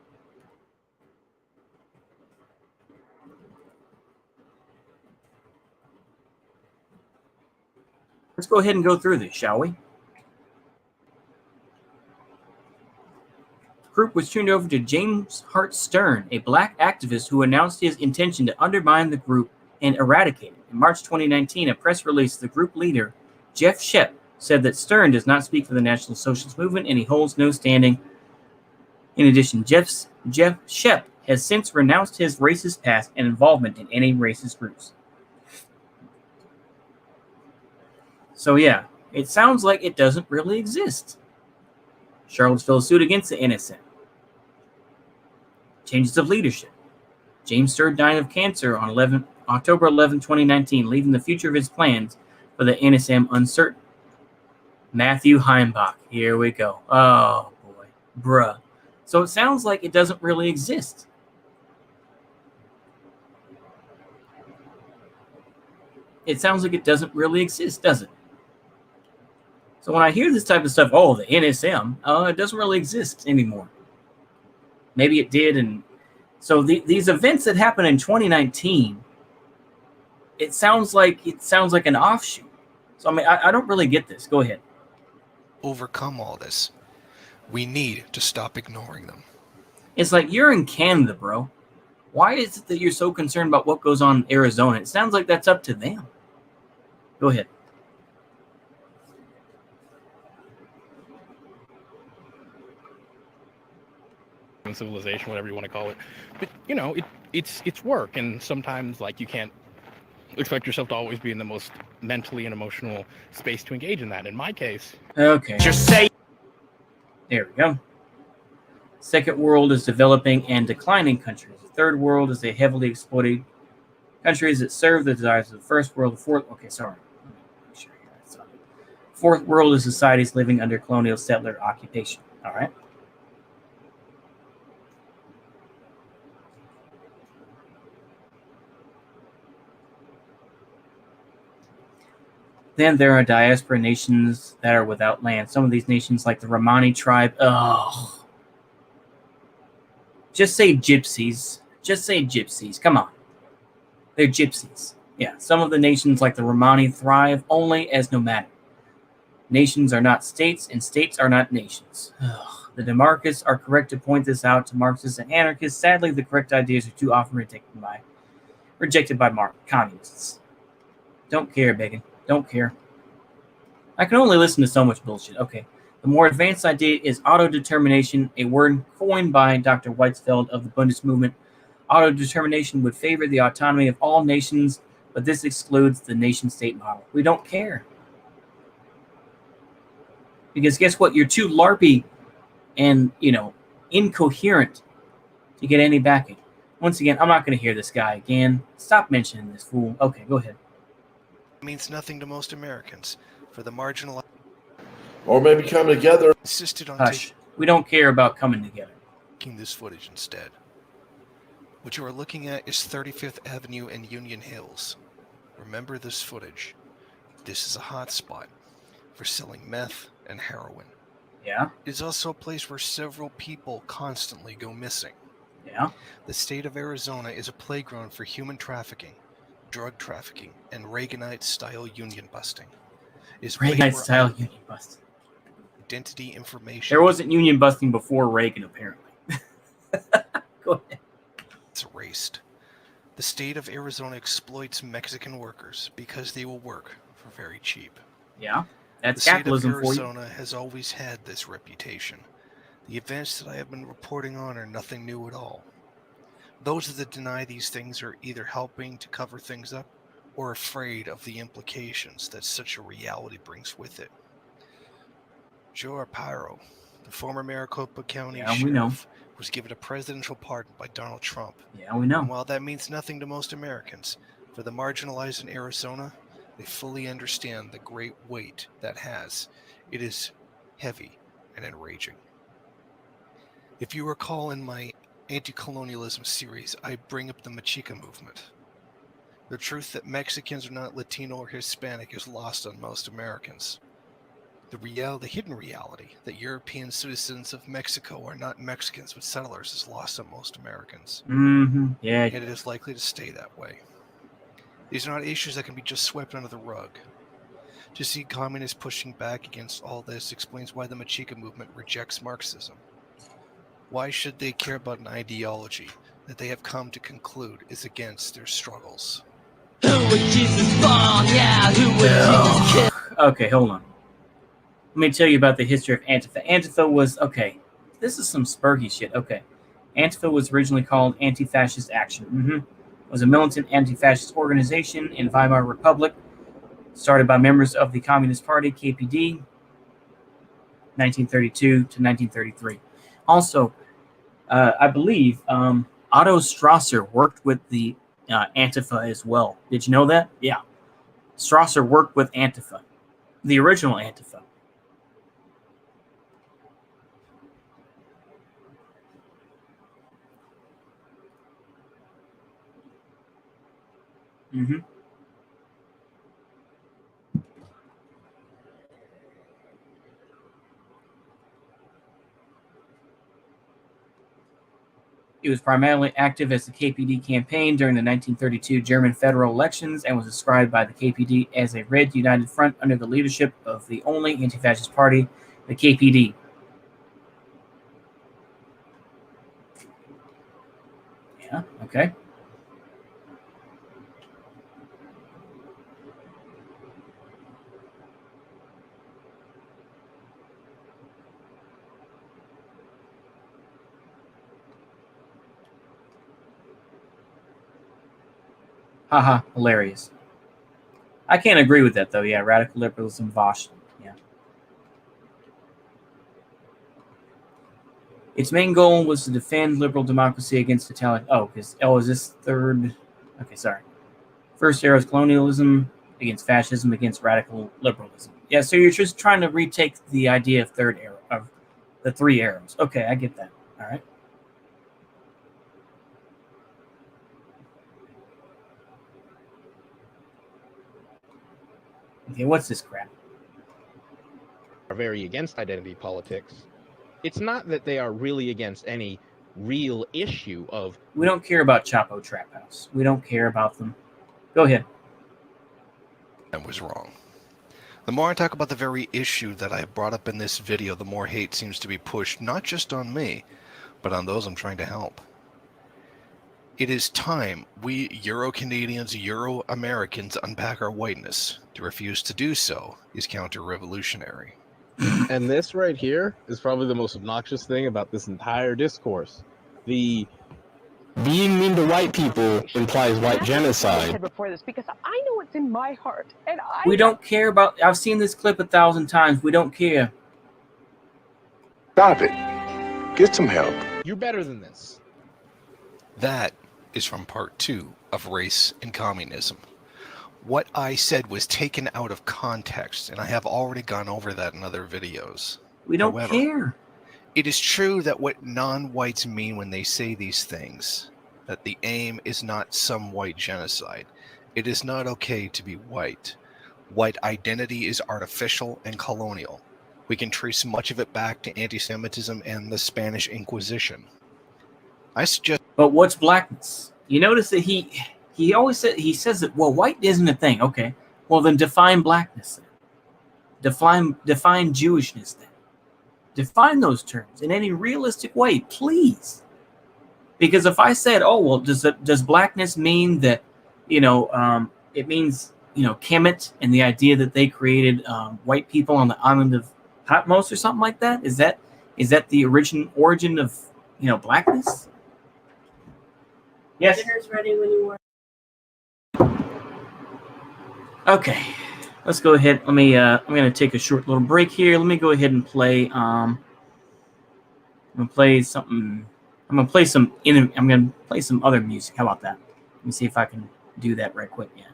Let's go ahead and go through this, shall we? group was turned over to James Hart Stern, a black activist who announced his intention to undermine the group and eradicate it. In March 2019, a press release, the group leader, Jeff Shep, said that Stern does not speak for the National Socialist Movement and he holds no standing. In addition, Jeff Shep has since renounced his racist past and involvement in any racist groups. So yeah, it sounds like it doesn't really exist. Charlottesville sued against the NSM. Changes of leadership. James Stern died of cancer on October 11, 2019, leaving the future of his plans for the NSM uncertain. Matthew Heimbach. Here we go. Oh, boy. Bruh. So it sounds like it doesn't really exist. It sounds like it doesn't really exist, does it? So when I hear this type of stuff, oh, the NSM, it doesn't really exist anymore. Maybe it did. And so these events that happened in 2019, it sounds like an offshoot. So I mean, I don't really get this. Go ahead. Overcome all this. We need to stop ignoring them. It's like you're in Canada, bro. Why is it that you're so concerned about what goes on in Arizona? It sounds like that's up to them. Go ahead. Civilization, whatever you want to call it, but you know, it's work, and sometimes like you can't expect yourself to always be in the most mentally and emotional space to engage in that. In my case, okay, just say. There we go. Second world is developing and declining countries. The third world is a heavily exploited countries that serve the desires of the first world. The fourth, okay, sorry. Fourth world is societies living under colonial settler occupation. All right. Then there are diaspora nations that are without land. Some of these nations, like the Romani tribe, just say gypsies. Just say gypsies. Come on. They're gypsies. Yeah, some of the nations like the Romani thrive only as nomadic. Nations are not states, and states are not nations. The demarchists are correct to point this out to Marxists and anarchists. Sadly, the correct ideas are too often rejected by communists. Don't care, Bacon. Don't care. I can only listen to so much bullshit. Okay. The more advanced idea is autodetermination, a word coined by Dr. Weizfeld of the Bundist movement. Autodetermination would favor the autonomy of all nations, but this excludes the nation-state model. We don't care. Because guess what? You're too LARPy and, incoherent to get any backing. Once again, I'm not going to hear this guy again. Stop mentioning this fool. Okay, go ahead. Means nothing to most Americans. For the marginalized, Or maybe come together. insisted on Hush. We don't care about coming together. taking this footage instead. What you are looking at is 35th Avenue and Union Hills. Remember this footage. This is a hot spot for selling meth and heroin. Yeah? It is also a place where several people constantly go missing. Yeah? The state of Arizona is a playground for human trafficking, drug trafficking, and Reaganite-style union busting. Reaganite-style union busting. Identity information. There wasn't union busting before Reagan, apparently. Go ahead. It's erased. The state of Arizona exploits Mexican workers because they will work for very cheap. Yeah? That's the capitalism state of for you. Arizona has always had this reputation. The events that I have been reporting on are nothing new at all. Those that deny these things are either helping to cover things up or afraid of the implications that such a reality brings with it. Joe Arpaio, the former Maricopa County sheriff, was given a presidential pardon by Donald Trump. Yeah, we know. And while that means nothing to most Americans, for the marginalized in Arizona, they fully understand the great weight that has. It is heavy and enraging. If you recall in my anti-colonialism series, I bring up the Mexica movement. The truth that Mexicans are not Latino or Hispanic is lost on most Americans. The hidden reality that European citizens of Mexico are not Mexicans but settlers is lost on most Americans. Mm-hmm. Yeah. And it is likely to stay that way. These are not issues that can be just swept under the rug. To see communists pushing back against all this explains why the Mexica movement rejects Marxism. Why should they care about an ideology that they have come to conclude is against their struggles? Okay, hold on. Let me tell you about the history of Antifa. Antifa was, okay, this is some Spurgy shit. Okay. Antifa was originally called Anti-Fascist Action. It was a militant anti-fascist organization in Weimar Republic, started by members of the Communist Party, KPD, 1932 to 1933. Also, I believe Otto Strasser worked with the Antifa as well. Did you know that? Yeah. Strasser worked with Antifa, the original Antifa. He was primarily active as the KPD campaign during the 1932 German federal elections and was described by the KPD as a Red United Front under the leadership of the only anti-fascist party, the KPD. Yeah, okay. Haha, hilarious. I can't agree with that, though. Yeah, radical liberalism, Vosh. Yeah. Its main goal was to defend liberal democracy against totalitarian. Is this third? Okay, sorry. First arrow is colonialism against fascism against radical liberalism. Yeah, so you're just trying to retake the idea of third arrow, of the three arrows. Okay, I get that. All right. Okay, what's this crap? Are very against identity politics. It's not that they are really against any real issue of. We don't care about Chapo Trap House. We don't care about them. Go ahead. I was wrong. The more I talk about the very issue that I brought up in this video, the more hate seems to be pushed, not just on me, but on those I'm trying to help. It is time we Euro-Canadians, Euro-Americans unpack our whiteness. To refuse to do so is counter-revolutionary. And this right here is probably the most obnoxious thing about this entire discourse. The being mean to white people implies white genocide. Before this, because I know what's in my heart, and we don't care about. I've seen this clip 1,000 times. We don't care. Stop it. Get some help. You're better than this. That is from part 2 of Race and Communism. What I said was taken out of context, and I have already gone over that in other videos. We don't care. It is true that what non-whites mean when they say these things, that the aim is not some white genocide. It is not okay to be white. White identity is artificial and colonial. We can trace much of it back to anti-Semitism and the Spanish Inquisition. I suggest. But what's blackness? You notice that he always says that, well, white isn't a thing. Okay, well then define blackness. Then. Define Jewishness then. Define those terms in any realistic way, please. Because if I said, oh well, does blackness mean that, it means Kemet and the idea that they created white people on the island of Patmos or something like that? Is that the origin of blackness? Yes. Dinner's ready when you want. Okay, let's go ahead. Let me. I'm gonna take a short little break here. Let me go ahead and play. I'm gonna play something. I'm gonna play some. I'm gonna play some other music. How about that? Let me see if I can do that right quick. Yeah.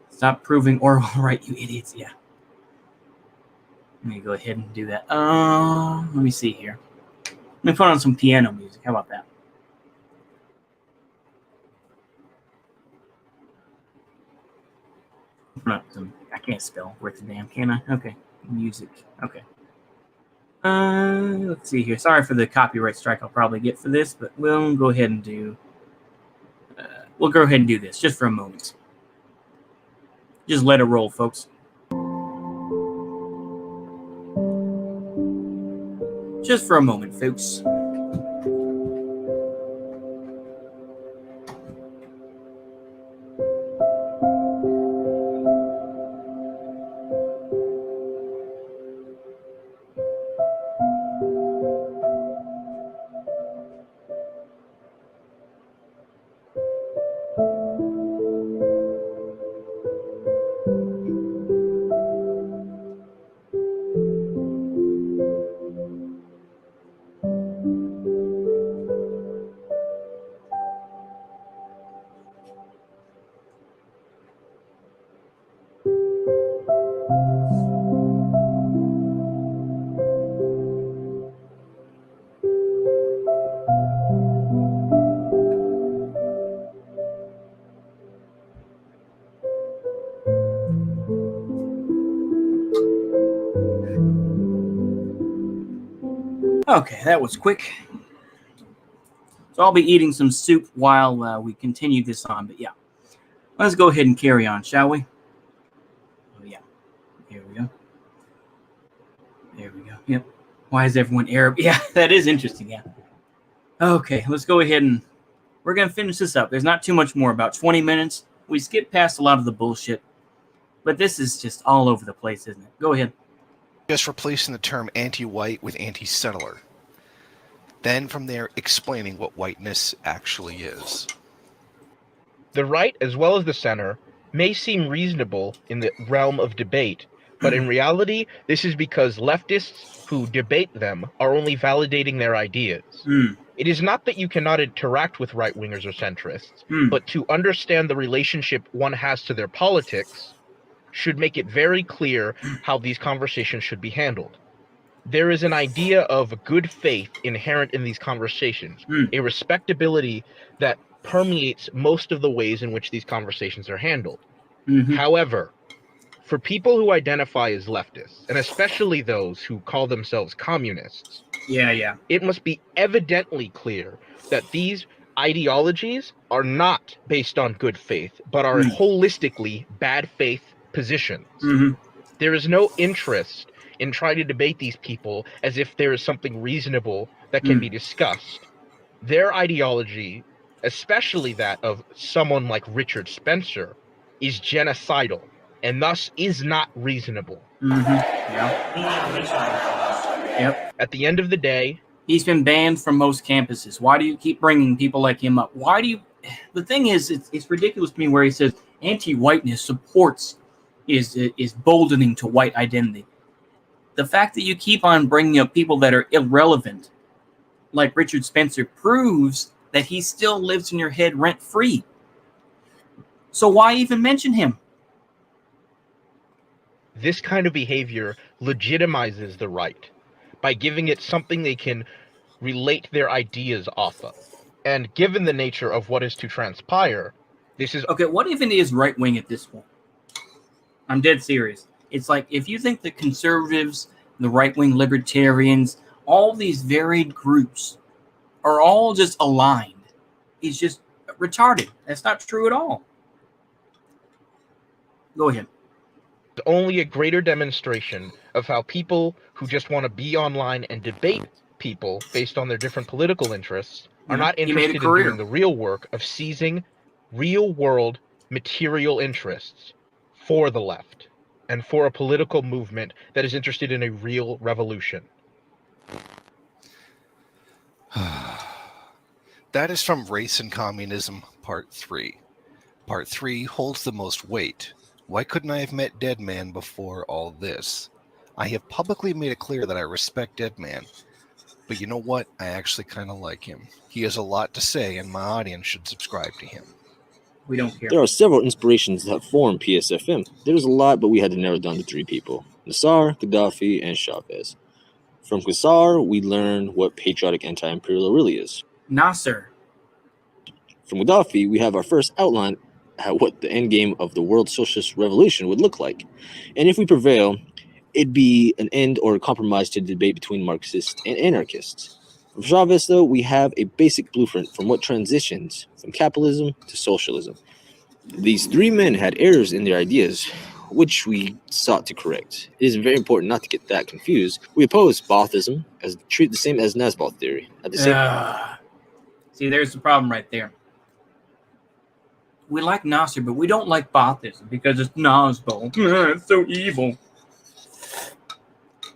Stop proving Orwell right, you idiots. Yeah. Let me go ahead and do that. Let me see here. Let me put on some piano music. How about that? I can't spell worth a damn, can I? Okay. Music. Okay. Let's see here. Sorry for the copyright strike I'll probably get for this, but we'll go ahead and do this just for a moment. Just let it roll, Just for a moment, folks. Okay, that was quick. So I'll be eating some soup while we continue this on. But yeah, let's go ahead and carry on, shall we? Oh yeah, here we go. There we go. Yep. Why is everyone Arab? Yeah, that is interesting. Yeah. Okay, let's go ahead and we're gonna finish this up. There's not too much more. About 20 minutes. We skipped past a lot of the bullshit, but this is just all over the place, isn't it? Go ahead. Just replacing the term anti-white with anti-settler. Then from there, explaining what whiteness actually is. The right, as well as the center, may seem reasonable in the realm of debate, but in reality, this is because leftists who debate them are only validating their ideas. It is not that you cannot interact with right-wingers or centrists, but to understand the relationship one has to their politics should make it very clear how these conversations should be handled. There is an idea of good faith inherent in these conversations, a respectability that permeates most of the ways in which these conversations are handled. However, for people who identify as leftists, and especially those who call themselves communists, it must be evidently clear that these ideologies are not based on good faith, but are holistically bad faith positions. There is no interest in trying to debate these people as if there is something reasonable that can be discussed. Their ideology, especially that of someone like Richard Spencer, is genocidal and thus is not reasonable. At the end of the day, he's been banned from most campuses. Why do you keep bringing people like him up? Why do you? The thing is, it's ridiculous to me where he says anti-whiteness supports is boldening to white identity. The fact that you keep on bringing up people that are irrelevant, like Richard Spencer, proves that he still lives in your head rent-free. So why even mention him? this kind of behavior legitimizes the right by giving it something they can relate their ideas off of. And given the nature of what is to transpire, this is... Okay, what if it is right-wing at this point? I'm dead serious. It's like, if you think the conservatives, the right-wing libertarians, all these varied groups are all just aligned, it's just retarded. That's not true at all. Go ahead. Only a greater demonstration of how people who just want to be online and debate people based on their different political interests are not interested in doing the real work of seizing real-world material interests for the left and for a political movement that is interested in a real revolution. That is from Race and Communism, Part 3. Part 3 holds the most weight. Why couldn't I have met Deadman before all this? I have publicly made it clear that I respect Deadman. But you know what? I actually kind of like him. He has a lot to say, and my audience should subscribe to him. We don't care. There are several inspirations that formed PSFM. There was a lot, but we had to narrow it down to 3 people: Nasser, Gaddafi, and Chavez. From Nasser, we learned what patriotic anti-imperial really is. Nasser. From Gaddafi, we have our first outline at what the endgame of the world socialist revolution would look like. And if we prevail, it'd be an end or a compromise to the debate between Marxists and anarchists. From Chavez, though, we have a basic blueprint from what transitions from capitalism to socialism. These 3 men had errors in their ideas. which we sought to correct. It is very important not to get that confused. We oppose Bothism as treat the same as Nazboth theory. At the same See, there's the problem right there. We like Nasser, but we don't like Bothism because it's Nazboth. It's so evil.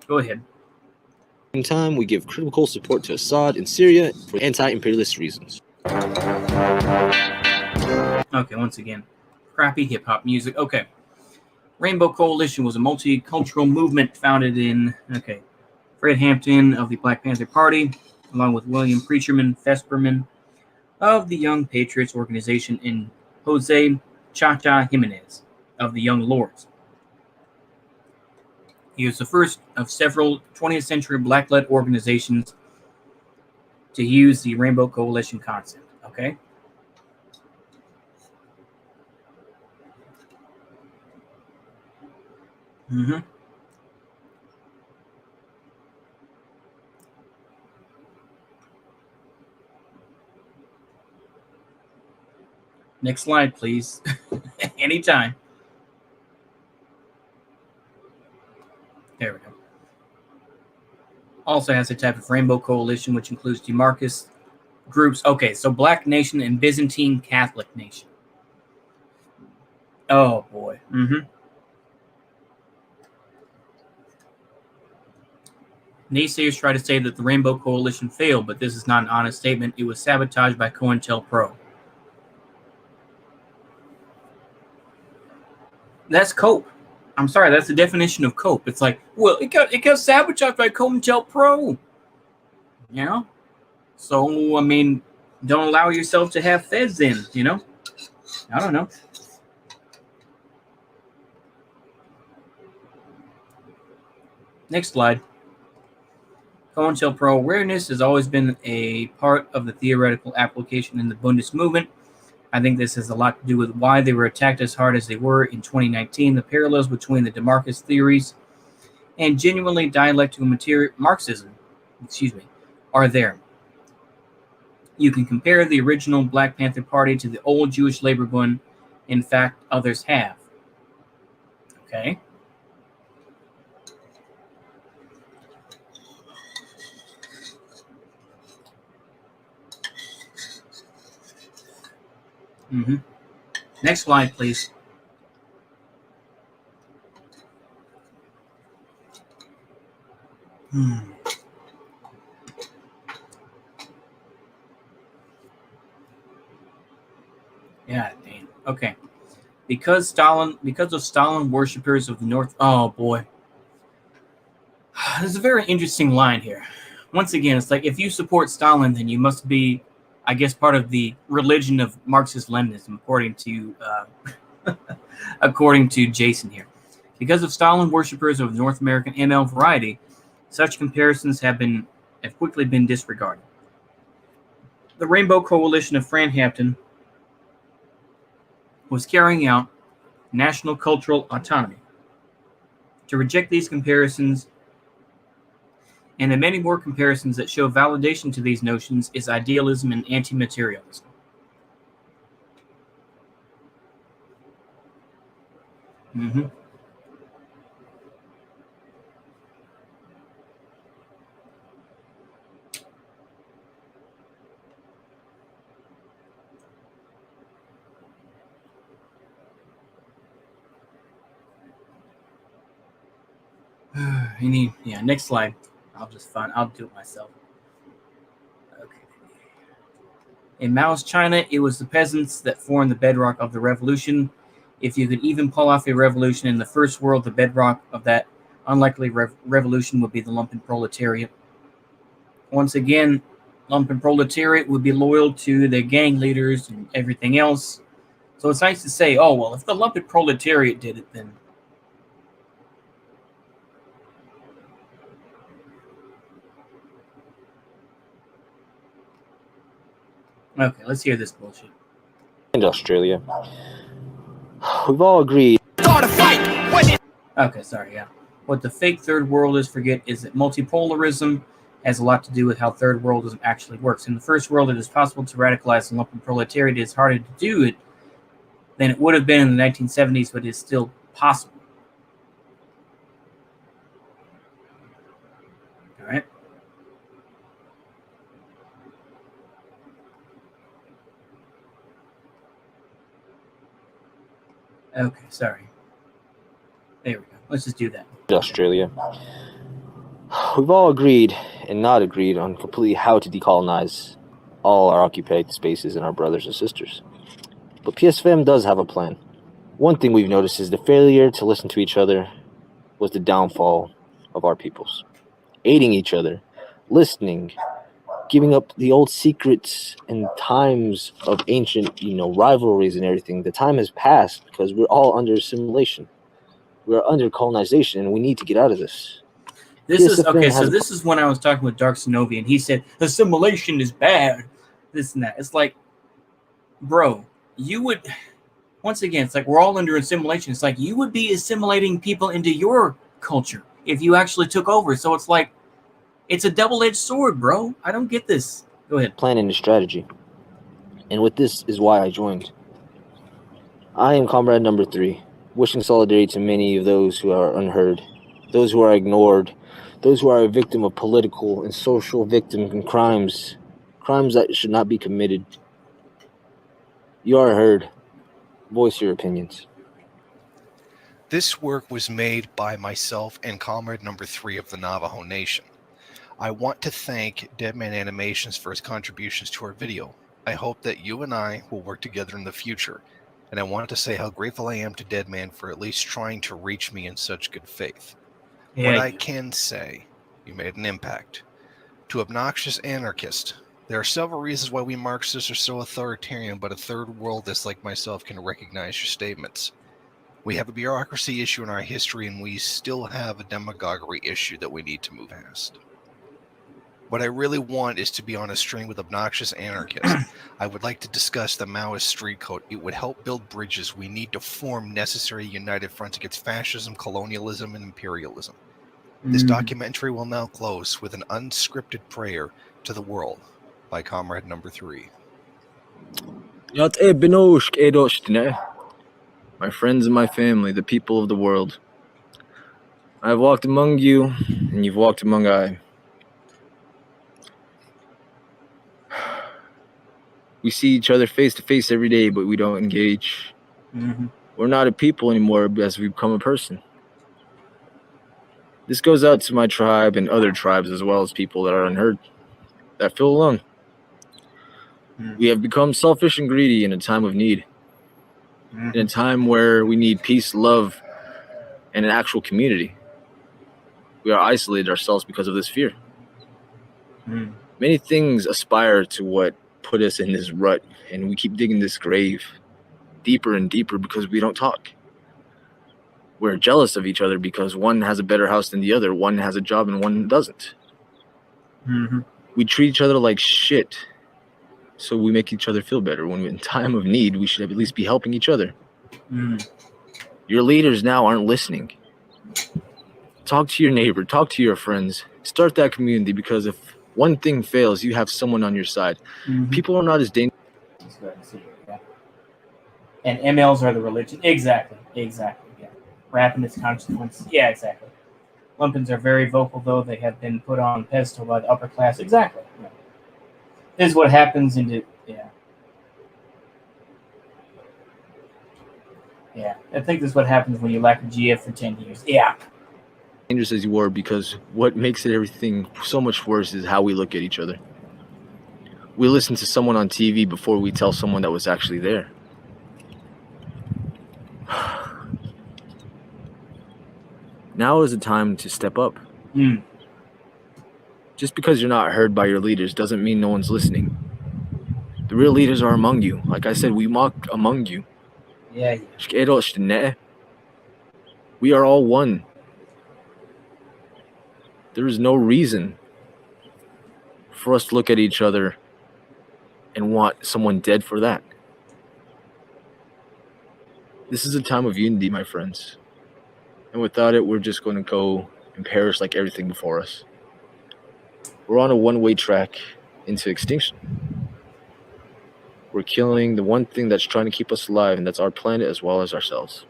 Go ahead. same time, we give critical support to Assad in Syria for anti-imperialist reasons. Okay, once again, crappy hip-hop music. Okay. Rainbow Coalition was a multicultural movement founded in, Fred Hampton of the Black Panther Party, along with William Preacherman Fesperman of the Young Patriots Organization and Jose Chacha Jimenez of the Young Lords. He was the first of several 20th century black-led organizations to use the Rainbow Coalition concept. Okay. Next slide, please. Anytime. There we go. Also has a type of Rainbow Coalition, which includes demarcus groups. Okay, so Black Nation and Byzantine Catholic Nation. Oh, boy. Naysayers try to say that the Rainbow Coalition failed, but this is not an honest statement. It was sabotaged by COINTELPRO. That's cope. I'm sorry, that's the definition of cope. It's like, well, it got sabotaged by COINTELPRO. You know? So, I mean, don't allow yourself to have feds in, you know? I don't know. Next slide. COINTELPRO awareness has always been a part of the theoretical application in the Bundist movement. I think this has a lot to do with why they were attacked as hard as they were in 2019. The parallels between the demarcus theories and genuinely dialectical Marxism, are there. You can compare the original Black Panther Party to the old Jewish labor movement. In fact, others have. Okay. Next slide, please. Yeah, damn. Okay. Because of Stalin worshippers of the North. Oh boy. There's a very interesting line here. Once again, it's like if you support Stalin, then you must be, I guess, part of the religion of Marxist-Leninism, according to Jason here. Because of Stalin worshippers of North American ML variety, such comparisons have quickly been disregarded. The Rainbow Coalition of Fred Hampton was carrying out national cultural autonomy. To reject these comparisons and the many more comparisons that show validation to these notions is idealism and anti-materialism. Next slide. I'll do it myself. Okay. In Mao's China, it was the peasants that formed the bedrock of the revolution. If you could even pull off a revolution in the first world, the bedrock of that unlikely revolution would be the lumpen proletariat. Once again, lumpen proletariat would be loyal to their gang leaders and everything else. So it's nice to say, oh, well, if the lumpen proletariat did it, then... Okay, let's hear this bullshit. And Australia. We've all agreed. Start a fight! Okay, sorry, yeah. What the fake third worlders forget is that multipolarism has a lot to do with how third worldism actually works. In the first world, it is possible to radicalize the lumpen proletariat. It is harder to do it than it would have been in the 1970s, but it is still possible. Okay, sorry. There we go. Let's just do that. Australia. We've all agreed and not agreed on completely how to decolonize all our occupied spaces and our brothers and sisters. But PSFM does have a plan. One thing we've noticed is the failure to listen to each other was the downfall of our peoples. Aiding each other, listening, giving up the old secrets and times of ancient, rivalries and everything. The time has passed because we're all under assimilation. We're under colonization, and we need to get out of this. This is PSFM okay. has So a this is when I was talking with Dark Sonovi, and he said assimilation is bad. This and that. It's like, bro, you would. Once again, it's like we're all under assimilation. It's like you would be assimilating people into your culture if you actually took over. So it's like, it's a double-edged sword, bro. I don't get this. Go ahead. plan and a strategy. And with this is why I joined. I am comrade number 3, wishing solidarity to many of those who are unheard, those who are ignored, those who are a victim of political and social victims and crimes that should not be committed. You are heard. Voice your opinions. This work was made by myself and comrade number 3 of the Navajo Nation. I want to thank Deadman Animations for his contributions to our video. I hope that you and I will work together in the future, and I wanted to say how grateful I am to Deadman for at least trying to reach me in such good faith. What I can say, you made an impact. To obnoxious anarchist, there are several reasons why we Marxists are so authoritarian, but a third worldist like myself can recognize your statements. We have a bureaucracy issue in our history, and we still have a demagoguery issue that we need to move past. What I really want is to be on a string with obnoxious anarchists. I would like to discuss the Maoist street code. It would help build bridges. We need to form necessary united fronts against fascism, colonialism, and imperialism. This documentary will now close with an unscripted prayer to the world by comrade number 3. My friends and my family, the people of the world. I have walked among you, and you've walked among I. We see each other face to face every day, but we don't engage. We're not a people anymore as we become a person. This goes out to my tribe and other tribes, as well as people that are unheard, that feel alone. We have become selfish and greedy in a time of need, in a time where we need peace, love, and an actual community. We are isolated ourselves because of this fear. Many things aspire to what put us in this rut, and we keep digging this grave deeper and deeper because we don't talk. We're jealous of each other because one has a better house than the other, one has a job and one doesn't. We treat each other like shit, so we make each other feel better. When we're in time of need, we should at least be helping each other. Your leaders now aren't listening. Talk to your neighbor, talk to your friends, start that community, because if one thing fails, you have someone on your side. People are not as dangerous. And MLs are the religion. Exactly. Yeah. Rapping is consequence. Yeah, exactly. Lumpins are very vocal, though they have been put on pedestal by the upper class. Exactly. Yeah. This is what happens into Yeah. I think this is what happens when you lack a GF for 10 years. Yeah. Dangerous as you are, because what makes it everything so much worse is how we look at each other. We listen to someone on TV before we tell someone that was actually there. Now is the time to step up. Just because you're not heard by your leaders doesn't mean no one's listening. The real leaders are among you. Like I said, we walk among you. Yeah. We are all one. There is no reason for us to look at each other and want someone dead for that. This is a time of unity, my friends. And without it, we're just going to go and perish like everything before us. We're on a one-way track into extinction. We're killing the one thing that's trying to keep us alive, and that's our planet as well as ourselves.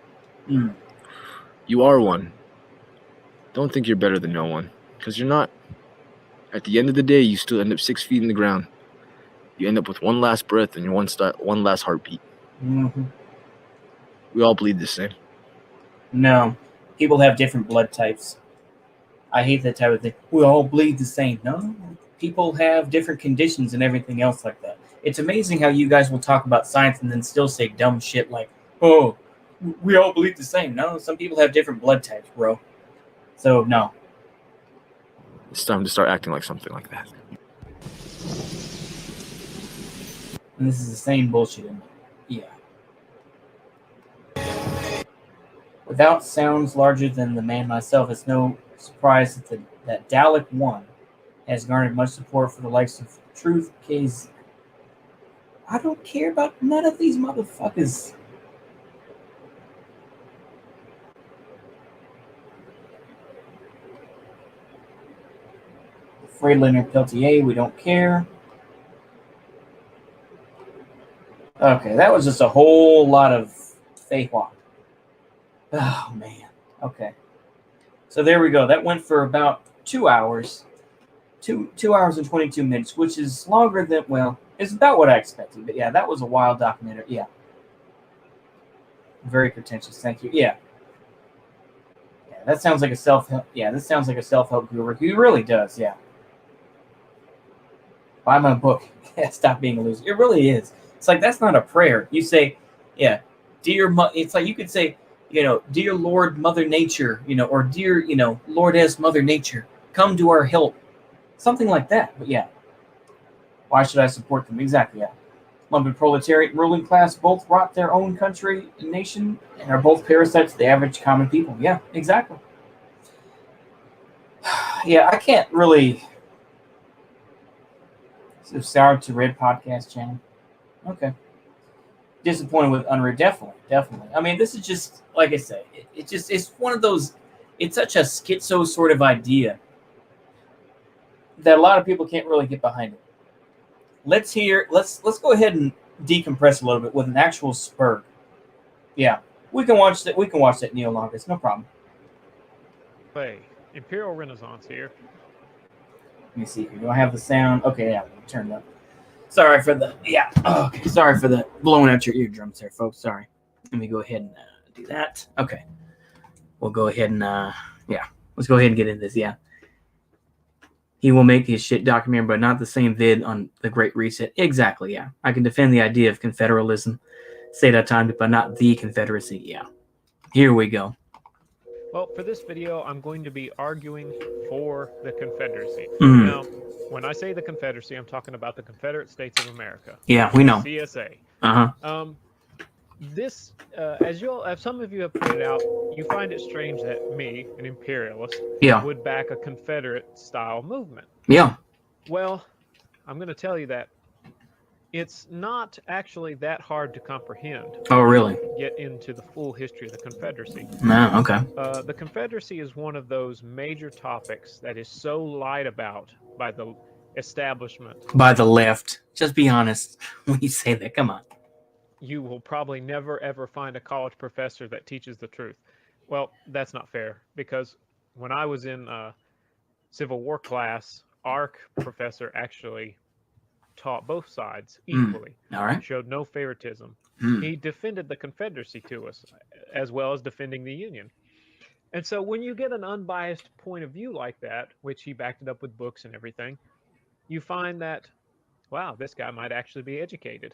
You are one. Don't think you're better than no one, because you're not. At the end of the day, you still end up 6 feet in the ground. You end up with one last breath and one last heartbeat. We all bleed the same. No, people have different blood types. I hate that type of thing. We all bleed the same. No, people have different conditions and everything else like that. It's amazing how you guys will talk about science and then still say dumb shit like, "Oh, we all bleed the same." No, some people have different blood types, bro. So no. It's time to start acting like something like that. And this is the same bullshit. Yeah. Without sounds larger than the man myself, it's no surprise that Dalek 1 has garnered much support for the likes of Truth, K's. I don't care about none of these motherfuckers. Freelander Peltier, we don't care. Okay, that was just a whole lot of fake walk. Oh, man. Okay. So there we go. That went for about 2 hours. 2 hours and 22 minutes, which is longer than, well, it's about what I expected. But yeah, that was a wild documentary. Yeah. Very pretentious. Thank you. Yeah. Yeah, that sounds like a self-help. Yeah, this sounds like a self-help guru. He really does. Yeah. Buy my book. Stop being a loser. It really is. It's like, that's not a prayer. You say, yeah, dear, it's like you could say, dear Lord Mother Nature, or dear, Lordess Mother Nature, come to our help. Something like that. But yeah. Why should I support them? Exactly, yeah. Lumpen proletariat and ruling class both rot their own country and nation and are both parasites of the average common people. Yeah, exactly. Yeah, I can't really. So Sour to Red podcast channel. Okay. Disappointed with Unruhe. Definitely. I mean, this is just, like I say, it's one of those, it's such a schizo sort of idea that a lot of people can't really get behind it. Let's go ahead and decompress a little bit with an actual spur. Yeah. We can watch that Neo Longus, no problem. Hey, Imperial Renaissance here. Let me see here. Do I have the sound? Okay, yeah, turn it up. Sorry for the sorry for the blowing out your eardrums there, folks. Sorry. Let me go ahead and do that. Okay. We'll go ahead and let's go ahead and get into this. Yeah. He will make his shit documentary, but not the same vid on the Great Reset. Exactly, yeah. I can defend the idea of confederalism, say that time, but not the Confederacy. Yeah. Here we go. Well, for this video, I'm going to be arguing for the Confederacy. Mm. Now, when I say the Confederacy, I'm talking about the Confederate States of America. Yeah, we know. CSA. Uh-huh. This, as some of you have pointed out, you find it strange that me, an imperialist, would back a Confederate-style movement. Yeah. Well, I'm going to tell you that it's not actually that hard to comprehend. Oh, really? Get into the full history of the Confederacy. No, okay. The Confederacy is one of those major topics that is so lied about by the establishment. By the left. Just be honest when you say that. Come on. You will probably never, ever find a college professor that teaches the truth. Well, that's not fair, because when I was in Civil War class, our professor actually taught both sides equally. All right. Showed no favoritism. He defended the Confederacy to us, as well as defending the Union. And so when you get an unbiased point of view like that, which he backed it up with books and everything, you find that, wow, this guy might actually be educated.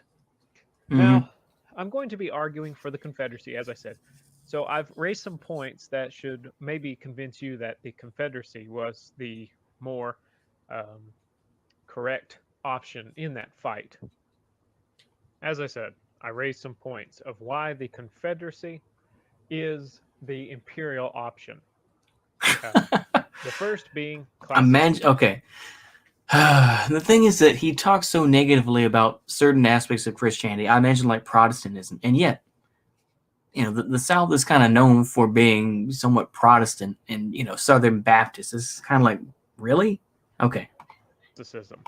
Now, I'm going to be arguing for the Confederacy, as I said. So I've raised some points that should maybe convince you that the Confederacy was the more correct option in that fight. As I said, I raised some points of why the Confederacy is the imperial option. The first being classicism. Okay. The thing is that he talks so negatively about certain aspects of Christianity. I mentioned like Protestantism, and yet, the South is kind of known for being somewhat Protestant, and Southern Baptist is kind of like, really? Okay. Classicism.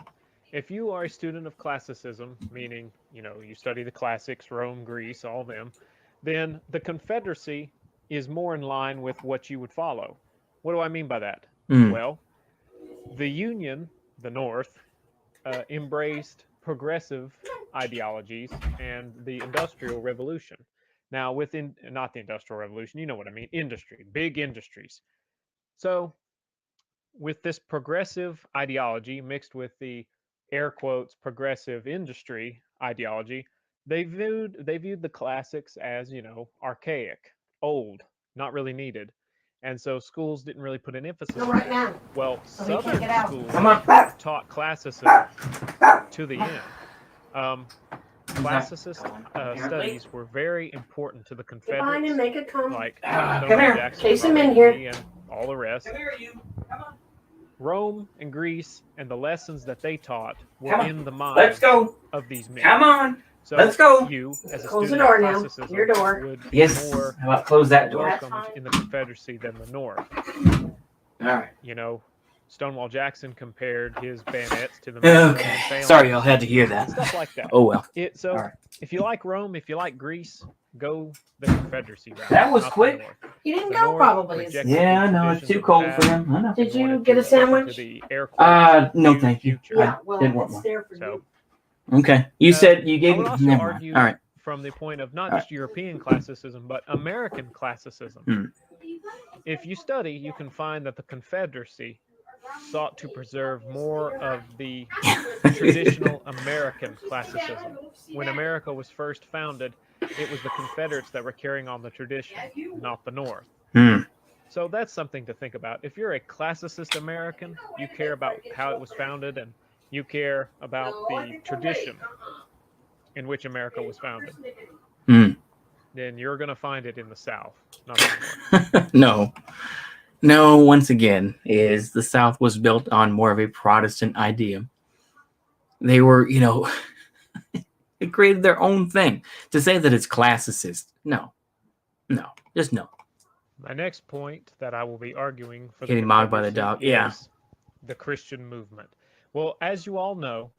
If you are a student of classicism, meaning you study the classics, Rome, Greece, all them, then the Confederacy is more in line with what you would follow. What do I mean by that? Well, the Union, the North, embraced progressive ideologies and the Industrial Revolution. Now, within not the Industrial Revolution, you know what I mean, industry, big industries. So, with this progressive ideology mixed with the air quotes progressive industry ideology, they viewed the classics as, archaic, old, not really needed. And so schools didn't really put an emphasis on right it. now. Well, So he can't get Southern out. schools Come on. taught classicism to the end. Classicist studies were very important to the Get behind him, Confederates, make it come. like Come Stonewall here. Jackson, Chase him Robert in E. here. Lee, and all the rest. Rome and Greece and the lessons that they taught were Come on. in the Let's minds go. of these men. Come on. So Let's go. you, as a Close the student door of now. classicism, Your door. would be Yes. more How about close that door? welcomed in the Confederacy than the North. All right. Stonewall Jackson compared his bayonets to the Roman Okay. phalanx Sorry, y'all had to hear that. and stuff like that. Oh well. So All right. if you like Rome, if you like Greece, go the Confederacy route. That was not the quick. North. He didn't The go North probably. rejected Yeah, I the know it's traditions too of the cold for past him. I know. Did you wanted get a to listen sandwich? to the air quotes, No, new thank you. future. Yeah, well, didn't want it's one. there for So you. Okay. You said you I gave would me. also Never mind. argue All right. from the point of not All just European classicism, but American classicism. Hmm. If you study, you can find that the Confederacy sought to preserve more of the traditional American classicism. When America was first founded, it was the Confederates that were carrying on the tradition, not the North. Hmm. So that's something to think about. If you're a classicist American, you care about how it was founded and you care about the tradition in which America was founded, Hmm. then you're going to find it in the South, not the North. No. No, once again, is the South was built on more of a Protestant idea. They were, they created their own thing. To say that it's classicist, no. Just no. My next point that I will be arguing for Getting the mocked by the Confederacy dog, yeah. is the Christian movement. Well, as you all know,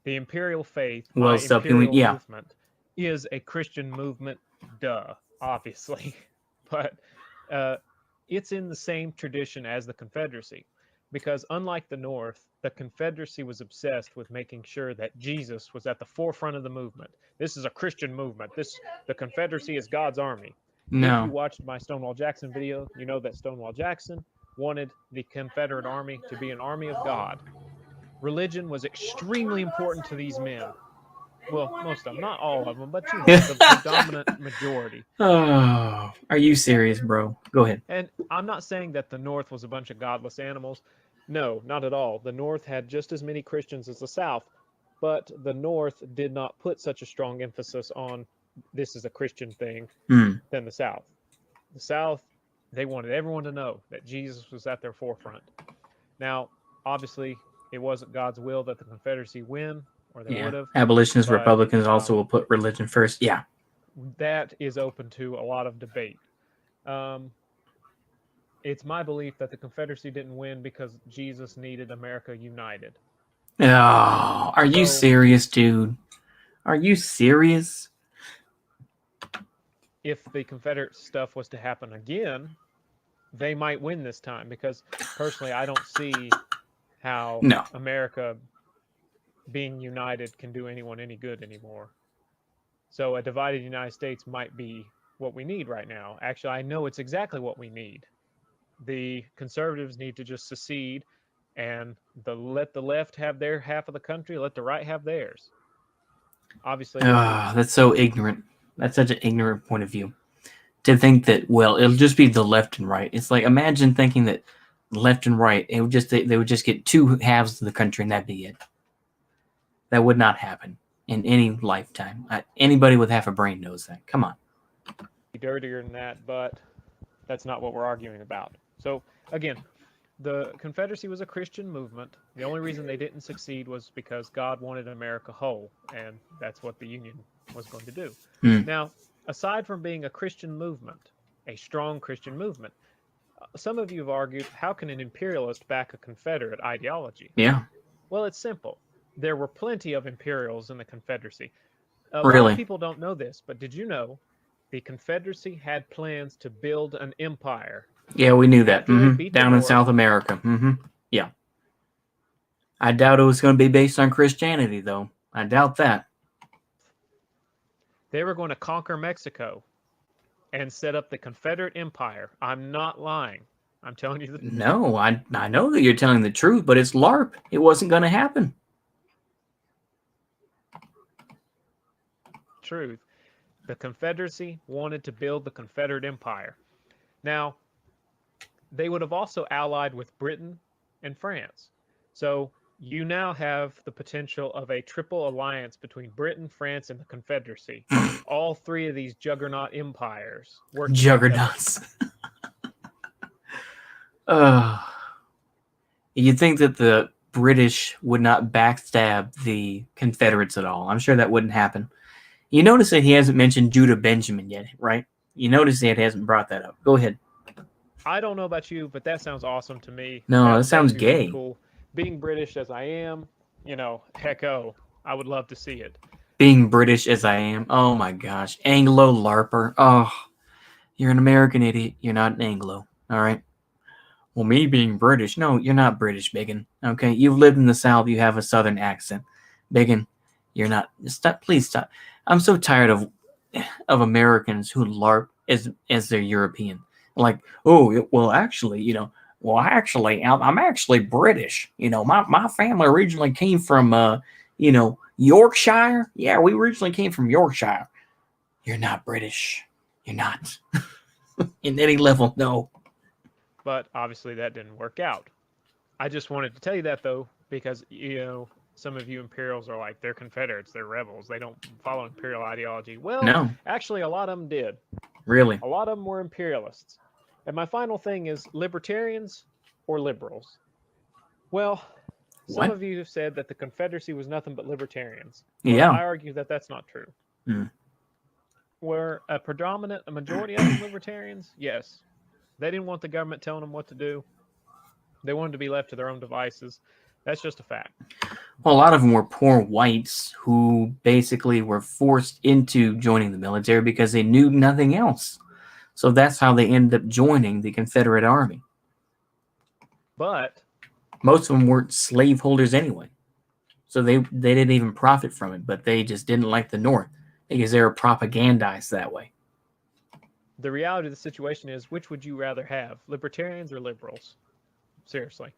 the imperial faith, Well, my so can imperial we- yeah. movement, is a Christian movement. Duh, obviously, but it's in the same tradition as the Confederacy, because unlike the North, the Confederacy was obsessed with making sure that Jesus was at the forefront of the movement. This is a Christian movement. The Confederacy is God's army. If you No. watched my Stonewall Jackson video, you know that Stonewall Jackson wanted the Confederate Army to be an army of God. Religion was extremely important to these men. Well, most of them, not all of them, but the dominant majority. Oh, are you serious, bro? Go ahead. And I'm not saying that the North was a bunch of godless animals. No, not at all. The North had just as many Christians as the South, but the North did not put such a strong emphasis on this is a Christian thing than the South. The South, they wanted everyone to know that Jesus was at their forefront. Now, obviously, it wasn't God's will that the Confederacy win, or they would have. Abolitionists, but, Republicans also will put religion first. Yeah. That is open to a lot of debate. It's my belief that the Confederacy didn't win because Jesus needed America united. Oh, are you serious, dude? Are you serious? If the Confederate stuff was to happen again, they might win this time, because personally, I don't see how America being united can do anyone any good anymore. So a divided United States might be what we need right now. Actually, I know it's exactly what we need. The conservatives need to just secede and let the left have their half of the country, let the right have theirs. Obviously. That's so ignorant. That's such an ignorant point of view. To think that, well, it'll just be the left and right. It's like, imagine thinking that left and right, they would just get two halves of the country and that'd be it. That would not happen in any lifetime. Anybody with half a brain knows that. Come on. Dirtier than that, but that's not what we're arguing about. So again, the Confederacy was a Christian movement. The only reason they didn't succeed was because God wanted America whole, and that's what the Union was going to do. Now, aside from being a Christian movement, a strong Christian movement, some of you have argued, how can an imperialist back a Confederate ideology? Yeah. Well, it's simple. There were plenty of imperials in the Confederacy. A Really? lot of people don't know this, but did you know the Confederacy had plans to build an empire? Yeah, we knew that. Beat the Down in North. South America. Yeah. I doubt it was going to be based on Christianity, though. I doubt that. They were going to conquer Mexico. and set up the Confederate Empire. I'm not lying. I'm telling you the truth. No, I know that you're telling the truth, but it's LARP. It wasn't going to happen. Truth. The Confederacy wanted to build the Confederate Empire. Now, they would have also allied with Britain and France. So you now have the potential of a triple alliance between Britain, France, and the Confederacy. All three of these juggernaut empires working Juggernauts. You'd think that the British would not backstab the Confederates at all. I'm sure that wouldn't happen. You notice that he hasn't mentioned Judah Benjamin yet, right? You notice that he hasn't brought that up. Go ahead. I don't know about you, but that sounds awesome to me. No, that sounds that'd be really gay. cool. Being British as I am, hecko, I would love to see it. Being British as I am, oh my gosh, Anglo LARPer. Oh, you're an American idiot. You're not an Anglo. All right. Well, me being British, no, you're not British, Biggin. Okay, you've lived in the South. You have a Southern accent, Biggin. You're not. Stop, please stop. I'm so tired of Americans who LARP as their European. Like, oh, well, actually, I'm actually British. My family originally came from, Yorkshire. Yeah, we originally came from Yorkshire. You're not British. You're not. In any level, no. But obviously that didn't work out. I just wanted to tell you that, though, because, some of you Imperials are like, they're Confederates, they're rebels, they don't follow Imperial ideology. Well, No. actually, a lot of them did. Really? A lot of them were Imperialists. And my final thing is libertarians or liberals? Well, some of you have said that the Confederacy was nothing but libertarians. Well, Yeah. I argue that that's not true. Were a majority of them libertarians? Yes. They didn't want the government telling them what to do. They wanted to be left to their own devices. That's just a fact. Well, a lot of them were poor whites who basically were forced into joining the military because they knew nothing else. So that's how they ended up joining the Confederate Army. But most of them weren't slaveholders anyway. So they didn't even profit from it, but they just didn't like the North because they were propagandized that way. The reality of the situation is, which would you rather have, libertarians or liberals? Seriously.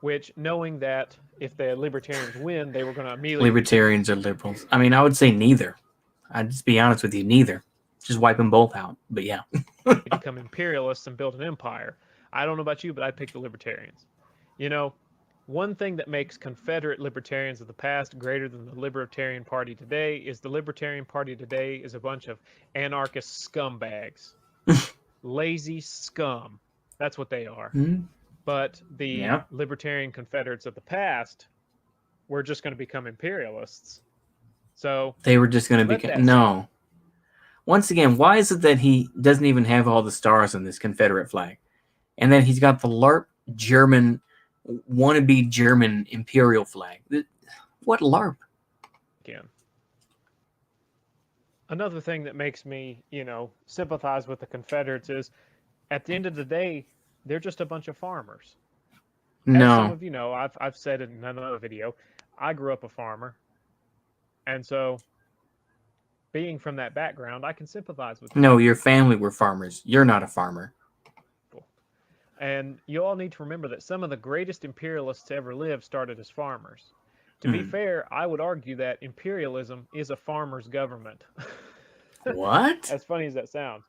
Which, knowing that if the libertarians win, they were going to immediately... Libertarians or liberals. I mean, I would say neither. I'd just be honest with you, neither. Just wipe them both out. But yeah. become imperialists and build an empire. I don't know about you, but I'd pick the libertarians. One thing that makes Confederate libertarians of the past greater than the Libertarian Party today is the Libertarian Party today is a bunch of anarchist scumbags. Lazy scum. That's what they are. But the Libertarian Confederates of the past were just going to become imperialists. So they were just going to become... No. Once again, why is it that he doesn't even have all the stars on this Confederate flag? And then he's got the LARP German... wannabe German imperial flag. What LARP? Again. Another thing that makes me, sympathize with the Confederates is, at the end of the day, they're just a bunch of farmers. No. As some of you know, I've said it in another video, I grew up a farmer. And so, being from that background, I can sympathize with them. No, your family were farmers. You're not a farmer. And you all need to remember that some of the greatest imperialists to ever live started as farmers. To be fair, I would argue that imperialism is a farmer's government. What? As funny as that sounds.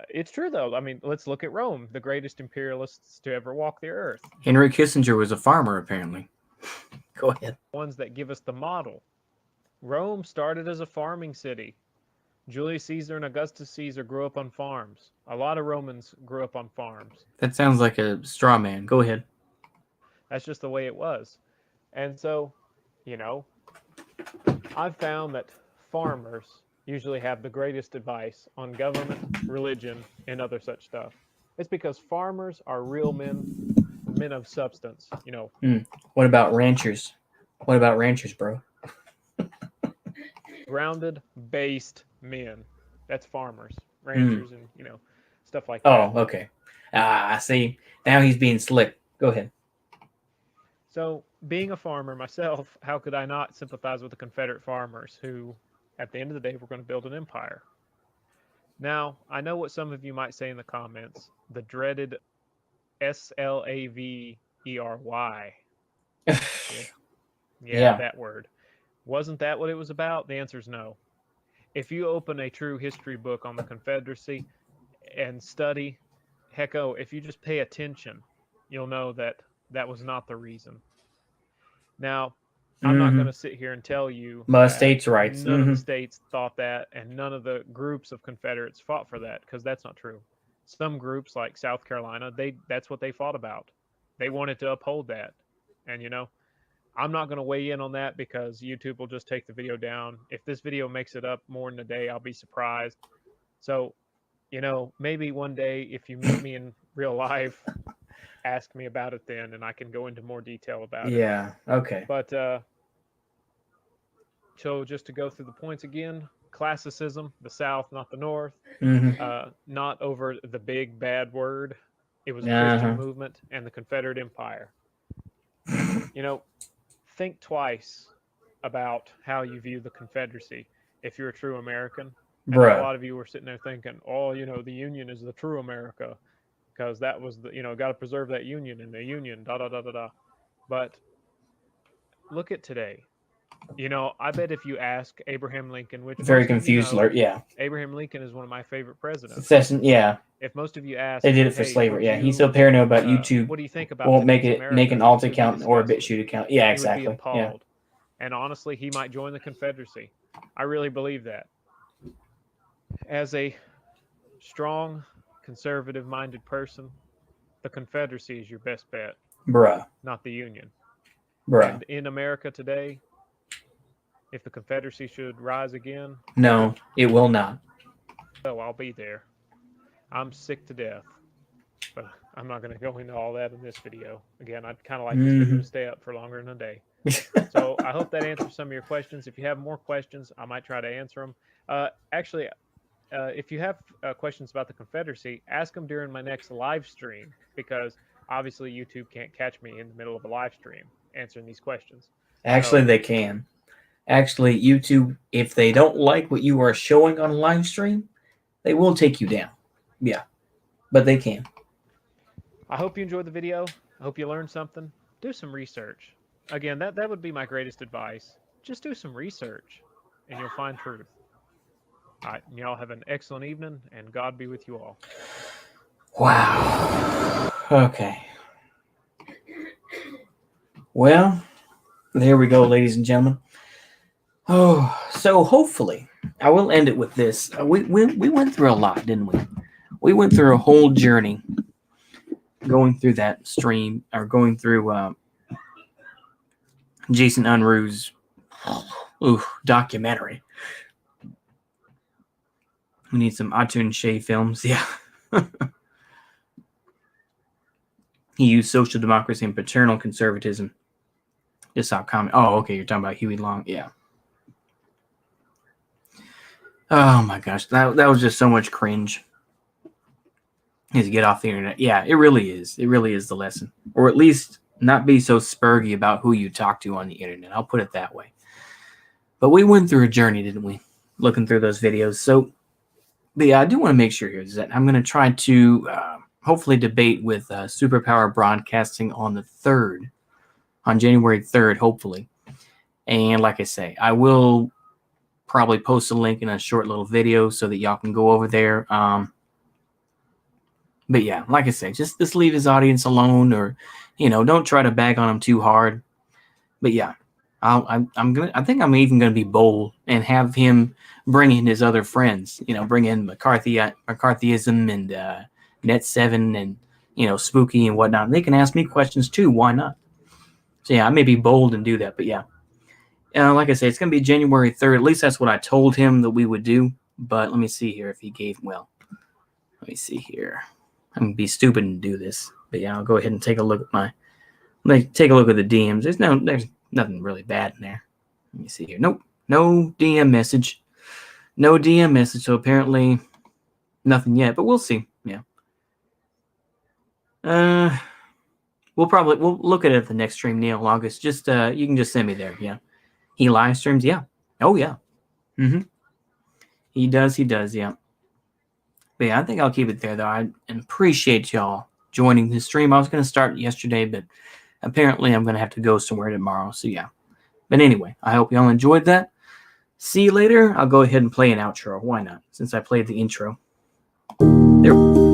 It's true, though. I mean, let's look at Rome, the greatest imperialists to ever walk the earth. Henry Kissinger was a farmer, apparently. Go ahead. Ones that give us the model. Rome started as a farming city. Julius Caesar and Augustus Caesar grew up on farms. A lot of Romans grew up on farms. That sounds like a straw man. Go ahead. That's just the way it was. And so, I've found that farmers usually have the greatest advice on government, religion, and other such stuff. It's because farmers are real men of substance, What about ranchers? What about ranchers, bro? Grounded, based men. That's farmers, ranchers, and stuff like that. Oh, okay. I see. Now he's being slick. Go ahead. So, being a farmer myself, how could I not sympathize with the Confederate farmers who, at the end of the day, were going to build an empire? Now, I know what some of you might say in the comments. The dreaded Slavery. Yeah, that word. Wasn't that what it was about? The answer is no. If you open a true history book on the Confederacy and study, hecko, if you just pay attention, you'll know that that was not the reason. Now, I'm not going to sit here and tell you that states' rights. none of the states thought that and none of the groups of Confederates fought for that, because that's not true. Some groups like South Carolina, that's what they fought about. They wanted to uphold that. And, I'm not going to weigh in on that because YouTube will just take the video down. If this video makes it up more in a day, I'll be surprised. So, maybe one day if you meet me in real life, ask me about it then, and I can go into more detail about it. Yeah, okay. But, so just to go through the points again, classicism, the South, not the North, not over the big bad word. It was a Christian movement and the Confederate Empire. Think twice about how you view the Confederacy if you're a true American. And a lot of you were sitting there thinking, oh, the Union is the true America because that was the, got to preserve that Union and the Union, da da da da da. But look at today. I bet if you ask Abraham Lincoln, which very confused, Abraham Lincoln is one of my favorite presidents. Succession, yeah. If most of you ask, they did it for slavery. Yeah, he's so paranoid about YouTube. What do you think about? Won't make an alt account or a BitChute account. Yeah, exactly. He would be appalled. Yeah. And honestly, he might join the Confederacy. I really believe that. As a strong, conservative-minded person, the Confederacy is your best bet. Bruh. Not the Union. Bruh. And in America today, if the Confederacy should rise again, no, it will not. So I'll be there. I'm sick to death, but I'm not going to go into all that in this video. Again, I'd kind of like this video to stay up for longer than a day. So I hope that answers some of your questions. If you have more questions, I might try to answer them. Actually, if you have questions about the Confederacy, ask them during my next live stream, because obviously YouTube can't catch me in the middle of a live stream answering these questions. Actually, they can. Actually, YouTube, if they don't like what you are showing on a live stream, they will take you down. Yeah, but they can. I hope you enjoyed the video. I hope you learned something. Do some research. Again, that would be my greatest advice. Just do some research, and you'll find truth. All right, y'all have an excellent evening, and God be with you all. Wow. Okay. Well, there we go, ladies and gentlemen. Oh, so hopefully, I will end it with this. We went through a lot, didn't we? We went through a whole journey going through that stream, or going through Jason Unruhe's documentary. We need some Atun Shea films. Yeah. He used social democracy and paternal conservatism. Just saw a comment. Oh, okay. You're talking about Huey Long. Yeah. Oh my gosh. That was just so much cringe. Is get off the internet. Yeah, it really is. It really is the lesson. Or at least not be so spurgy about who you talk to on the internet. I'll put it that way. But we went through a journey, didn't we? Looking through those videos. So, but yeah, I do want to make sure here is that I'm going to try to hopefully debate with Superpower Broadcasting on the 3rd, on January 3rd, hopefully. And like I say, I will probably post a link in a short little video so that y'all can go over there. But yeah, like I say, just leave his audience alone, or don't try to bag on him too hard. But yeah, I think I'm even gonna be bold and have him bring in his other friends. Bring in McCarthyism and Net 7 and Spooky and whatnot. And they can ask me questions too. Why not? So yeah, I may be bold and do that. But yeah, like I say, it's gonna be January 3rd. At least that's what I told him that we would do. But let me see here if he gave. Well, let me see here. I'm gonna be stupid and do this, but yeah, I'll go ahead and take a look at take a look at the DMs. There's nothing really bad in there. Let me see here. Nope, no DM message, no DM message. So apparently, nothing yet, but we'll see. Yeah. We'll look at it at the next stream, Neil August. Just you can just send me there. Yeah. He live streams. Yeah. Oh yeah. He does. Yeah. But yeah, I think I'll keep it there, though. I appreciate y'all joining this stream. I was going to start yesterday, but apparently I'm going to have to go somewhere tomorrow. So yeah. But anyway, I hope y'all enjoyed that. See you later. I'll go ahead and play an outro. Why not? Since I played the intro. There.